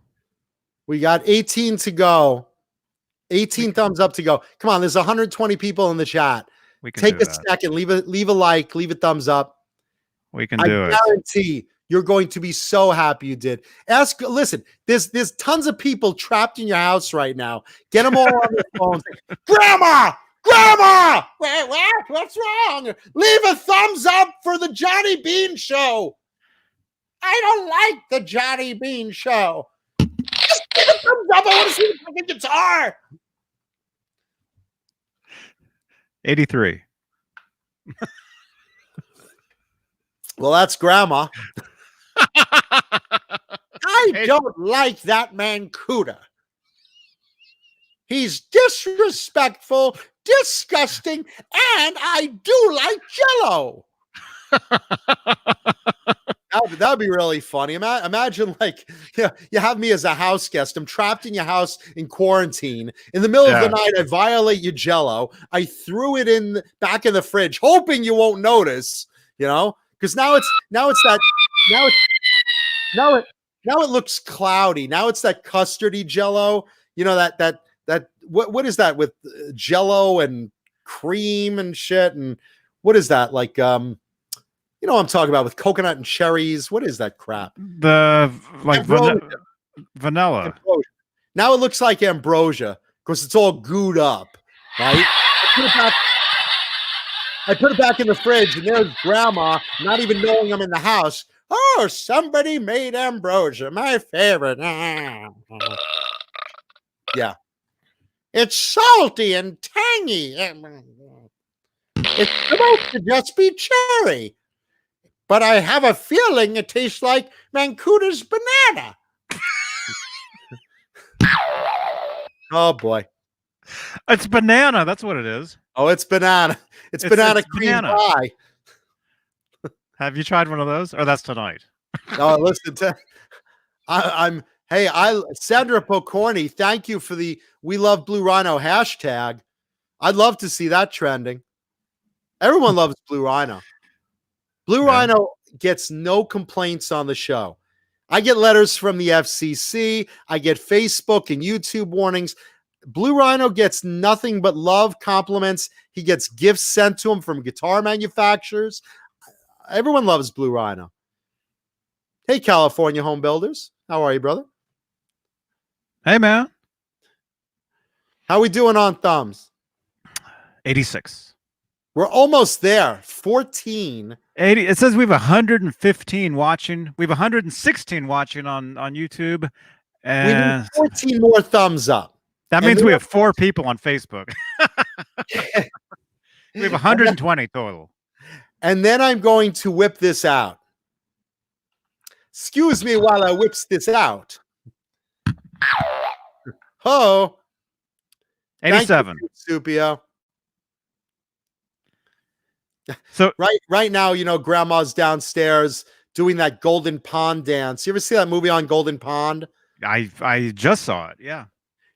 S2: We got 18 to go. 18 thumbs up to go. Come on, there's 120 people in the chat.
S1: We can
S2: take a second, leave a like, leave a thumbs up.
S1: We can do it.
S2: I guarantee you're going to be so happy you did. Listen, there's tons of people trapped in your house right now. Get them all on their phones. Grandma! What's wrong? Leave a thumbs up for the Johnny Beane Show. I don't like the Johnny Beane Show. Just give a thumbs up. I want to see the fucking guitar.
S1: 83.
S2: Well, that's Grandma. I don't like that Mancuda. He's disrespectful, disgusting, and I do like Jell-O. That would be really funny. Imagine like you have me as a house guest. I'm trapped in your house in quarantine. In the middle of the night, I violate your Jell-O. I threw it in back in the fridge, hoping you won't notice. You know, because now it looks cloudy. Now it's that custardy Jell-O. You know that what is that with Jell-O and cream and shit, and what is that like? You know what I'm talking about with coconut and cherries. What is that crap?
S1: The like vanilla.
S2: Ambrosia. Now it looks like ambrosia because it's all gooed up, right? I put it back in the fridge, and there's Grandma, not even knowing I'm in the house. Oh, somebody made ambrosia, my favorite. Yeah. It's salty and tangy. It's supposed to just be cherry. But I have a feeling it tastes like Mancuda's banana. Oh, boy.
S1: It's banana. That's what it is.
S2: Oh, it's banana. It's banana cream pie.
S1: Have you tried one of those? Or that's tonight.
S2: Oh, listen to Sandra Pocorni, thank you for the We Love Blue Rhino hashtag. I'd love to see that trending. Everyone loves Blue Rhino. Blue Rhino gets no complaints on the show. I get letters from the FCC. I get Facebook and YouTube warnings. Blue Rhino gets nothing but love, compliments. He gets gifts sent to him from guitar manufacturers. Everyone loves Blue Rhino. Hey, California home builders. How are you, brother?
S1: Hey, man.
S2: How we doing on thumbs?
S1: 86.
S2: We're almost there. 14.
S1: 80. It says we have 115 watching. We have 116 watching on YouTube. And
S2: we need 14 more thumbs up.
S1: That means we have 4 people on Facebook. We have 120 total.
S2: And then I'm going to whip this out. Excuse me while I whips this out. Oh.
S1: 87.
S2: Supio.
S1: So
S2: Right now, grandma's downstairs doing that Golden Pond dance. You ever see that movie on Golden Pond?
S1: I just saw it. Yeah.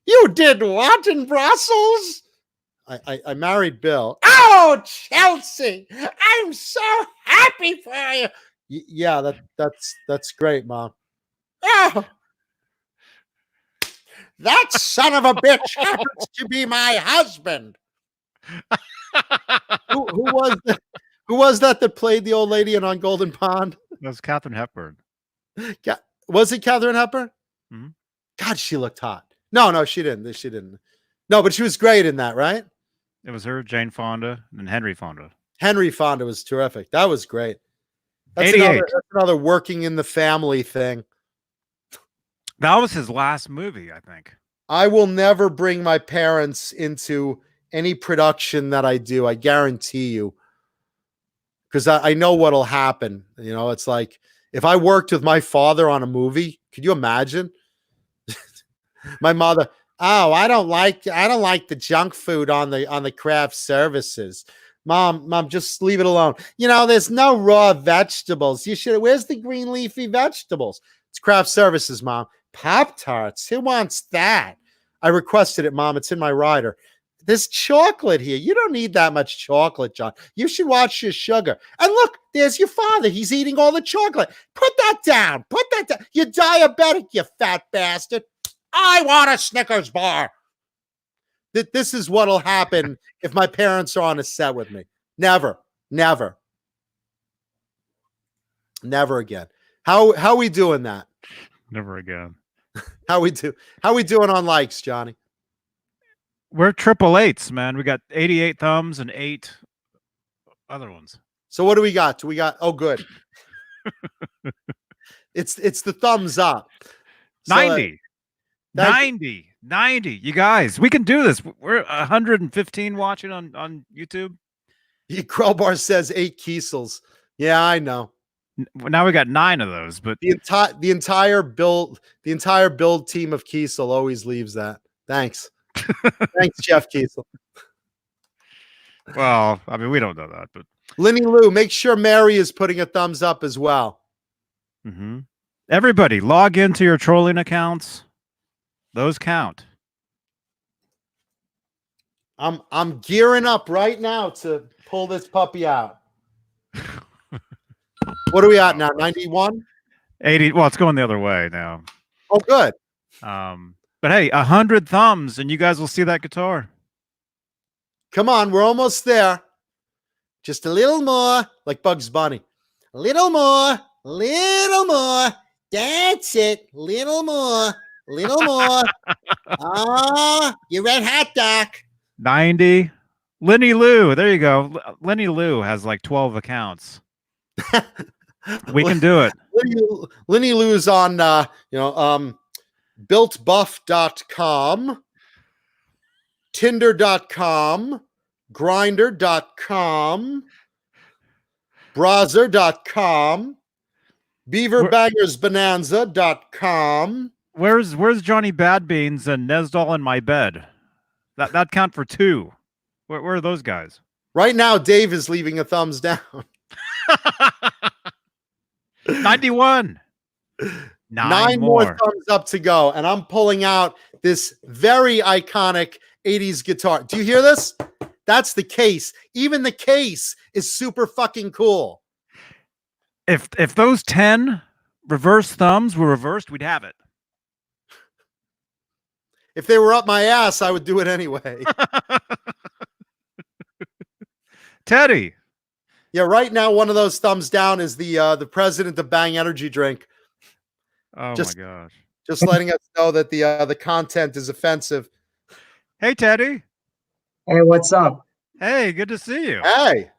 S2: You did what in Brussels? I married Bill. Oh, Chelsea, I'm so happy for you. Yeah, that's great, Mom. Oh, that son of a bitch happens to be my husband. Who was that played the old lady on Golden Pond?
S1: That was Katharine Hepburn.
S2: Was it Katharine Hepburn?
S1: Mm-hmm.
S2: God, she looked hot. No, she didn't. She didn't. No, but she was great in that, right?
S1: It was her, Jane Fonda, and Henry Fonda.
S2: Henry Fonda was terrific. That was great. That's
S1: 88.
S2: another working in the family thing.
S1: That was his last movie, I think.
S2: I will never bring my parents into any production that I do. I guarantee you. Because I know what'll happen. It's like if I worked with my father on a movie, could you imagine? My mother, oh, I don't like the junk food on the craft services. Mom, just leave it alone. There's no raw vegetables. Where's the green leafy vegetables? It's craft services, Mom. Pop-Tarts. Who wants that? I requested it, Mom. It's in my rider. There's chocolate here. You don't need that much chocolate, John. You should watch your sugar. And look, there's your father. He's eating all the chocolate. Put that down. Put that down. You're diabetic, you fat bastard. I want a Snickers bar. This is what'll happen if my parents are on a set with me. Never again. How we doing that?
S1: Never again.
S2: How we doing on likes, Johnny?
S1: We're 888s, man. We got 88 thumbs and 8 other ones.
S2: So what do we got? Oh, good. It's the thumbs up.
S1: 90. 90. You guys, we can do this. We're 115 watching on YouTube.
S2: Crowbar says 8 Kiesels. Yeah, I know.
S1: Now we got 9 of those, but
S2: the entire build team of Kiesel always leaves that. Thanks. Thanks, Jeff Kiesel.
S1: Well, I mean, we don't know that, but
S2: Lenny Lou, make sure Mary is putting a thumbs up as well.
S1: Mm-hmm. Everybody, log into your trolling accounts. Those count.
S2: I'm gearing up right now to pull this puppy out. What are we at now? 91?
S1: 80. Well, it's going the other way now.
S2: Oh, good.
S1: But hey, 100 thumbs, and you guys will see that guitar.
S2: Come on, we're almost there. Just a little more, like Bugs Bunny. A little more. That's it. Little more. You red hot, Doc.
S1: 90. Lenny Lou. There you go. Lenny Lou has like 12 accounts. We can do it.
S2: Lenny Lou's on, builtbuff.com, tinder.com, grinder.com, browser.com, beaverbangersbonanza.com.
S1: Where's Johnny Badbeans and Nesdall in my bed? That count for 2. Where are those guys?
S2: Right now, Dave is leaving a thumbs down.
S1: 91.
S2: 9 more thumbs up to go. And I'm pulling out this very iconic 80s guitar. Do you hear this? That's the case. Even the case is super fucking cool.
S1: If those 10 reverse thumbs were reversed, we'd have it.
S2: If they were up my ass, I would do it anyway.
S1: Teddy.
S2: Yeah, right now one of those thumbs down is the president of Bang Energy Drink.
S1: Oh my gosh.
S2: Just letting us know that the content is offensive.
S1: Hey Teddy.
S4: Hey, what's up?
S1: Hey, good to see you.
S2: Hey.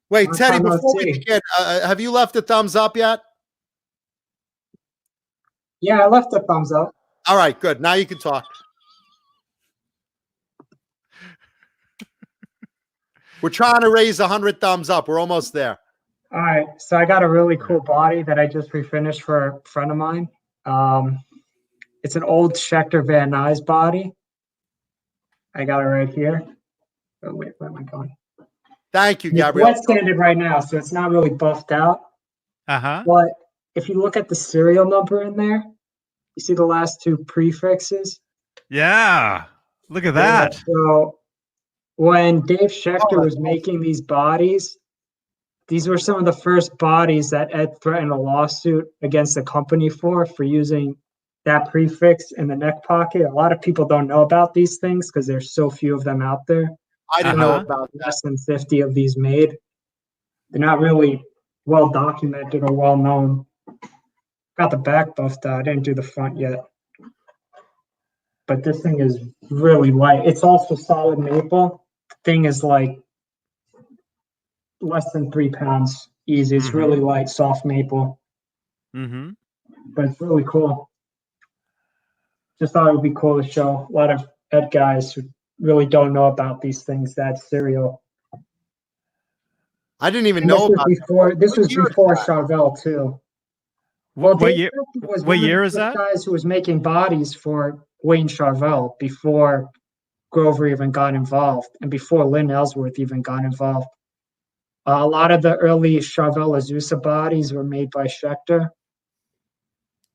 S2: Wait, Teddy, before we begin, have you left a thumbs up yet?
S4: Yeah, I left a thumbs up.
S2: All right, good. Now you can talk. We're trying to raise 100 thumbs up. We're almost there.
S4: All right. So I got a really cool body that I just refinished for a friend of mine. It's an old Schecter Van Nuys body. I got it right here. Oh, wait, where am I going?
S2: Thank you,
S4: It's
S2: Gabrielle.
S4: wet sanded right now, so it's not really buffed out.
S1: Uh-huh.
S4: But if you look at the serial number in there, you see the last two prefixes.
S1: Yeah. Look at
S4: Yeah,
S1: that.
S4: so when Dave Schechter
S2: Oh,
S4: was making these bodies, these were some of the first bodies that Ed threatened a lawsuit against the company for using that prefix in the neck pocket. A lot of people don't know about these things because there's so few of them out there.
S2: I didn't know
S1: Uh-huh.
S2: about that.
S4: Less than 50 of these made. They're not really well documented or well known. Got the back buffed out. I didn't do the front yet. But this thing is really light. It's also solid maple. The thing is like less than 3 pounds easy. It's really light, soft maple,
S1: Mm-hmm.
S4: but it's really cool. Just thought it would be cool to show a lot of Ed guys who really don't know about these things. That cereal.
S2: I didn't even
S4: And
S2: know about
S4: this was
S2: year is
S4: before
S2: that?
S4: Charvel too. Well,
S1: What
S4: Dave
S1: year?
S4: Schechter was
S1: What
S4: one
S1: year
S4: of
S1: is
S4: the
S1: that?
S4: guys who was making bodies for Wayne Charvel before Grover even got involved and before Lynn Ellsworth even got involved. A lot of the early Charvel Azusa bodies were made by Schechter.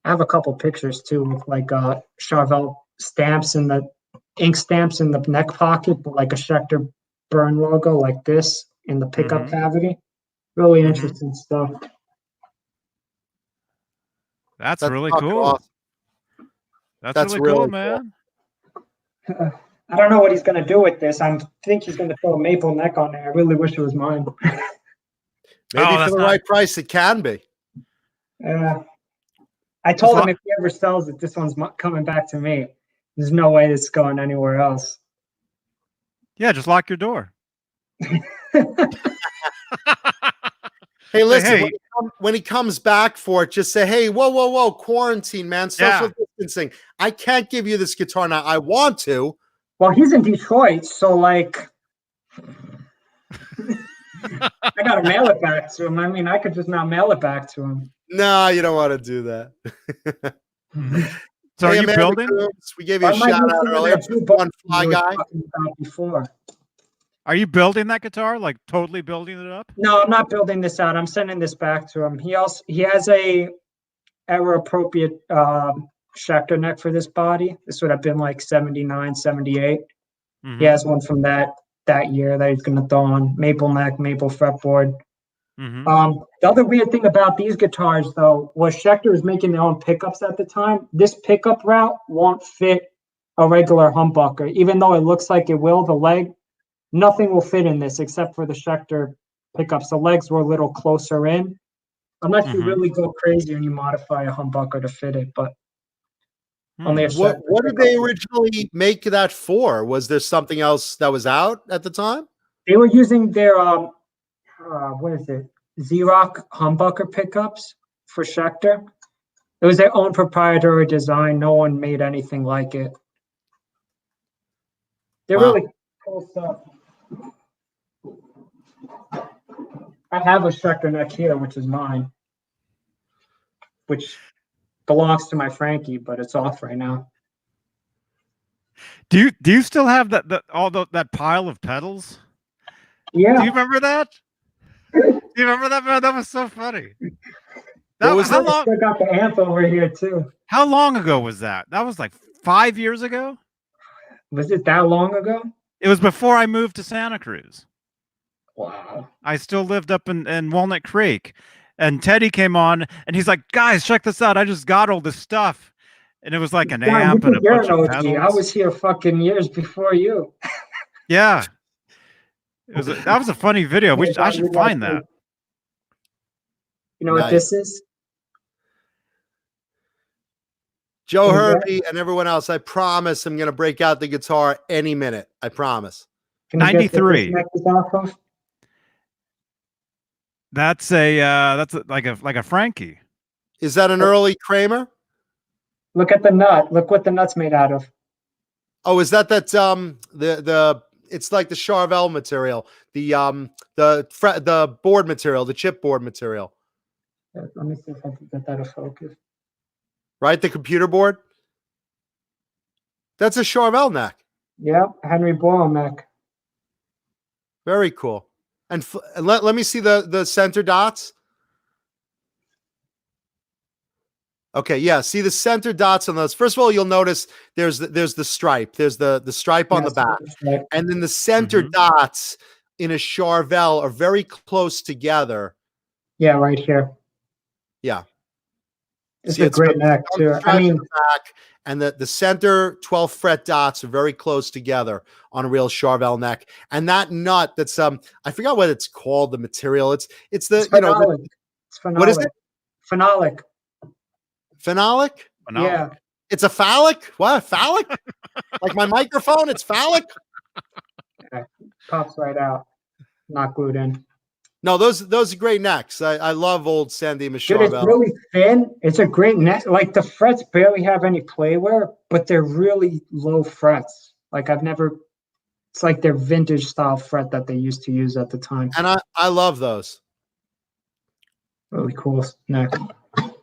S4: I have a couple pictures too with like Charvel stamps in the ink stamps in the neck pocket, but like a Schechter burn logo like this in the pickup cavity. Really interesting stuff.
S1: That's
S2: That's
S1: really
S2: fucking
S1: cool.
S2: awesome.
S1: That's really cool, man.
S4: I don't know what he's gonna do with this. I think he's gonna throw a maple neck on there. I really wish it was mine.
S2: Maybe for
S1: that's
S2: the
S1: not-
S2: right price, it can be.
S4: I told
S1: Just
S4: him if he ever sells it, this one's coming back to me. There's no way it's going anywhere else.
S1: Yeah, just lock your door.
S2: Hey, listen,
S1: hey.
S2: when he comes back for it, just say, hey, whoa, quarantine, man, social distancing. I can't give you this guitar now. I want to.
S4: Well, he's in Detroit, so like I gotta mail it back to him. I mean, I could just not mail it back to him.
S2: No, you don't want to do that.
S1: So
S2: hey,
S1: are you
S2: Amanda
S1: building?
S2: Coombs, we gave you a shout out earlier. One fly guy.
S4: Before.
S1: Are you building that guitar? Like totally building it up?
S4: No, I'm not building this out. I'm sending this back to him. He has a era appropriate Schecter neck for this body. This would have been like 79, 78. He has one from that year that he's gonna throw on. Maple neck, maple fretboard. The other weird thing about these guitars though was Schecter was making their own pickups at the time. This pickup route won't fit a regular humbucker, even though it looks like it will. The leg, nothing will fit in this except for the Schecter pickups. The legs were a little closer in, unless you really go crazy and you modify a humbucker to fit it. But only a
S2: What did they originally make that for? Was there something else that was out at the time?
S4: They were using their what is it? Z-Rock humbucker pickups for Schecter. It was their own proprietary design. No one made anything like it. They're really cool stuff. I have a Schecter neck here, which is mine, which belongs to my Frankie, but it's off right now.
S1: Do you still have that pile of pedals?
S4: Yeah.
S1: Do you remember that? Do you remember that, man? That was so funny. How long?
S4: I still got the amp over here too.
S1: How long ago was that? That was like 5 years ago.
S4: Was it that long ago?
S1: It was before I moved to Santa Cruz.
S4: Wow.
S1: I still lived up in Walnut Creek, and Teddy came on, and he's like, "Guys, check this out! I just got all this stuff," and it was like an amp and a bunch of pedals.
S4: I was here fucking years before you.
S1: Yeah, that was a funny video. I should find that.
S4: You know what this is?
S2: Joe Hervey and everyone else, I promise I'm going to break out the guitar any minute. I promise.
S1: 93. That's like a Frankie.
S2: Is that an early Kramer?
S4: Look at the nut. Look what the nut's made out of.
S2: Oh, is that the it's like the Charvel material, the board material, the chipboard material.
S4: Let me see if I can get that to focus.
S2: Right, the computer board. That's a Charvel neck.
S4: Yeah, Henry Boyle neck.
S2: Very cool. And let me see the center dots. Okay, yeah. See the center dots on those. First of all, you'll notice there's the stripe. There's the stripe on the back,
S4: Right.
S2: and then the center dots in a Charvel are very close together.
S4: Yeah, right here.
S2: Yeah,
S4: It's
S2: see,
S4: a great neck too. I mean,
S2: back, and the center 12 fret dots are very close together on a real Charvel neck. And that nut that's I forgot what it's called. The material. It's the
S4: phenolic. It's phenolic.
S2: What is it?
S4: Phenolic.
S2: Phenolic?
S4: Yeah.
S2: It's a phallic? What? Phallic? Like my microphone? It's phallic?
S4: Okay. Pops right out. Not glued in.
S2: No, those are great necks. I love old Sandy
S4: Dude,
S2: Charvel.
S4: it's really thin. It's a great neck. Like the frets barely have any play wear, but they're really low frets. Like it's like their vintage style fret that they used to use at the time.
S2: And I love those.
S4: Really cool neck.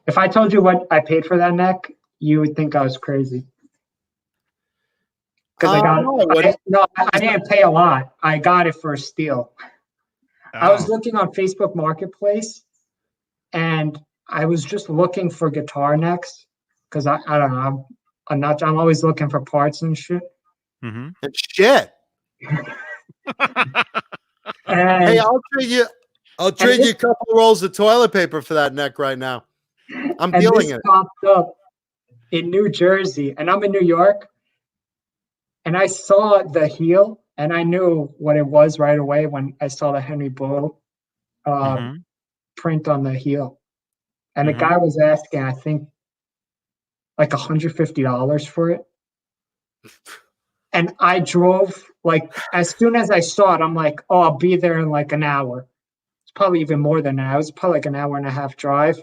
S4: If I told you what I paid for that neck, you would think I was crazy. Because I didn't pay a lot. I got it for a steal.
S1: Oh.
S4: I was looking on Facebook Marketplace, and I was just looking for guitar necks because I don't know. I'm always looking for parts and shit.
S2: And shit.
S4: And,
S2: hey, I'll trade you a couple of rolls of toilet paper for that neck right now. I'm feeling it.
S4: Popped up in New Jersey, and I'm in New York, and I saw the heel, and I knew what it was right away when I saw the Henry Bull print on the heel. And the guy was asking, I think, like $150 for it. And I drove, like, as soon as I saw it, I'm like, oh, I'll be there in like an hour. It's probably even more than that. It was probably like an hour and a half drive.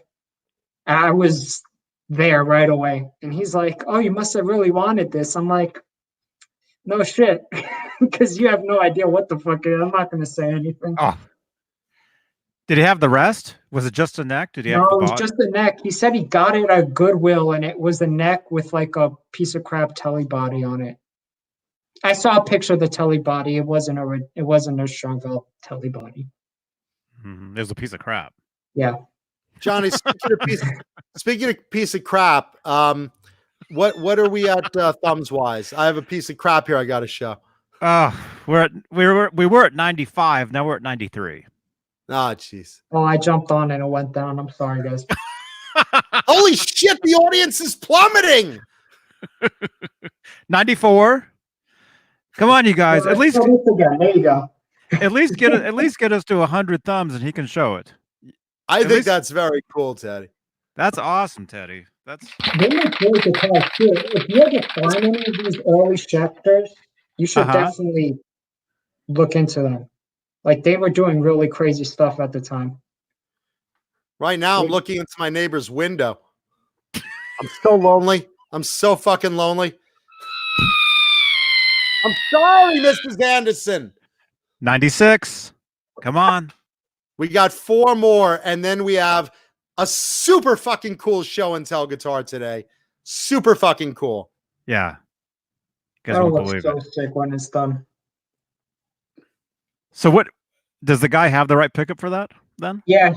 S4: And I was there right away. And he's like, oh, you must have really wanted this. I'm like, no shit. Because you have no idea what the fuck it is. I'm not going to say anything.
S1: Oh. Did he have the rest? Was it just a neck? Did he have the
S4: it was just the neck. He said he got it at Goodwill, and it was the neck with like a piece of crap telly body on it. I saw a picture of the telly body. It wasn't a Charvel telly body.
S1: It was a piece of crap.
S4: Yeah.
S2: Johnny, speaking of piece of crap, what are we at thumbs wise? I have a piece of crap here I got to show.
S1: We were at 95. Now we're at 93.
S2: Oh, jeez.
S4: Oh, I jumped on and it went down. I'm sorry, guys.
S2: Holy shit! The audience is plummeting.
S1: 94. Come on, you guys. At least
S4: again. There you go.
S1: at least get us to 100 thumbs, and he can show it.
S2: I think that's very cool, Teddy.
S1: That's awesome, Teddy. That's.
S4: They make great guitars too. If you ever find any of these early Schecters, you should definitely look into them. Like they were doing really crazy stuff at the time.
S2: Right now, I'm looking into my neighbor's window. I'm so lonely. I'm so fucking lonely. I'm sorry, Mrs. Anderson.
S1: 96. Come on.
S2: We got 4 more, and then we have a super fucking cool show and tell guitar today. Super fucking cool.
S1: Yeah. You guys
S4: That'll
S1: won't
S4: look
S1: believe
S4: so sick when it's done.
S1: So what does the guy have the right pickup for that then?
S4: Yeah,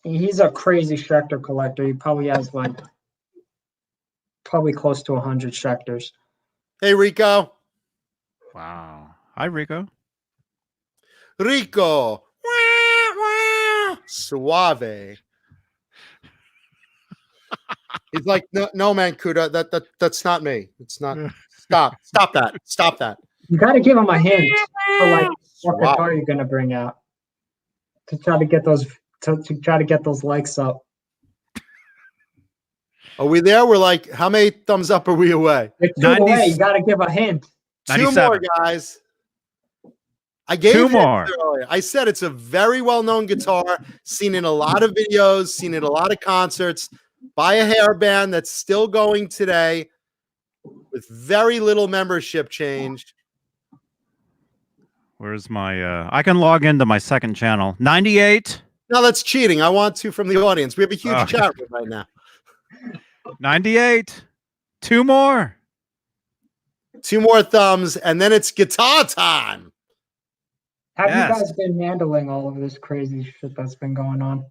S4: he's a crazy Schecter collector. He probably has like close to 100 Schecters.
S2: Hey, Rico.
S1: Wow. Hi, Rico.
S2: Rico. Suave. He's like, no, man, Kuda, that's not me. It's not. Stop that.
S4: You got to give him a hint for like what guitar you're gonna bring out to try to get those likes up.
S2: Are we there? We're like, how many thumbs up are we away?
S4: You're 2 away. You got to give a hint.
S1: 97.
S2: 2 more, guys. I gave
S1: 2 more.
S2: Earlier. I said it's a very well-known guitar, seen in a lot of videos, seen in a lot of concerts, by a hair band that's still going today with very little membership change.
S1: Where's my I can log into my second channel. 98.
S2: No, that's cheating. I want to from the audience. We have a huge chat room right now.
S1: 98. 2 more.
S2: 2 more thumbs, and then it's guitar time.
S4: How have you
S1: Yes.
S4: guys been handling all of this crazy shit that's been going on?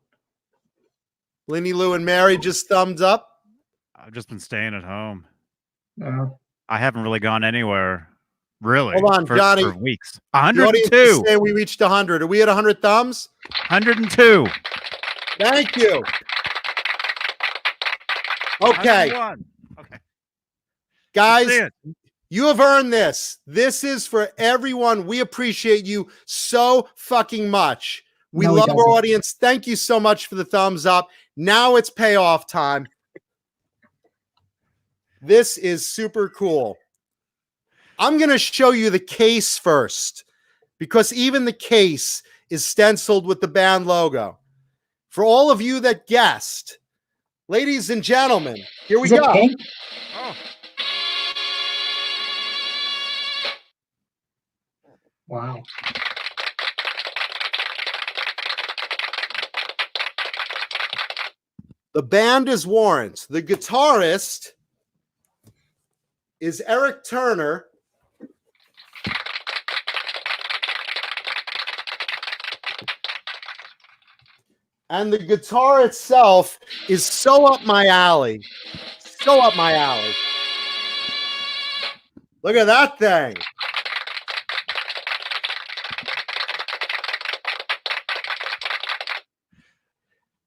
S2: Linny Lou and Mary just thumbs up.
S1: I've just been staying at home.
S4: Uh,
S1: I haven't really gone anywhere. Really?
S2: Hold on, Johnny.
S1: For weeks.
S2: The audience is
S1: 102.
S2: saying we reached 100. Are we at 100 thumbs?
S1: 102.
S2: Thank you. Okay,
S1: 101. Okay.
S2: guys,
S1: See it.
S2: you have earned this. This is for everyone. We appreciate you so fucking much. We
S4: No, he
S2: love our
S4: doesn't.
S2: audience. Thank you so much for the thumbs up. Now it's payoff time. This is super cool. I'm going to show you the case first because even the case is stenciled with the band logo. For all of you that guessed, ladies and gentlemen, here we
S4: Is it
S2: go.
S4: pink?
S1: Oh.
S4: Wow.
S2: The band is Warrant. The guitarist is Eric Turner. And the guitar itself is so up my alley. So up my alley. Look at that thing.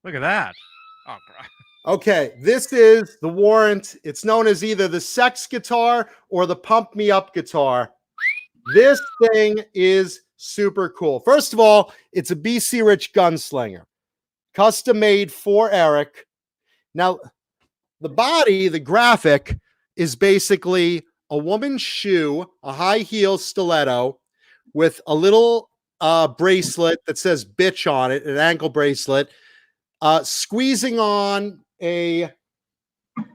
S1: Look at that. Oh, bro.
S2: Okay, this is the Warrant. It's known as either the sex guitar or the pump me up guitar. This thing is super cool. First of all, it's a BC Rich gunslinger, custom made for Eric. Now, the body, the graphic, is basically a woman's shoe, a high heel stiletto with a little bracelet that says bitch on it, an ankle bracelet, squeezing on a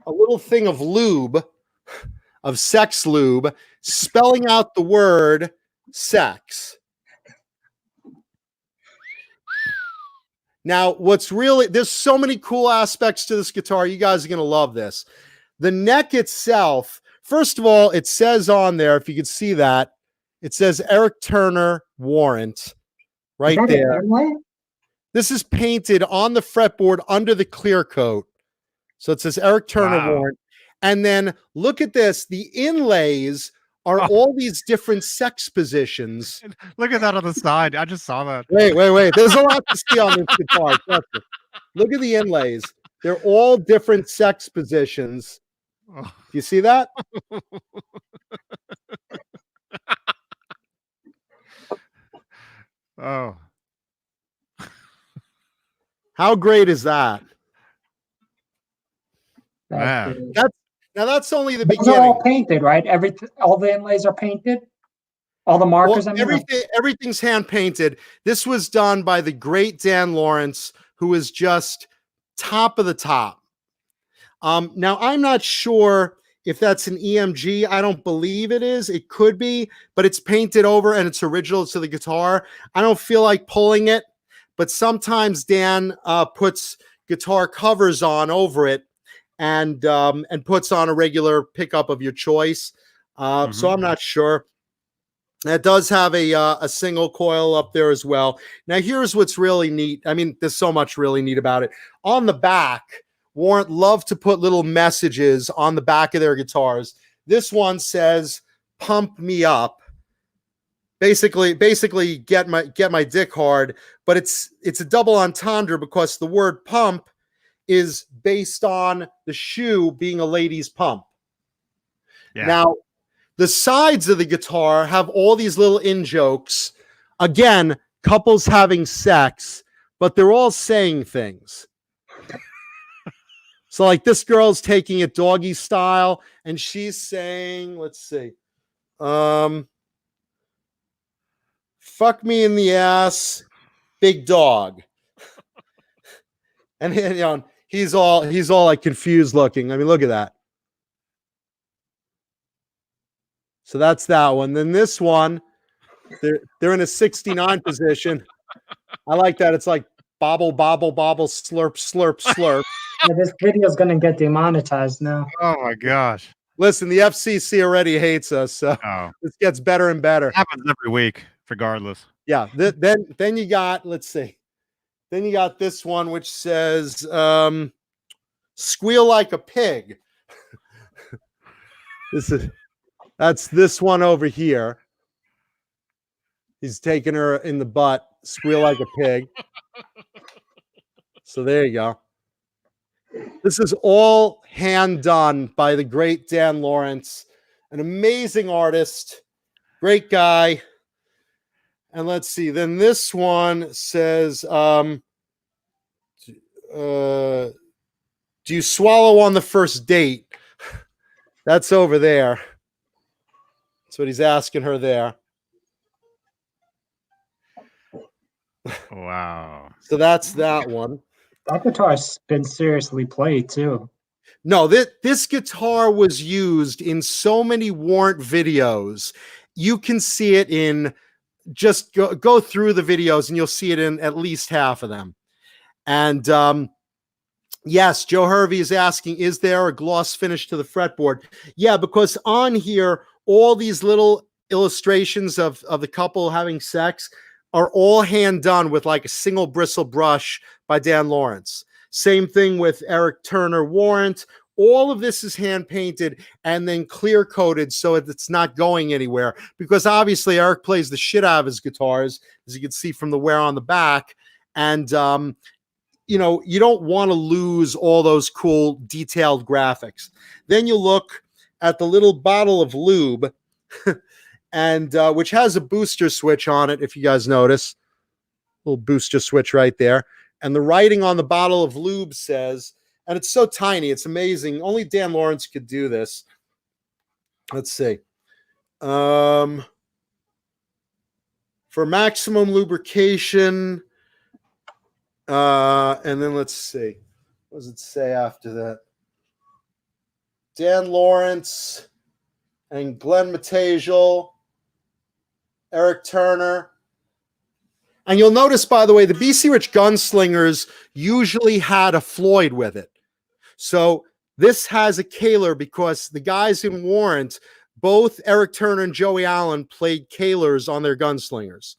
S2: little thing of lube, of sex lube, spelling out the word sex. Now, there's so many cool aspects to this guitar. You guys are going to love this. The neck itself, first of all, it says on there, if you can see that, it says Eric Turner Warrant right there. This is painted on the fretboard under the clear coat. So it says Eric Turner Warrant. And then look at this. The inlays are all these different sex positions.
S1: Look at that on the side. I just saw that.
S2: Wait. There's a lot to see on this guitar. Look at the inlays. They're all different sex positions. Do you see that?
S1: Oh.
S2: How great is that?
S1: Man.
S2: That's only the
S4: Those
S2: beginning.
S4: are all painted, right? All the inlays are painted. All the markers.
S2: Well, everything's hand painted. This was done by the great Dan Lawrence, who is just top of the top. Now I'm not sure if that's an EMG. I don't believe it is. It could be, but it's painted over and it's original to the guitar. I don't feel like pulling it, but sometimes Dan puts guitar covers on over it and puts on a regular pickup of your choice. So I'm not sure. It does have a single coil up there as well. Now, here's what's really neat. I mean, there's so much really neat about it. On the back, Warrant love to put little messages on the back of their guitars. This one says, "Pump me up." Basically, get my dick hard. But it's a double entendre because the word "pump" is based on the shoe being a lady's pump. Yeah. Now, the sides of the guitar have all these little in-jokes. Again, couples having sex, but they're all saying things. So like this girl's taking it doggy style, and she's saying, let's see, fuck me in the ass, big dog. And you know, he's all like confused looking. I mean, look at that. So that's that one. Then this one, they're in a 69 position. I like that. It's like bobble, bobble, bobble, slurp, slurp, slurp.
S4: Yeah, this video is going to get demonetized now.
S1: Oh my gosh.
S2: Listen, the FCC already hates us, so this gets better and better.
S1: It happens every week, regardless.
S2: Yeah. Then you got, let's see. Then you got this one, which says, squeal like a pig. That's this one over here. He's taking her in the butt, squeal like a pig. So there you go. This is all hand done by the great Dan Lawrence, an amazing artist, great guy. And let's see. Then this one says, do you swallow on the first date? That's over there. That's what he's asking her there.
S1: Wow.
S2: So that's that one.
S4: That guitar's been seriously played too.
S2: No, this guitar was used in so many Warrant videos. You can see it in, just go through the videos and you'll see it in at least half of them. And yes, Joe Hervey is asking, is there a gloss finish to the fretboard? Yeah, because on here, all these little illustrations of the couple having sex are all hand done with like a single bristle brush by Dan Lawrence. Same thing with Eric Turner Warrant. All of this is hand painted and then clear coated so it's not going anywhere, because obviously Eric plays the shit out of his guitars, as you can see from the wear on the back. And, you know, you don't want to lose all those cool detailed graphics. Then you look at the little bottle of lube and which has a booster switch on it. If you guys notice, little booster switch right there. And the writing on the bottle of lube says, and it's so tiny, it's amazing. Only Dan Lawrence could do this. Let's see. For maximum lubrication. And then let's see. What does it say after that? Dan Lawrence and Glenn Matejal, Eric Turner. And you'll notice, by the way, the BC Rich Gunslingers usually had a Floyd with it. So this has a Kaler because the guys in Warrant, both Eric Turner and Joey Allen, played Kalers on their Gunslingers.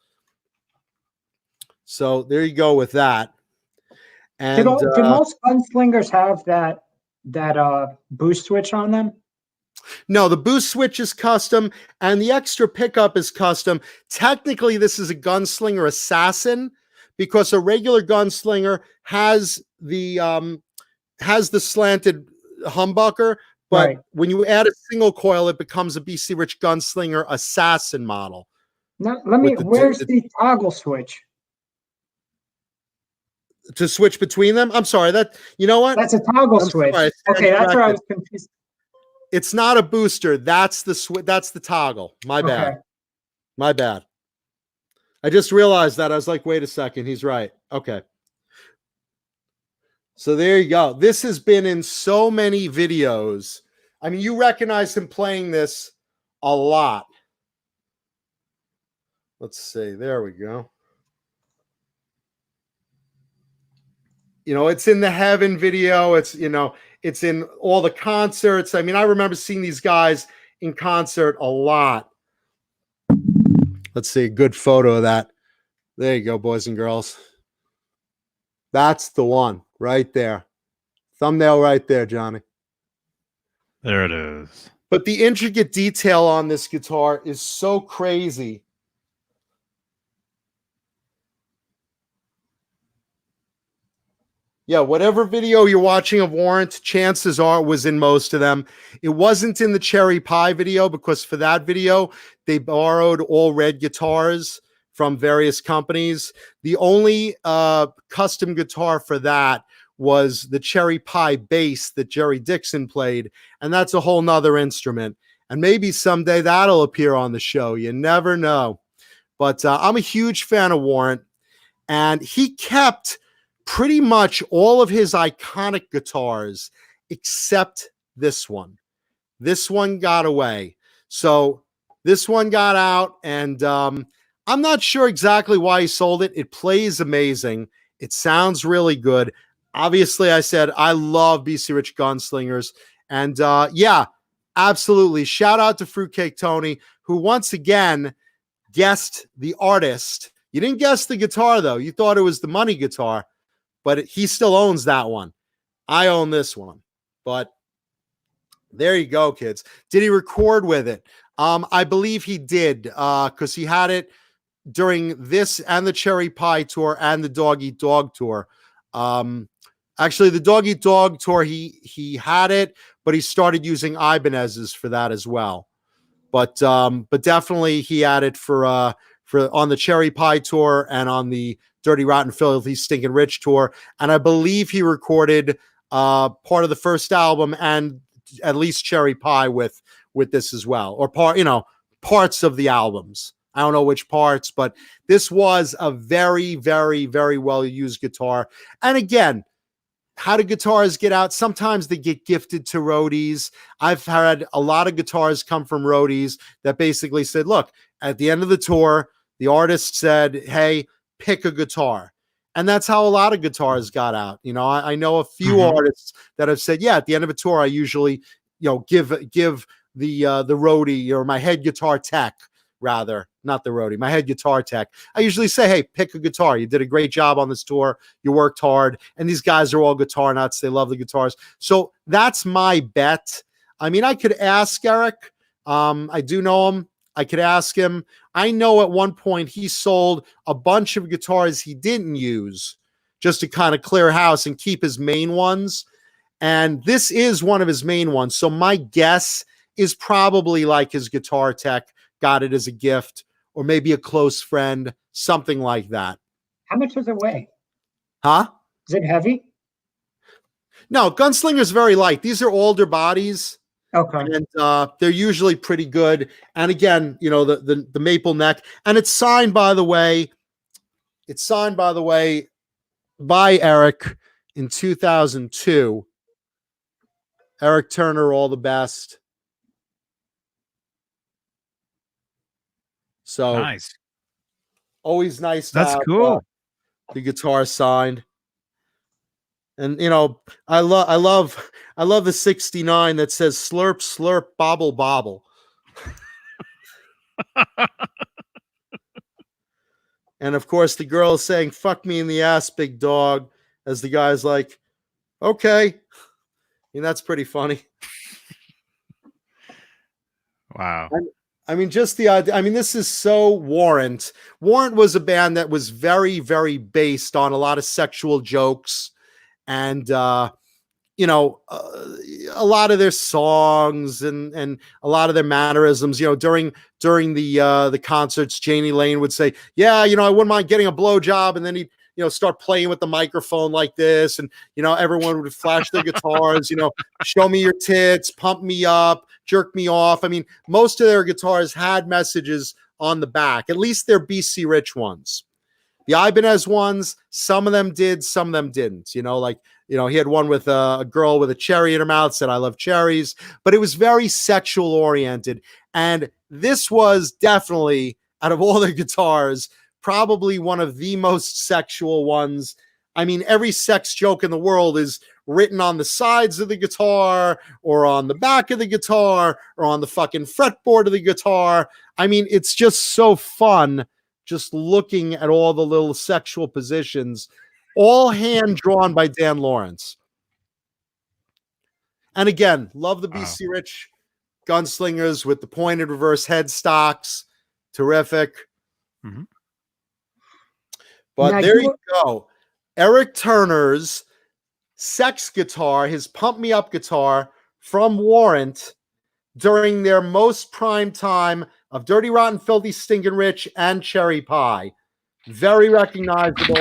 S2: So there you go with that. And
S4: Did most gunslingers have that boost switch on them?
S2: No, the boost switch is custom and the extra pickup is custom. Technically, this is a Gunslinger Assassin because a regular Gunslinger has the slanted humbucker, but
S4: Right.
S2: when you add a single coil, it becomes a BC Rich Gunslinger Assassin model.
S4: No,
S2: With
S4: where's the toggle switch?
S2: To switch between them? I'm sorry, you know what?
S4: That's a toggle
S2: I'm
S4: switch.
S2: sorry, I
S4: Okay, that's where I
S2: corrected.
S4: was confused.
S2: It's not a booster. That's the toggle. My bad.
S4: Okay.
S2: My bad. I just realized that. I was like, wait a second. He's right. Okay. So there you go. This has been in so many videos. I mean, you recognize him playing this a lot. Let's see. There we go. You know, it's in the Heaven video. It's, you know, it's in all the concerts. I mean, I remember seeing these guys in concert a lot. Let's see a good photo of that. There you go, boys and girls. That's the one right there. Thumbnail right there, Johnny.
S1: There it is.
S2: But the intricate detail on this guitar is so crazy. Yeah, whatever video you're watching of Warrant, chances are was in most of them. It wasn't in the Cherry Pie video because for that video, they borrowed all red guitars from various companies. The only custom guitar for that was the Cherry Pie bass that Jerry Dixon played, and that's a whole nother instrument. And maybe someday that'll appear on the show. You never know. But I'm a huge fan of Warrant, and he kept pretty much all of his iconic guitars except this one. This one got away. So this one got out, and I'm not sure exactly why he sold it. It plays amazing. It sounds really good. Obviously, I said I love BC Rich Gunslingers. And yeah, absolutely. Shout out to Fruitcake Tony, who once again guessed the artist You didn't guess the guitar, though. You thought it was the money guitar, but he still owns that one. I own this one. But there you go, kids. Did he record with it? I believe he did, because he had it during this and the Cherry Pie tour and the Dog Eat Dog tour. Actually, the Dog Eat Dog tour, he had it, but he started using Ibanez's for that as well. But definitely he had it for on the Cherry Pie tour and on the Dirty Rotten Filthy Stinking Rich tour. And I believe he recorded part of the first album and at least Cherry Pie with this as well, or parts of the albums. I don't know which parts, but this was a very, very, very well used guitar. And again, how do guitars get out? Sometimes they get gifted to roadies. I've had a lot of guitars come from roadies that basically said, look, at the end of the tour, the artist said, hey, pick a guitar. And that's how a lot of guitars got out. I know a few artists that have said, yeah, at the end of a tour, I usually, give the roadie or my head guitar tech, rather, not the roadie, my head guitar tech. I usually say, hey, pick a guitar. You did a great job on this tour. You worked hard. And these guys are all guitar nuts. They love the guitars. So that's my bet. I mean, I could ask Eric. I do know him. I could ask him. I know at one point he sold a bunch of guitars he didn't use just to kind of clear house and keep his main ones. And this is one of his main ones. So my guess is probably like his guitar tech got it as a gift, or maybe a close friend, something like that.
S4: How much does it weigh?
S2: Huh?
S4: Is it heavy?
S2: No, Gunslinger's very light. These are older bodies.
S4: Okay.
S2: And they're usually pretty good. And again, the maple neck. And it's signed, by the way, by Eric in 2002. Eric Turner, all the best. So
S1: nice.
S2: Always nice to
S1: That's
S2: have
S1: cool.
S2: The guitar signed. And I love the 69 that says slurp, slurp, bobble, bobble. And of course the girl is saying, fuck me in the ass, big dog, as the guy's like, okay. That's pretty funny.
S1: Wow.
S2: I mean, just the idea. I mean, this is so Warrant. Warrant was a band that was very, very based on a lot of sexual jokes and, a lot of their songs and a lot of their mannerisms, during the concerts, Janie Lane would say, yeah, I wouldn't mind getting a blowjob. And then he'd, start playing with the microphone like this. And, everyone would flash their guitars, show me your tits, pump me up, jerk me off. I mean, most of their guitars had messages on the back, at least their BC Rich ones. The Ibanez ones, some of them did, some of them didn't. He had one with a girl with a cherry in her mouth, said, I love cherries. But it was very sexual oriented. And this was definitely, out of all their guitars, probably one of the most sexual ones. I mean, every sex joke in the world is written on the sides of the guitar or on the back of the guitar or on the fucking fretboard of the guitar. I mean, it's just so fun just looking at all the little sexual positions, all hand drawn by Dan Lawrence. And again, love the BC Rich Gunslingers with the pointed reverse headstocks. Terrific.
S1: Mm-hmm.
S2: But
S4: now
S2: there you go. Eric Turner's sex guitar, his Pump Me Up guitar from Warrant during their most prime time of Dirty Rotten Filthy Stinkin' Rich and Cherry Pie. Very recognizable.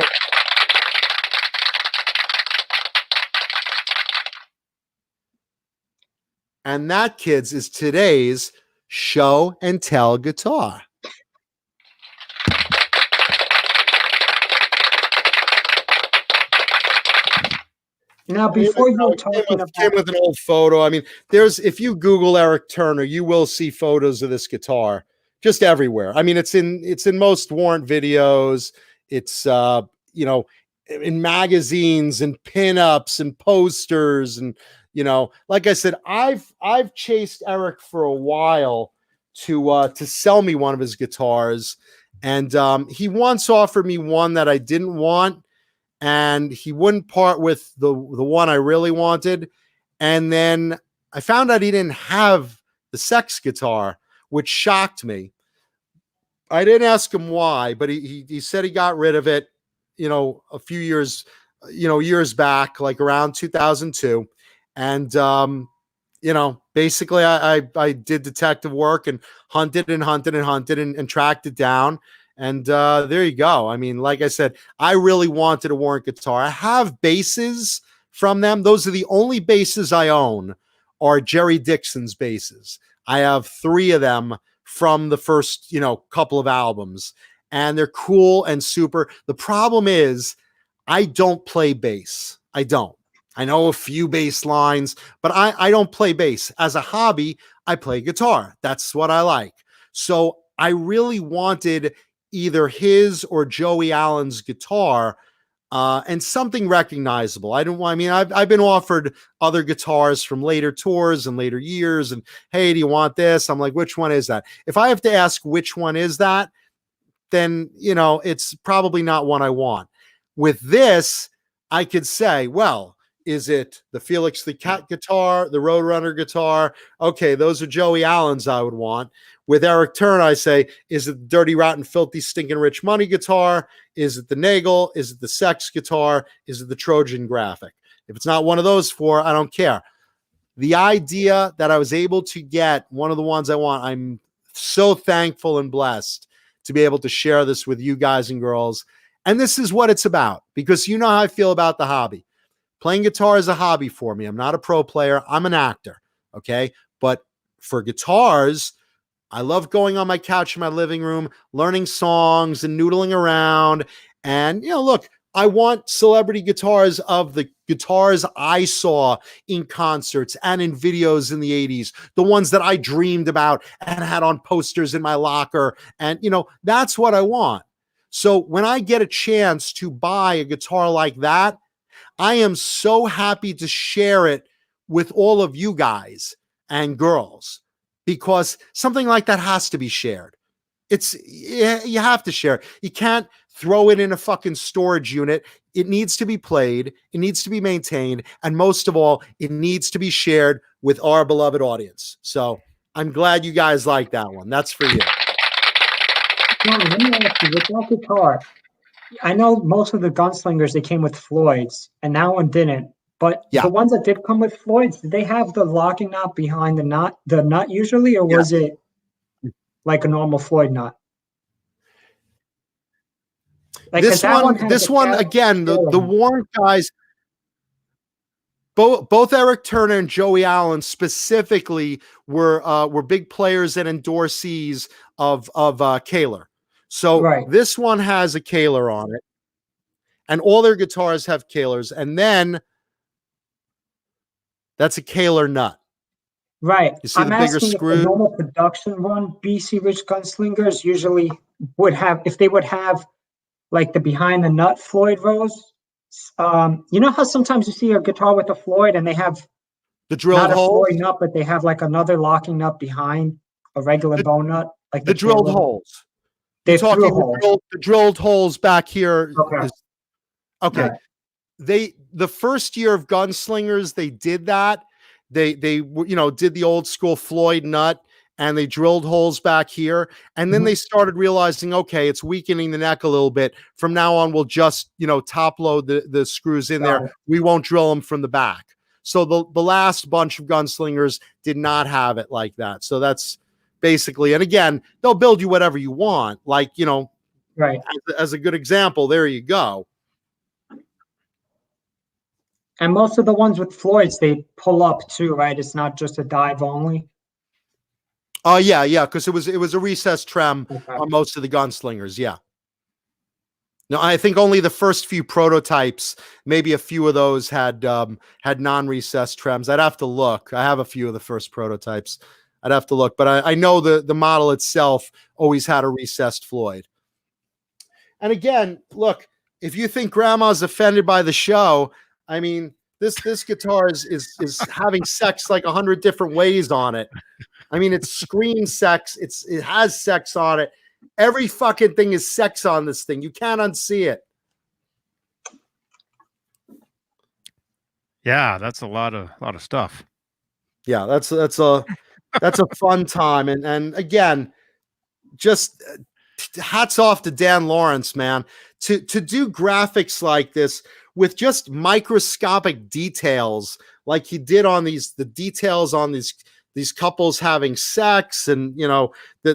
S2: And that, kids, is today's show and tell guitar.
S4: Now, before you were talking about,
S2: came with an old photo. I mean, if you Google Eric Turner, you will see photos of this guitar just everywhere. I mean, it's in most Warrant videos. It's in magazines and pinups and posters, and like I said, I've chased Eric for a while to sell me one of his guitars, And he once offered me one that I didn't want, and he wouldn't part with the one I really wanted. And then I found out he didn't have the sex guitar, which shocked me. I didn't ask him why, but he said he got rid of it, a few years, years back, like around 2002. And, basically I did detective work and hunted and tracked it down. And there you go. I mean, like I said, I really wanted a Warrant guitar. I have basses from them. Those are the only basses I own are Jerry Dixon's basses. I have 3 of them from the first, couple of albums, and they're cool and super. The problem is I don't play bass. I don't. I know a few bass lines, but I don't play bass. As a hobby, I play guitar. That's what I like. So I really wanted either his or Joey Allen's guitar, and something recognizable. I've been offered other guitars from later tours and later years, and hey, do you want this? I'm like, which one is that? If I have to ask which one is that, then it's probably not one I want. With this, I could say, well, is it the Felix the Cat guitar, the Roadrunner guitar? Okay, those are Joey Allen's I would want. With Eric Turner, I say, is it the Dirty, Rotten, Filthy, Stinking Rich Money guitar? Is it the Nagel? Is it the Sex guitar? Is it the Trojan Graphic? If it's not one of those 4, I don't care. The idea that I was able to get one of the ones I want, I'm so thankful and blessed to be able to share this with you guys and girls. And this is what it's about, because you know how I feel about the hobby. Playing guitar is a hobby for me. I'm not a pro player. I'm an actor. Okay. But for guitars, I love going on my couch in my living room, learning songs and noodling around. And, look, I want celebrity guitars of the guitars I saw in concerts and in videos in the 80s, the ones that I dreamed about and had on posters in my locker. And, that's what I want. So when I get a chance to buy a guitar like that, I am so happy to share it with all of you guys and girls, because something like that has to be shared. You have to share it. You can't throw it in a fucking storage unit. It needs to be played. It needs to be maintained. And most of all, it needs to be shared with our beloved audience. So I'm glad you guys like that one. That's for you.
S4: Tony, let me ask you, with that guitar, I know most of the gunslingers, they came with Floyds, and that one didn't. But
S2: Yeah.
S4: the ones that did come with Floyds, did they have the locking nut behind the nut usually, or was it like a normal Floyd nut? Like,
S2: this one again, the Warrant guys, both Eric Turner and Joey Allen specifically were big players and endorsees of Kahler. So this one has a Kahler on it, and all their guitars have Kahlers, and then that's a Kahler nut.
S4: Right.
S2: You see the bigger screw?
S4: If the normal production one, BC Rich Gunslingers usually would have, if they would have like the behind the nut Floyd rose. You know how sometimes you see a guitar with a Floyd and they have
S2: the drilled
S4: not
S2: hole?
S4: a Floyd nut, but they have like another locking nut behind a regular bone nut, like
S2: the drilled holes.
S4: They're
S2: talking the drilled holes back here. Okay. Right. The first year of Gunslingers, they did that. They did the old school Floyd nut, and they drilled holes back here. And then they started realizing, okay, it's weakening the neck a little bit. From now on, we'll just, top load the screws in there. We won't drill them from the back. So the last bunch of Gunslingers did not have it like that. So that's basically, and again, they'll build you whatever you want. Like,
S4: right.
S2: As a good example, there you go.
S4: And most of the ones with Floyds, they pull up too, right? It's not just a dive only.
S2: Oh yeah, because it was a recessed trem on most of the Gunslingers. Yeah. No, I think only the first few prototypes, maybe a few of those had non-recessed trems. I'd have to look. I have a few of the first prototypes. I'd have to look, but I know the model itself always had a recessed Floyd. And again, look, if you think Grandma's offended by the show, I mean, this guitar is having sex like 100 different ways on it. I mean, it screams sex. It has sex on it. Every fucking thing is sex on this thing. You can't unsee it.
S1: Yeah, that's a lot of stuff.
S2: Yeah, that's a fun time. And again, just hats off to Dan Lawrence, man, to do graphics like this with just microscopic details, like he did on the details on these couples having sex, and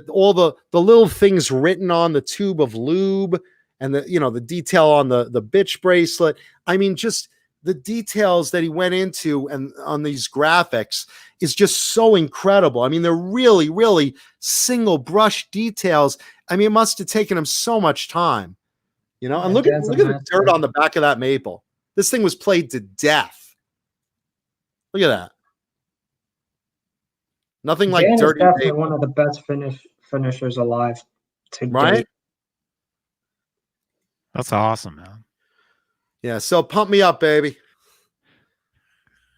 S2: all the little things written on the tube of lube, and the detail on the bitch bracelet. I mean, just the details that he went into and on these graphics is just so incredible. I mean, they're really, really single brush details. I mean, it must have taken him so much time, and look at the dirt on the back of that maple. This thing was played to death. Look at that. Nothing like
S4: Dan
S2: dirty
S4: is definitely
S2: maple.
S4: one of the best finishers alive to
S2: Right?
S4: date.
S1: That's awesome, man.
S2: Yeah, so pump me up, baby.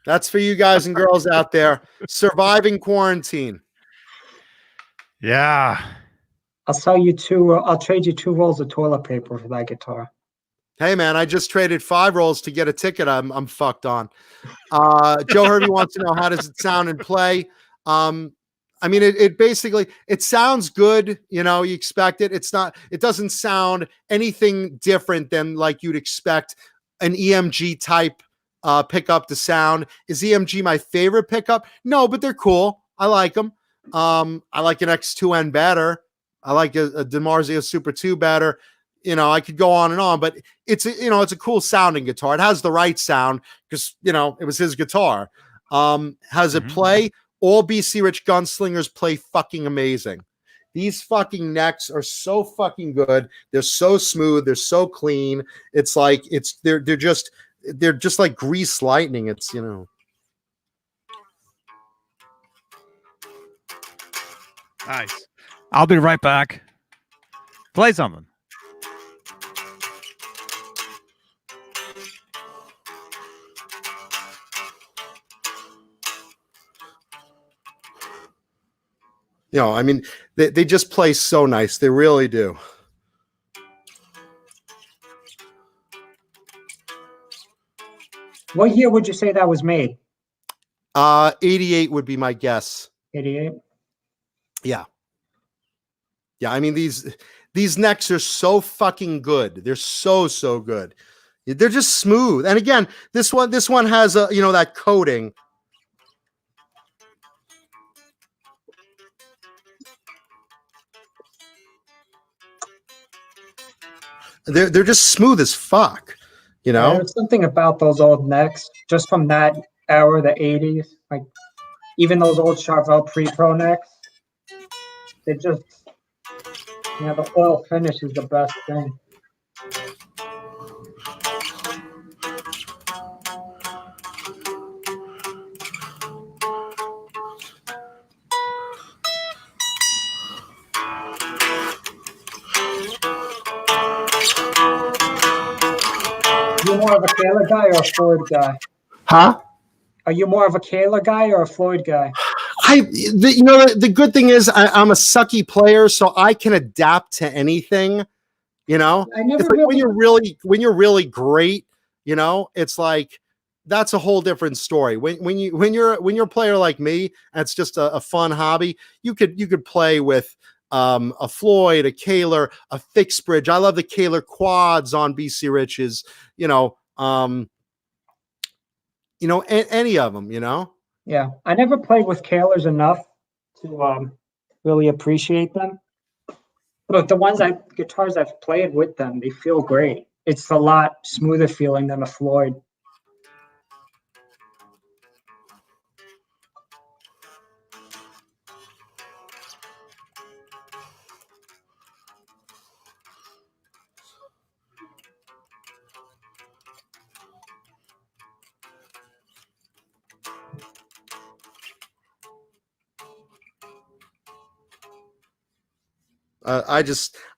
S2: That's for you guys and girls out there surviving quarantine.
S1: Yeah.
S4: I'll sell you two. I'll trade you 2 rolls of toilet paper for that guitar.
S2: Hey, man, I just traded 5 rolls to get a ticket. I'm fucked on. Joe Hervey wants to know, how does it sound and play? I mean, it basically, it sounds good. You expect it. It doesn't sound anything different than like you'd expect an EMG type pickup to sound. Is EMG my favorite pickup? No, but they're cool. I like them. I like an X2N better. I like a DiMarzio Super 2 better. I could go on and on, but it's a cool sounding guitar. It has the right sound because, it was his guitar. Has it play? All BC Rich gunslingers play fucking amazing. These fucking necks are so fucking good. They're so smooth. They're so clean. It's like they're just like grease lightning. It's
S1: Nice. I'll be right back. Play something.
S2: I mean, they just play so nice. They really do.
S4: What year would you say that was made?
S2: 88 would be my guess.
S4: 88.
S2: Yeah. Yeah, I mean, these necks are so fucking good. They're so good. They're just smooth. And again, this one has that coating. They're just smooth as fuck,
S4: Yeah, there's something about those old necks, just from that era, the 80s. Like, even those old Charvel pre-pro necks, they just, the oil finish is the best thing. You more of a Taylor guy or a Floyd guy?
S2: Huh?
S4: Are you more of a Taylor guy or a Floyd guy?
S2: The good thing is I'm a sucky player, so I can adapt to anything.
S4: I never
S2: it's like when you're really great, it's like that's a whole different story. When you're a player like me, and it's just a fun hobby, you could play with a Floyd, a Kaler, a fixed bridge. I love the Kaler quads on BC Rich's, any of them,
S4: Yeah, I never played with Kalers enough to really appreciate them. But the guitars I've played with them, they feel great. It's a lot smoother feeling than a Floyd.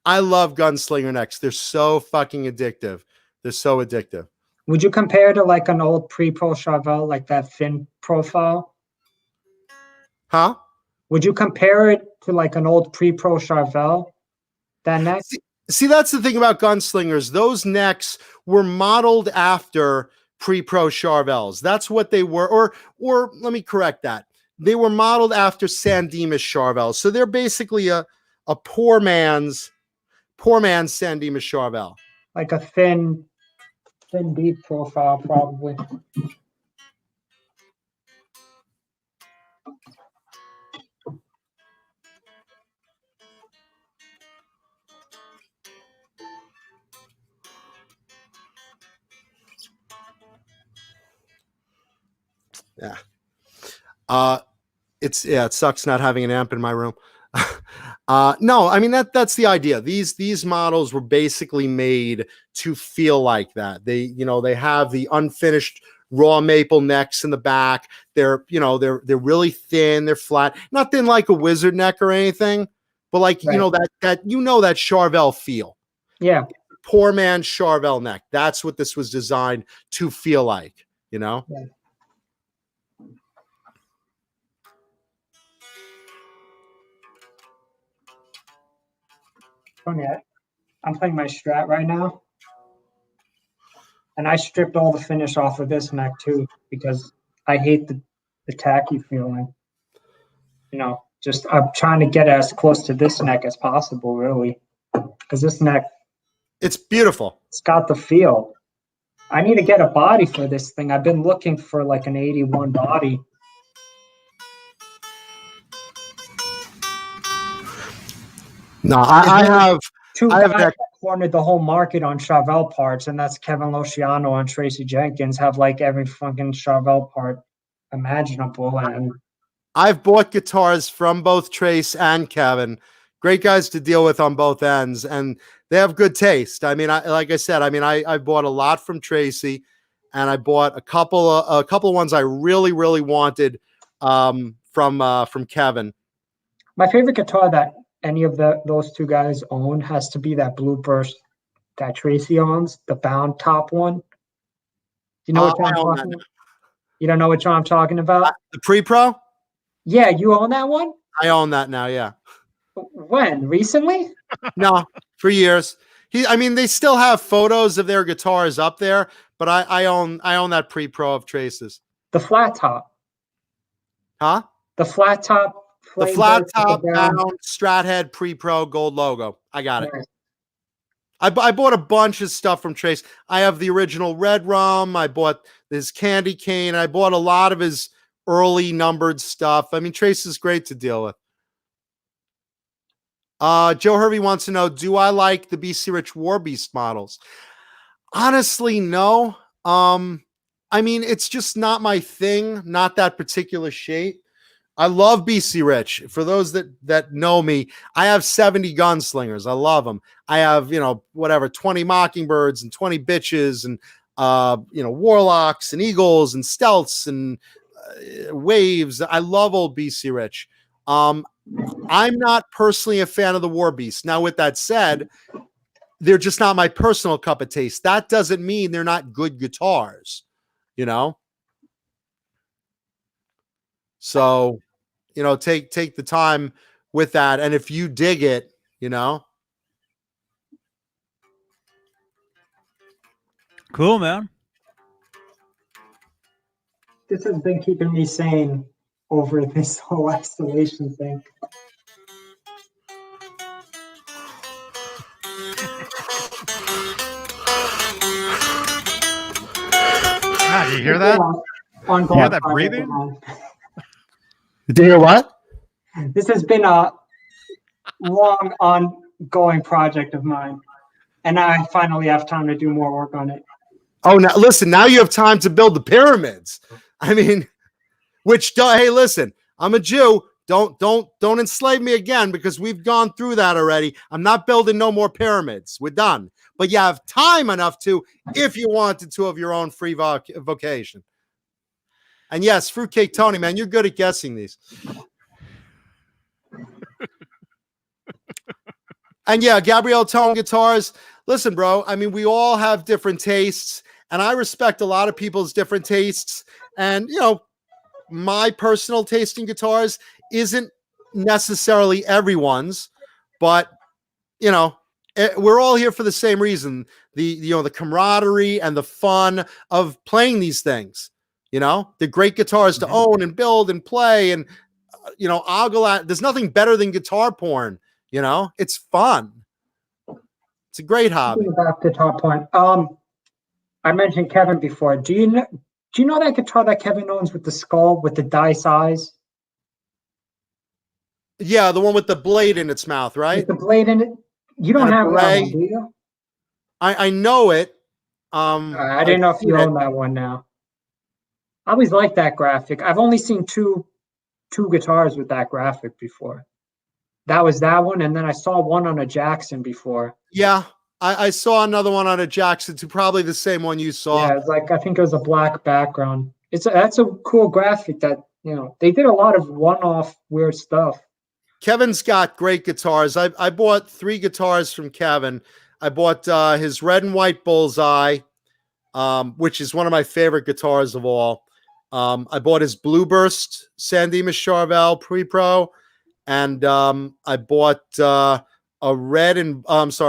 S2: I love gunslinger necks. They're so fucking addictive. They're so addictive.
S4: Would you compare to like an old pre-pro Charvel, like that thin profile?
S2: Huh?
S4: Would you compare it to like an old pre-pro Charvel? That neck?
S2: See, that's the thing about gunslingers. Those necks were modeled after pre-pro Charvels. That's what they were. Or let me correct that. They were modeled after San Dimas Charvels. So they're basically a poor man's San Dimas Charvel.
S4: Like a thin, deep profile, probably.
S2: Yeah. It sucks not having an amp in my room. No, I mean that's the idea. These models were basically made to feel like that. They have the unfinished raw maple necks in the back. They're really thin, they're flat, not thin like a wizard neck or anything, but like
S4: Right.
S2: that Charvel feel.
S4: Yeah.
S2: Poor man's Charvel neck. That's what this was designed to feel like,
S4: Yeah. Funny, I'm playing my Strat right now, and I stripped all the finish off of this neck too because I hate the tacky feeling. Just I'm trying to get as close to this neck as possible, really, because this neck,
S2: it's beautiful.
S4: It's got the feel. I need to get a body for this thing. I've been looking for like an 81 body.
S2: No, I have
S4: two
S2: I have
S4: guys that cornered the whole market on Charvel parts, and that's Kevin Luciano and Tracy Jenkins. Have like every fucking Charvel part imaginable, and
S2: I've bought guitars from both Trace and Kevin. Great guys to deal with on both ends, and they have good taste. I mean, I bought a lot from Tracy, and I bought a couple of ones I really wanted from Kevin.
S4: My favorite guitar that any of those two guys own has to be that Blue Burst that Tracy owns, the bound top one. You know what I'm talking about? You don't know what I'm talking about?
S2: The Pre-Pro?
S4: Yeah, you own that one?
S2: I own that now, yeah.
S4: When? Recently?
S2: No, for years. They still have photos of their guitars up there, but I own that Pre-Pro of Trace's.
S4: The flat top.
S2: Huh?
S4: The flat top.
S2: The flat top bound Strat head Pre-Pro gold logo. I got it.
S4: Right.
S2: I bought a bunch of stuff from Trace. I have the original Red Rum. I bought his Candy Cane. I bought a lot of his early numbered stuff. I mean, Trace is great to deal with. Joe Hervey wants to know, do I like the BC Rich War Beast models? Honestly, no. It's just not my thing, not that particular shape. I love BC Rich. For those that know me, I have 70 gunslingers. I love them. I have, 20 Mockingbirds and 20 bitches and, Warlocks and Eagles and Stealths and Waves. I love old BC Rich. I'm not personally a fan of the War Beast. Now, with that said, they're just not my personal cup of taste. That doesn't mean they're not good guitars, So, take the time with that. And if you dig it,
S1: Cool, man.
S4: This has been keeping me sane over this whole isolation thing.
S1: Do you hear that? You hear that breathing?
S2: Did you hear what?
S4: This has been a long ongoing project of mine, and I finally have time to do more work on it.
S2: Oh, now listen, now you have time to build the pyramids. I mean, hey, listen, I'm a Jew. Don't enslave me again, because we've gone through that already. I'm not building no more pyramids. We're done. But you have time enough to, if you wanted to, of your own free vocation. And yes, Fruitcake Tony, man, you're good at guessing these. And yeah, Gabrielle Tone guitars. Listen, bro, we all have different tastes, and I respect a lot of people's different tastes. And, my personal taste in guitars isn't necessarily everyone's, but you know, we're all here for the same reason. The camaraderie and the fun of playing these things. They're great guitars to own and build and play. And, there's nothing better than guitar porn. It's fun. It's a great hobby.
S4: About guitar porn. I mentioned Kevin before. Do you know that guitar that Kevin owns with the skull with the dice eyes?
S2: Yeah, the one with the blade in its mouth, right?
S4: With the blade in it. You don't have that one, do you?
S2: I know it.
S4: I didn't know if you own that one now. I always liked that graphic. I've only seen two guitars with that graphic before. That was that one, and then I saw one on a Jackson before.
S2: Yeah, I saw another one on a Jackson too, probably the same one you saw.
S4: Yeah, it's I think it was a black background. That's a cool graphic that, they did a lot of one-off weird stuff.
S2: Kevin's got great guitars. I bought 3 guitars from Kevin. I bought his red and white Bullseye, which is one of my favorite guitars of all. I bought his Blueburst San Dimas Charvel Pre-Pro, and I bought a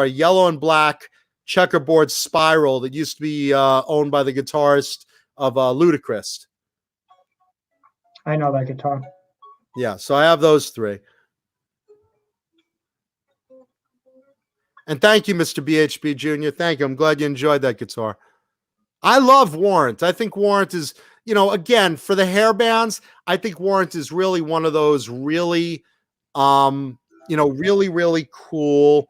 S2: yellow and black checkerboard Spiral that used to be owned by the guitarist of Ludacris.
S4: I know that guitar.
S2: Yeah, so I have those 3. And thank you, Mr. BHB Jr. Thank you. I'm glad you enjoyed that guitar. I love Warrant. I think Warrant is, again, for the hair bands, I think Warrant is really one of those really, really, really cool,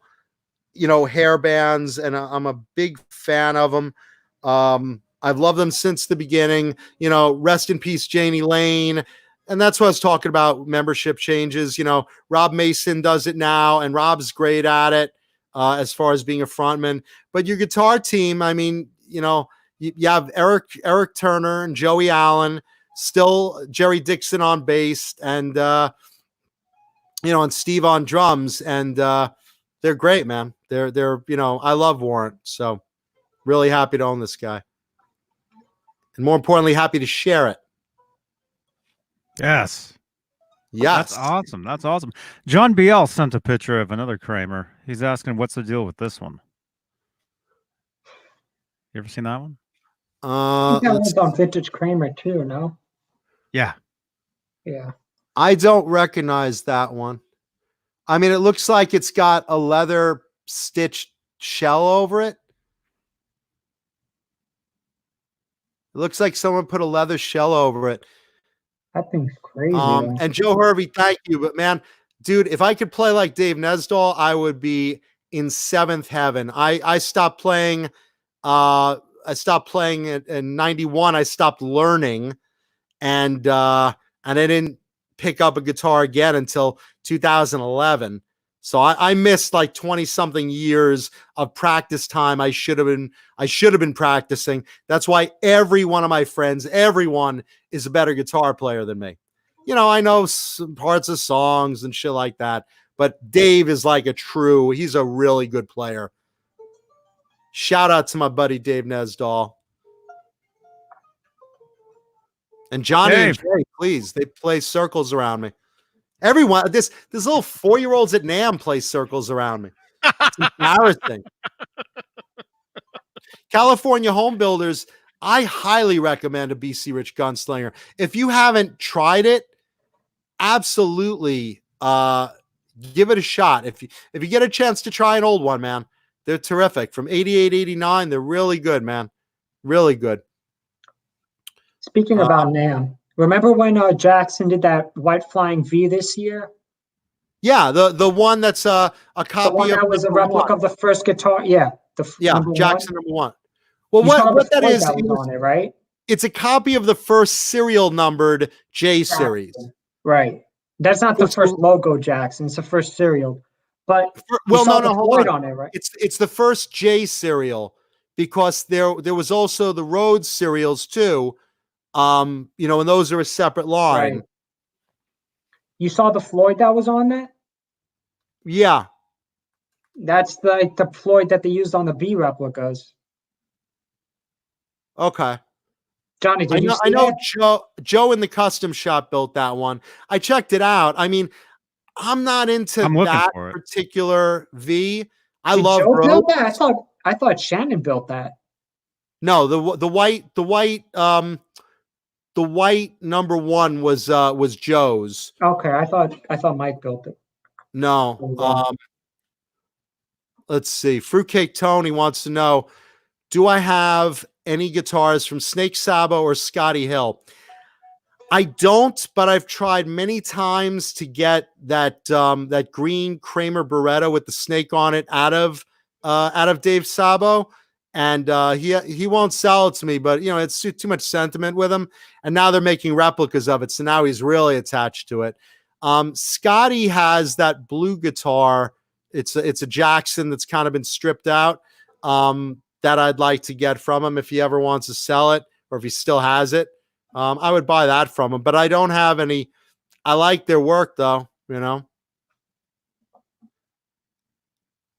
S2: hair bands. And I'm a big fan of them. I've loved them since the beginning. Rest in peace, Janie Lane. And that's what I was talking about, membership changes. Rob Mason does it now, and Rob's great at it. As far as being a frontman, but your guitar team, I mean, you have Eric Turner and Joey Allen, still Jerry Dixon on bass, and and Steve on drums, and they're great, man. They're I love Warrant, so really happy to own this guy, and more importantly, happy to share it.
S1: Yes.
S2: Yes.
S1: That's awesome. That's awesome. John BL sent a picture of another Kramer. He's asking, what's the deal with this one? You ever seen that one?
S4: I think that one's on Vintage Kramer too, no?
S1: Yeah.
S4: Yeah.
S2: I don't recognize that one. I mean, it looks like it's got a leather stitched shell over it. It looks like someone put a leather shell over it.
S4: That thing's crazy.
S2: And Joe Hervey, thank you. But man, dude, if I could play like Dave Nesdahl, I would be in 7th heaven. I stopped playing. I stopped playing in 91. I stopped learning, and I didn't pick up a guitar again until 2011. So I missed like 20 something years of practice time. I should have been practicing. That's why every one of my friends, everyone is a better guitar player than me. I know some parts of songs and shit like that, but Dave is like he's a really good player. Shout out to my buddy Dave Nesdahl. And Johnny and Jay, please. They play circles around me. Everyone, this little 4-year-olds at NAMM play circles around me. It's embarrassing. California Home Builders, I highly recommend a BC Rich Gunslinger. If you haven't tried it, absolutely give it a shot. If you get a chance to try an old one, man, they're terrific. From 88, 89, they're really good, man. Really good.
S4: Speaking about NAMM, remember when Jackson did that White Flying V this year?
S2: Yeah, the one that's a copy
S4: the one that
S2: of
S4: was a replica of the first guitar. Yeah,
S2: Jackson number 1. Well, what that is,
S4: that was on it, right?
S2: It's a copy of the first serial numbered J series.
S4: Right. That's not the first logo Jackson. It's the first serial. But
S2: hold on.
S4: On it, right?
S2: It's the first J serial, because there was also the Rhodes serials too. And those are a separate line.
S4: Right. You saw the Floyd that was on that?
S2: Yeah.
S4: That's the Floyd that they used on the B replicas.
S2: Okay.
S4: Johnny, did you see
S2: I know
S4: that?
S2: Joe in the custom shop built that one. I checked it out. I mean, I'm not into
S1: I'm looking
S2: that
S1: for it.
S2: particular V. I
S4: Did
S2: love
S4: Joe
S2: Rose.
S4: build that? I thought Shannon built that.
S2: No, the white number one was Joe's.
S4: Okay, I thought Mike built it.
S2: No. Let's see. Fruitcake Tony wants to know, do I have any guitars from Snake Sabo or Scotty Hill? I don't, but I've tried many times to get that green Kramer Beretta with the snake on it out of Dave Sabo, and he won't sell it to me. But it's too much sentiment with him, and now they're making replicas of it, so now he's really attached to it. Scotty has that blue guitar. It's a Jackson that's kind of been stripped out. That I'd like to get from him if he ever wants to sell it, or if he still has it. I would buy that from him, but I don't have any. I like their work though,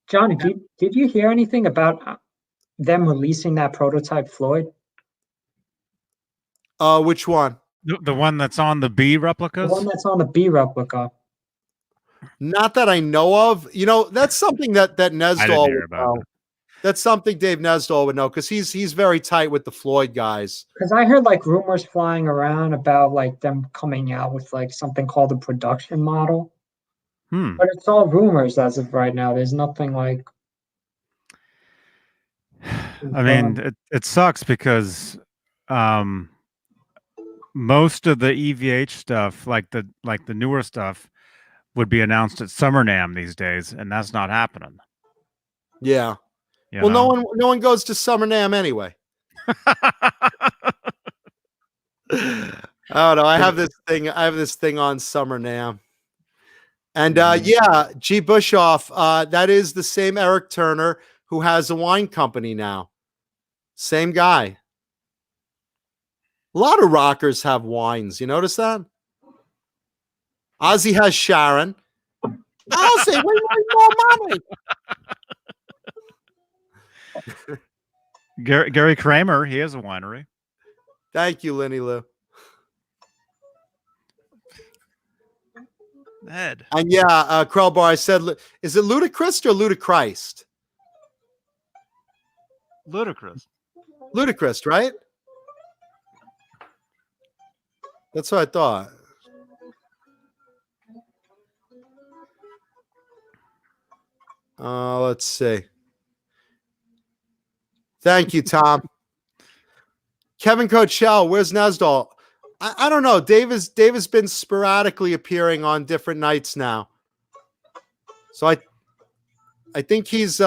S4: Johnny, did you hear anything about them releasing that prototype Floyd?
S2: Which one?
S1: The one that's on the B
S4: The
S1: replicas?
S4: one that's on the B replica.
S2: Not that I know of. That's something that
S1: I didn't
S2: Nesdall
S1: hear
S2: would
S1: about
S2: know.
S1: it.
S2: That's something Dave Nesdall would know because he's very tight with the Floyd guys.
S4: Because I heard like rumors flying around about like them coming out with like something called a production model. But it's all rumors as of right now. There's nothing like.
S1: I mean, it sucks because most of the EVH stuff, like the newer stuff, would be announced at Summer NAMM these days, and that's not happening.
S2: Yeah. Well, no one goes to Summer NAMM anyway. I don't know. I have this thing on Summer NAMM. And G. Bushoff, that is the same Eric Turner who has a wine company now. Same guy. A lot of rockers have wines. You notice that? Ozzy has Sharon. Ozzy, we want more money.
S1: Gary Kramer, he has a winery.
S2: Thank you, Lenny Lou.
S1: Ed.
S2: And Krellbar, I said, is it Ludacris or Ludachrist?
S1: Ludicrous.
S2: Ludacris, right? That's what I thought. Let's see. Thank you, Tom. Kevin Coachell, where's Nesdall? I don't know. Dave has been sporadically appearing on different nights now. So I think he's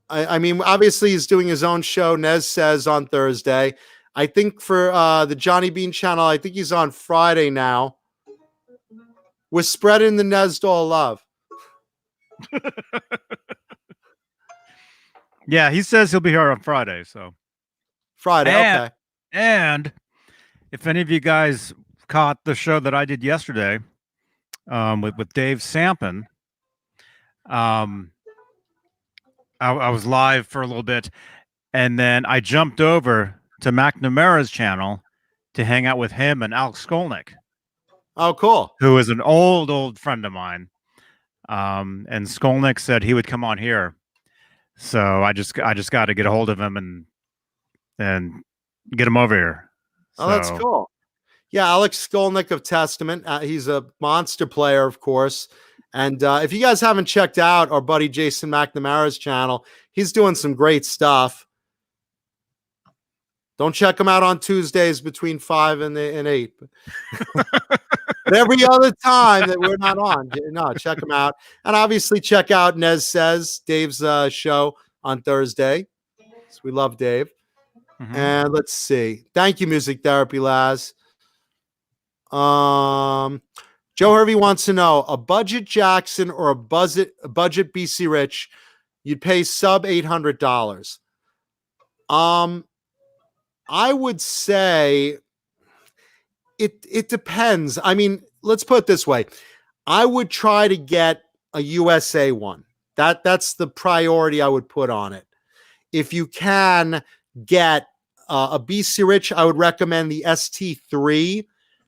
S2: I mean, obviously he's doing his own show, Nez Says, on Thursday. I think for the Johnny Beane channel, I think he's on Friday now. We're spreading the Nesdall love.
S1: Yeah, he says he'll be here on Friday. So
S2: Friday, okay.
S1: And if any of you guys caught the show that I did yesterday with Dave Sampin, I was live for a little bit, and then I jumped over to McNamara's channel to hang out with him and Alex Skolnick.
S2: Oh, cool.
S1: Who is an old friend of mine. And Skolnick said he would come on here. So I just got to get a hold of him and get him over here.
S2: Oh, that's cool. Yeah, Alex Skolnick of Testament. He's a monster player, of course. And if you guys haven't checked out our buddy Jason McNamara's channel, he's doing some great stuff. Don't check him out on Tuesdays between 5 and 8. But every other time that we're not on, no, check him out. And obviously check out Nez Says, Dave's show on Thursday. So we love Dave. Mm-hmm. And let's see. Thank you, Music Therapy Laz. Joe Hervey wants to know, a budget Jackson or a budget BC Rich, you'd pay sub $800. I would say it depends. I mean, let's put it this way. I would try to get a USA one. That's the priority I would put on it. If you can get a BC Rich, I would recommend the ST3.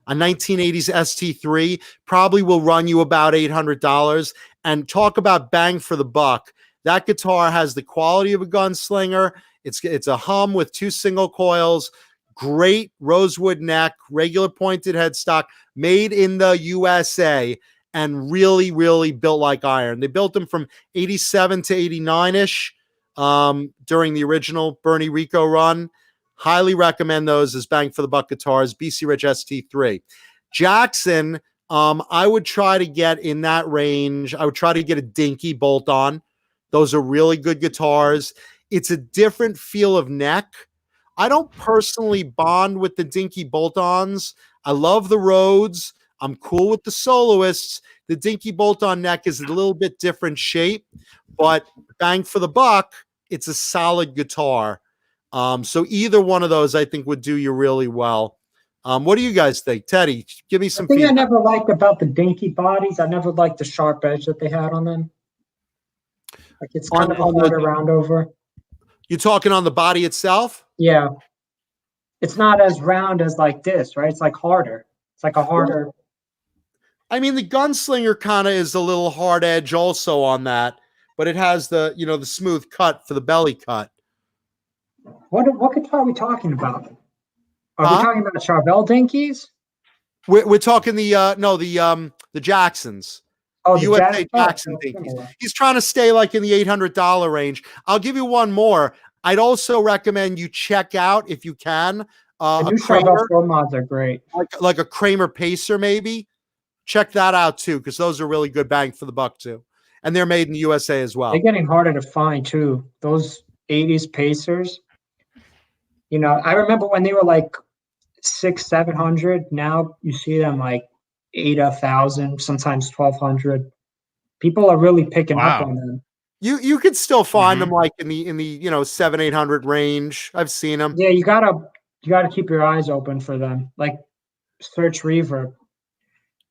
S2: a 1980s ST3 probably will run you about $800. And talk about bang for the buck. That guitar has the quality of a gunslinger. It's a hum with 2 single coils, great rosewood neck, regular pointed headstock, made in the USA, and really, really built like iron. They built them from 87 to 89-ish during the original Bernie Rico run. Highly recommend those as bang for the buck guitars, BC Rich ST3. Jackson, I would try to get in that range. I would try to get a dinky bolt-on. Those are really good guitars. It's a different feel of neck. I don't personally bond with the dinky bolt-ons. I love the Rhodes. I'm cool with the soloists. The dinky bolt-on neck is a little bit different shape, but bang for the buck, it's a solid guitar. So either one of those I think would do you really well. What do you guys think? Teddy, give me some feedback.
S4: I never liked about the dinky bodies, I never liked the sharp edge that they had on them. Like it's kind of hard around over.
S2: You talking on the body itself?
S4: Yeah. It's not as round as like this, right? It's like harder. It's like a harder.
S2: I mean, the gunslinger kind of is a little hard edge also on that, but it has the, the smooth cut for the belly cut.
S4: What guitar are we talking about? Are we talking about Charvel dinkies?
S2: We're talking the Jacksons.
S4: Oh,
S2: the USA Jackson dinkies. He's trying to stay like in the $800 range. I'll give you one more. I'd also recommend you check out, if you can,
S4: the new Charvel Pro mods are great.
S2: Like a Kramer Pacer, maybe. Check that out too, because those are really good bang for the buck too. And they're made in the USA as well.
S4: They're getting harder to find too. Those 80s Pacers. I remember when they were like 600-700. Now you see them like 8,000, sometimes 1,200. People are really picking up on them.
S2: You could still find them like in the 700-800 range. I've seen them.
S4: Yeah, you gotta keep your eyes open for them. Like search Reverb.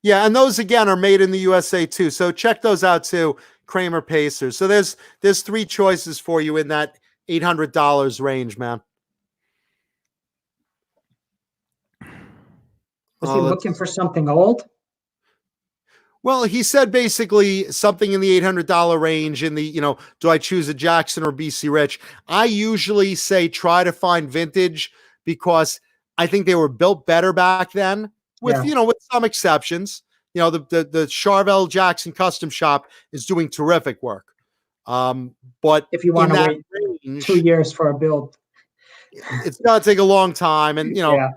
S2: Yeah, and those again are made in the USA too. So check those out too. Kramer Pacers. So there's 3 choices for you in that $800 range, man.
S4: Was he looking for something old?
S2: Well, he said basically something in the $800 range in the, do I choose a Jackson or BC Rich? I usually say try to find vintage because I think they were built better back then with, with some exceptions. The Charvel Jackson Custom Shop is doing terrific work. But
S4: if you want to wait range, 2 years for a build,
S2: it's going to take a long time and, and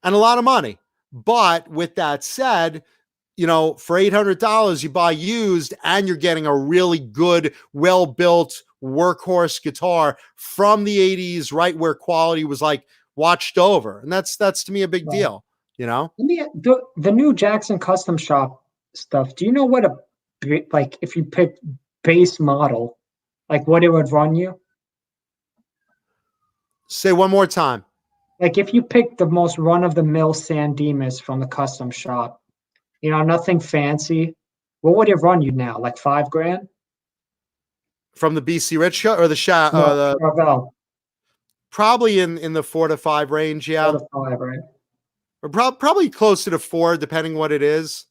S2: a lot of money. But with that said, for $800, you buy used and you're getting a really good, well-built workhorse guitar from the 80s, right where quality was like watched over. And that's to me a big deal,
S4: The new Jackson Custom Shop stuff, do you know what if you pick base model, like what it would run you?
S2: Say one more time.
S4: Like if you pick the most run-of-the-mill San Dimas from the Custom Shop, nothing fancy, what would it run you now? Like $5,000?
S2: From the BC Rich show or the shop?
S4: Charvel.
S2: Probably in the 4 to 5 range, yeah.
S4: 4 to 5, right?
S2: Or probably closer to 4, depending what it is.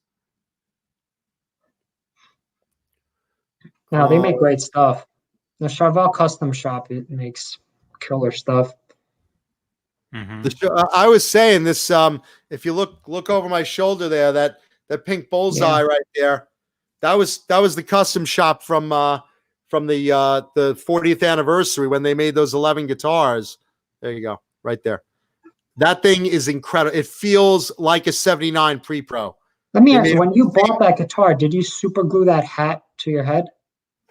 S4: No, they make great stuff. The Charvel Custom Shop, it makes killer stuff.
S2: I was saying this. If you look over my shoulder there, that pink bullseye right there, that was the Custom Shop from the 40th anniversary when they made those 11 guitars. There you go, right there. That thing is incredible. It feels like a 79 Pre-Pro.
S4: Let me ask you, when you bought that guitar, did you super glue that hat to your head?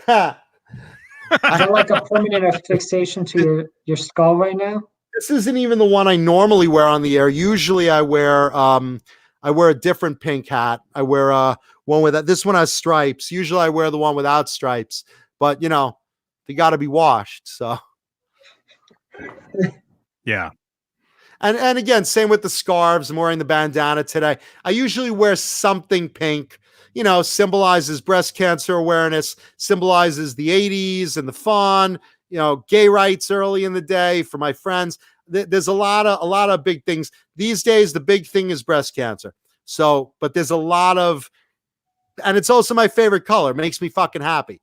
S4: Is that like a permanent affixation to your skull right now?
S2: This isn't even the one I normally wear on the air. Usually I wear a different pink hat. I wear one with that. This one has stripes. Usually I wear the one without stripes, but they got to be washed. So
S1: yeah.
S2: And again, same with the scarves. I'm wearing the bandana today. I usually wear something pink, symbolizes breast cancer awareness, symbolizes the 80s and the fun. gay rights early in the day for my friends. There's a lot of big things these days. The big thing is breast cancer. So, but there's a lot of, and it's also my favorite color. It makes me fucking happy.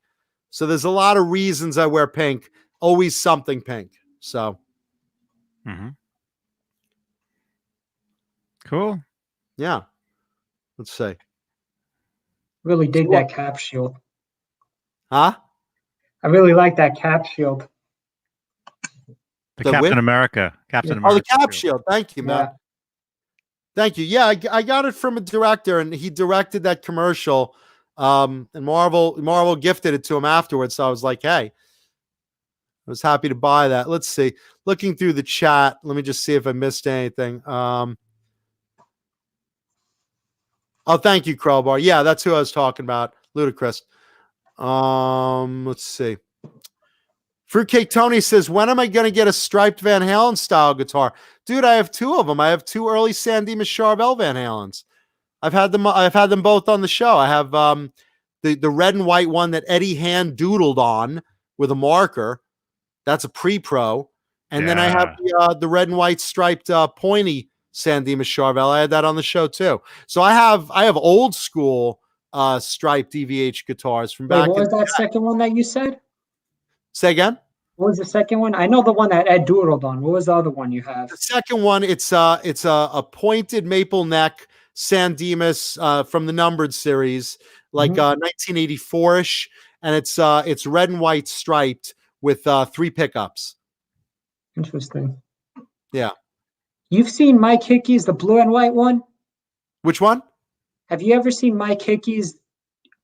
S2: So there's a lot of reasons I wear pink. Always something pink. So.
S1: Cool.
S2: Yeah. Let's see.
S4: Really dig that cap shield.
S2: Huh?
S4: I really like that cap shield.
S1: The
S2: The
S1: Captain
S2: whip?
S1: America. Captain
S2: Oh,
S1: America.
S2: the cap shield. Thank you, man.
S4: Yeah.
S2: Thank you. Yeah, I got it from a director, and he directed that commercial. And Marvel gifted it to him afterwards. So I was like, hey, I was happy to buy that. Let's see. Looking through the chat, let me just see if I missed anything. Oh, thank you, Crowbar. Yeah, that's who I was talking about. Ludacris. Let's see. Fruitcake Tony says, when am I going to get a striped Van Halen style guitar? Dude, I have two of them. I have two early San Dimas Charvel Van Halens. I've had them both on the show. I have the red and white one that Eddie hand doodled on with a marker. That's a pre-pro. And then I have the red and white striped pointy San Dimas Charvel. I had that on the show too. So I have old school striped DVH guitars from back.
S4: What was that second one that you said?
S2: Say again?
S4: What was the second one? I know the one that Ed doodled on. What was the other one you have?
S2: The second one, it's a pointed maple neck San Dimas from the numbered series, like 1984ish, and it's red and white striped with 3 pickups.
S4: Interesting.
S2: Yeah.
S4: You've seen Mike Hickey's the blue and white one?
S2: Which one?
S4: Have you ever seen Mike Hickey's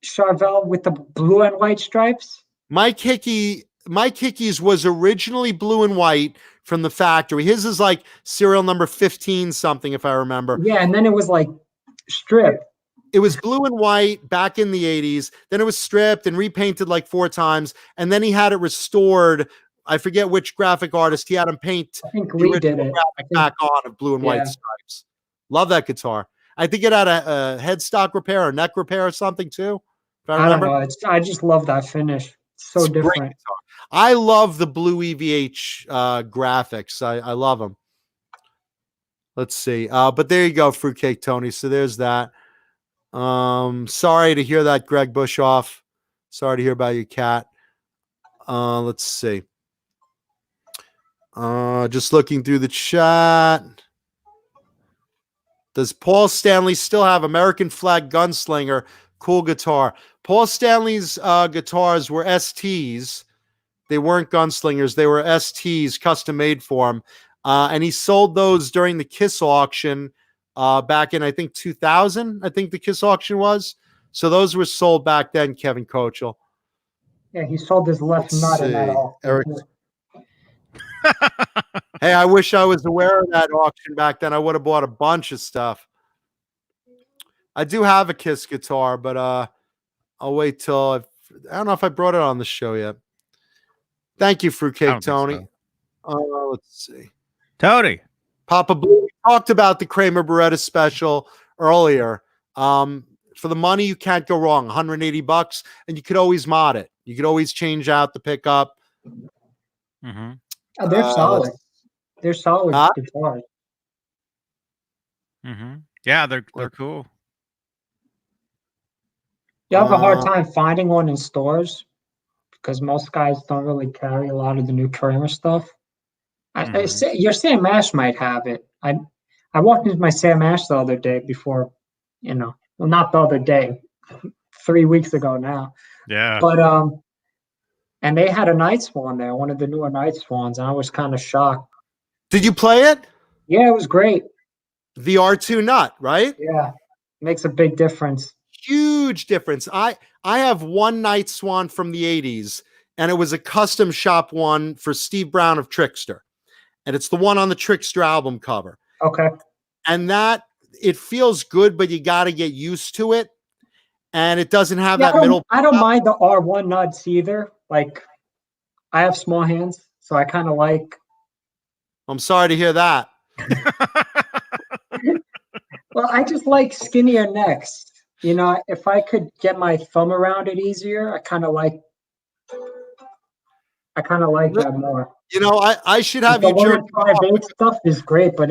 S4: Charvel with the blue and white stripes?
S2: Mike Hickey's was originally blue and white from the factory. His is like serial number 15 something, if I remember.
S4: Yeah, and then it was like stripped.
S2: It was blue and white back in the 80s. Then it was stripped and repainted like 4 times. And then he had it restored. I forget which graphic artist. He had him paint
S4: I think Lee did it.
S2: back on of blue and white stripes. Love that guitar. I think it had a headstock repair or neck repair or something too. If I remember.
S4: don't know. I just love that finish. It's so different.
S2: I love the blue EVH graphics. I love them. Let's see. But there you go, Fruitcake Tony. So there's that. Sorry to hear that, Greg Bushoff. Sorry to hear about your cat. Let's see. Just looking through the chat. Does Paul Stanley still have American Flag Gunslinger? Cool guitar. Paul Stanley's guitars were STs. They weren't Gunslingers. They were STs, custom made for him. And he sold those during the Kiss auction back in, I think, 2000. I think the Kiss auction was. So those were sold back then, Kevin Kochel.
S4: Yeah, he sold his left nut in that auction.
S2: Eric. Hey, I wish I was aware of that auction back then. I would have bought a bunch of stuff. I do have a Kiss guitar, but I'll wait till I don't know if I brought it on the show yet. Thank you, Fruitcake Tony. So. Let's see.
S1: Tony.
S2: Papa Blue, we talked about the Kramer Beretta special earlier. For the money, you can't go wrong. $180, and you could always mod it. You could always change out the pickup.
S1: Mm-hmm.
S4: They're solid. They're solid guitars.
S1: Mm-hmm. Yeah, they're cool.
S4: You have a hard time finding one in stores because most guys don't really carry a lot of the new Kramer stuff. Your Sam Ash might have it. I walked into my Sam Ash the other day before, well, not the other day, 3 weeks ago now.
S1: Yeah.
S4: But and they had a Night Swan there, one of the newer Night Swans, and I was kind of shocked.
S2: Did you play it?
S4: Yeah, it was great.
S2: The R2 nut, right?
S4: Yeah, makes a big difference.
S2: Huge difference. I have one Night Swan from the 80s, and it was a custom shop one for Steve Brown of Trickster. And it's the one on the Trickster album cover.
S4: Okay.
S2: And it feels good, but you got to get used to it. And it doesn't have that middle.
S4: I don't mind the R1 nuts either. Like, I have small hands, so I kind of like.
S2: I'm sorry to hear that.
S4: Well, I just like skinnier necks. If I could get my thumb around it easier, I kind of like. I kind of like that more.
S2: You know, I should have
S4: The
S2: you jerk
S4: Warrant
S2: off.
S4: 5/8 stuff is great, but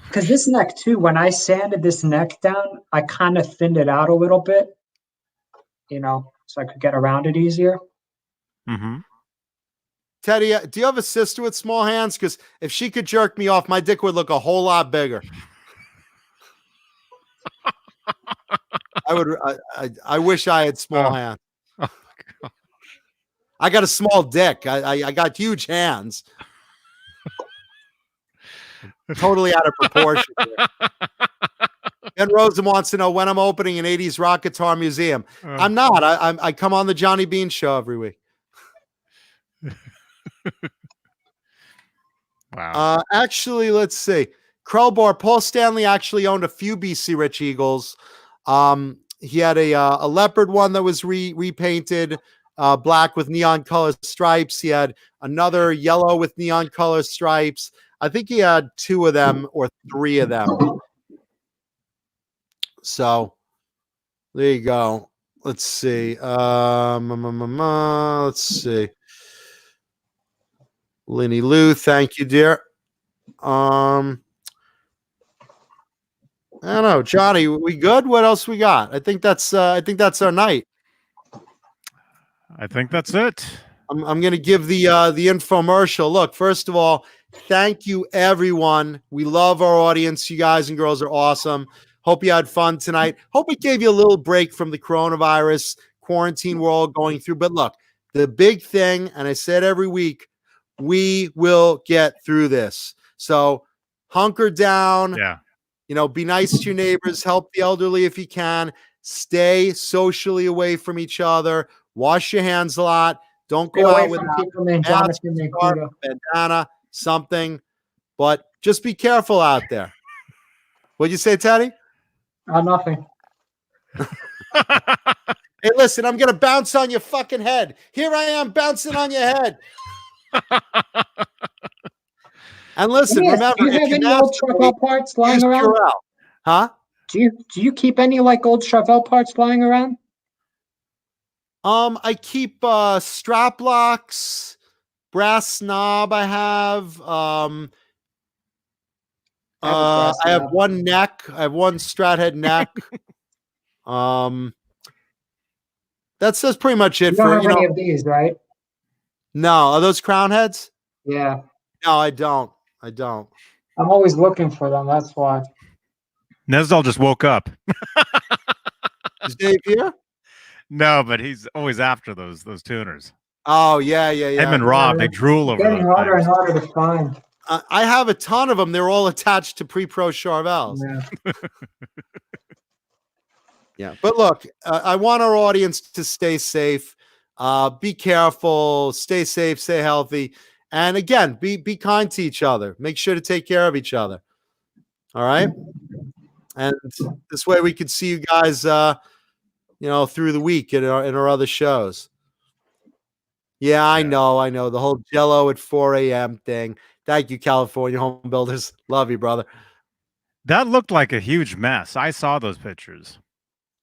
S4: because this neck too, when I sanded this neck down, I kind of thinned it out a little bit, so I could get around it easier.
S1: Mm-hmm.
S2: Teddy, do you have a sister with small hands? Because if she could jerk me off, my dick would look a whole lot bigger. I wish I had small hands.
S1: Oh,
S2: I got a small dick. I got huge hands. Totally out of proportion. Ben Rosen wants to know when I'm opening an 80s rock guitar museum. I'm not. I come on the Johnny Beane show every week.
S1: Wow.
S2: Actually, let's see. Krellbar, Paul Stanley actually owned a few BC Rich Eagles. He had a leopard one that was repainted black with neon color stripes. He had another yellow with neon color stripes. I think he had 2 of them or 3 of them. So there you go. Let's see. Let's see. Lenny Lou, thank you, dear. I don't know, Johnny. We good? What else we got? I think that's our night.
S1: I think that's it.
S2: I'm going to give the infomercial. Look, first of all, thank you, everyone. We love our audience. You guys and girls are awesome. Hope you had fun tonight. Hope it gave you a little break from the coronavirus quarantine we're all going through. But look, the big thing, and I said every week, we will get through this. So hunker down.
S1: Yeah.
S2: Be nice to your neighbors. Help the elderly if you can. Stay socially away from each other. Wash your hands a lot. Don't go out with a bandana, something. But just be careful out there. What'd you say, Teddy?
S4: Nothing.
S2: Hey, listen, I'm going to bounce on your fucking head. Here I am bouncing on your head. And listen, remember,
S4: do you have any old Soquel parts lying around?
S2: Huh?
S4: Do you keep any old Soquel parts lying around?
S2: I keep strap locks, brass knob. I have. I have one neck. I have one Strat head neck. That's pretty much it.
S4: You don't have any of these, right?
S2: No, are those crown heads?
S4: Yeah.
S2: No, I don't.
S4: I'm always looking for them. That's why.
S1: Nesdal just woke up.
S2: Is Dave here?
S1: No, but he's always after those tuners.
S2: Oh, yeah.
S1: Him and Rob, they drool over
S4: getting
S1: those
S4: harder
S1: things.
S4: and harder to find.
S2: I have a ton of them. They're all attached to pre-pro Charvels.
S4: Yeah.
S2: Yeah, but look, I want our audience to stay safe. Be careful, stay safe, stay healthy. And again, be kind to each other. Make sure to take care of each other. All right? And this way we can see you guys through the week in our other shows. Yeah, I know. The whole Jello at 4 a.m. thing. Thank you, California Home Builders. Love you, brother.
S1: That looked like a huge mess. I saw those pictures.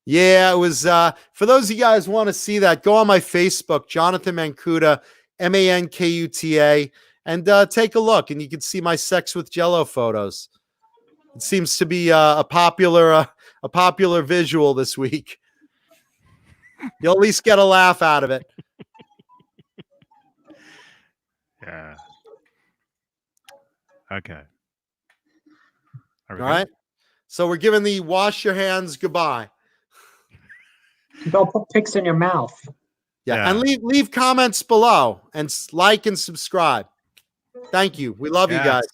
S2: Yeah, it was for those of you guys who want to see that, go on my Facebook, Jonathan Mancuda, Mankuta, and take a look, and you can see my sex with Jello photos. It seems to be a popular visual this week. You'll at least get a laugh out of it.
S1: Yeah. Okay.
S2: All right. So we're giving the wash your hands goodbye.
S4: Don't put pics in your mouth.
S2: Yeah. And leave comments below and like and subscribe. Thank you. We love you guys.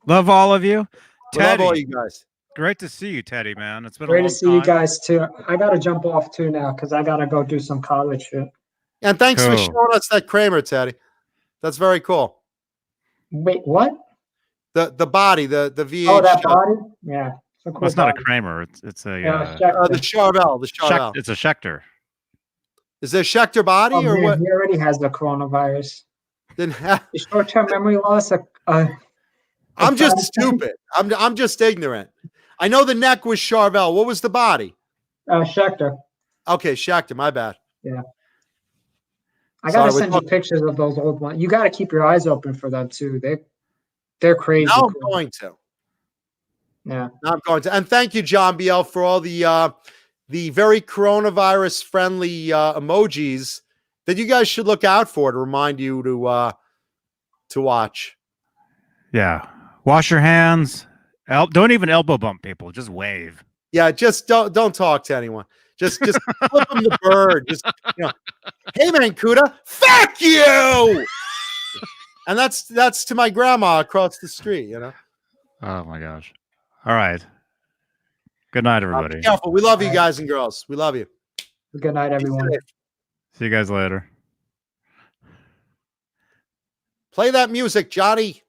S1: Love all of you.
S2: Love all you guys.
S1: Great to see you, Teddy, man. It's been
S4: great
S1: a long
S4: to see you guys too. I gotta jump off too now because I gotta go do some college shit.
S2: And thanks for showing us that Kramer, Teddy. That's very cool.
S4: Wait, what?
S2: The body, the VH.
S4: Oh, that body? Yeah.
S1: Cool, well, it's not a Kramer. It's a
S2: the Charvel. The Charvel.
S1: It's a Schechter.
S2: Is there Schechter body or what?
S4: He already has the coronavirus.
S2: Then
S4: the short-term memory loss.
S2: I'm just stupid. I'm just ignorant. I know the neck was Charvel. What was the body?
S4: Schechter.
S2: Okay, Schechter. My bad.
S4: Yeah. I gotta
S2: Sorry,
S4: send you pictures of those old ones. You gotta keep your eyes open for them too. They're crazy.
S2: Now I'm
S4: cool.
S2: going to.
S4: Yeah.
S2: Now I'm going to. And thank you, John BL, for all the very coronavirus friendly emojis that you guys should look out for to remind you to watch.
S1: Yeah. Wash your hands. Don't even elbow bump people. Just wave.
S2: Yeah, just don't talk to anyone. Just flip them the bird. Just hey man, Kuda, fuck you. And that's to my grandma across the street.
S1: Oh my gosh. All right. Good night, everybody.
S2: Be careful. We love you guys and girls. We love you.
S4: Good night, everyone.
S1: See you guys later.
S2: Play that music, Johnny.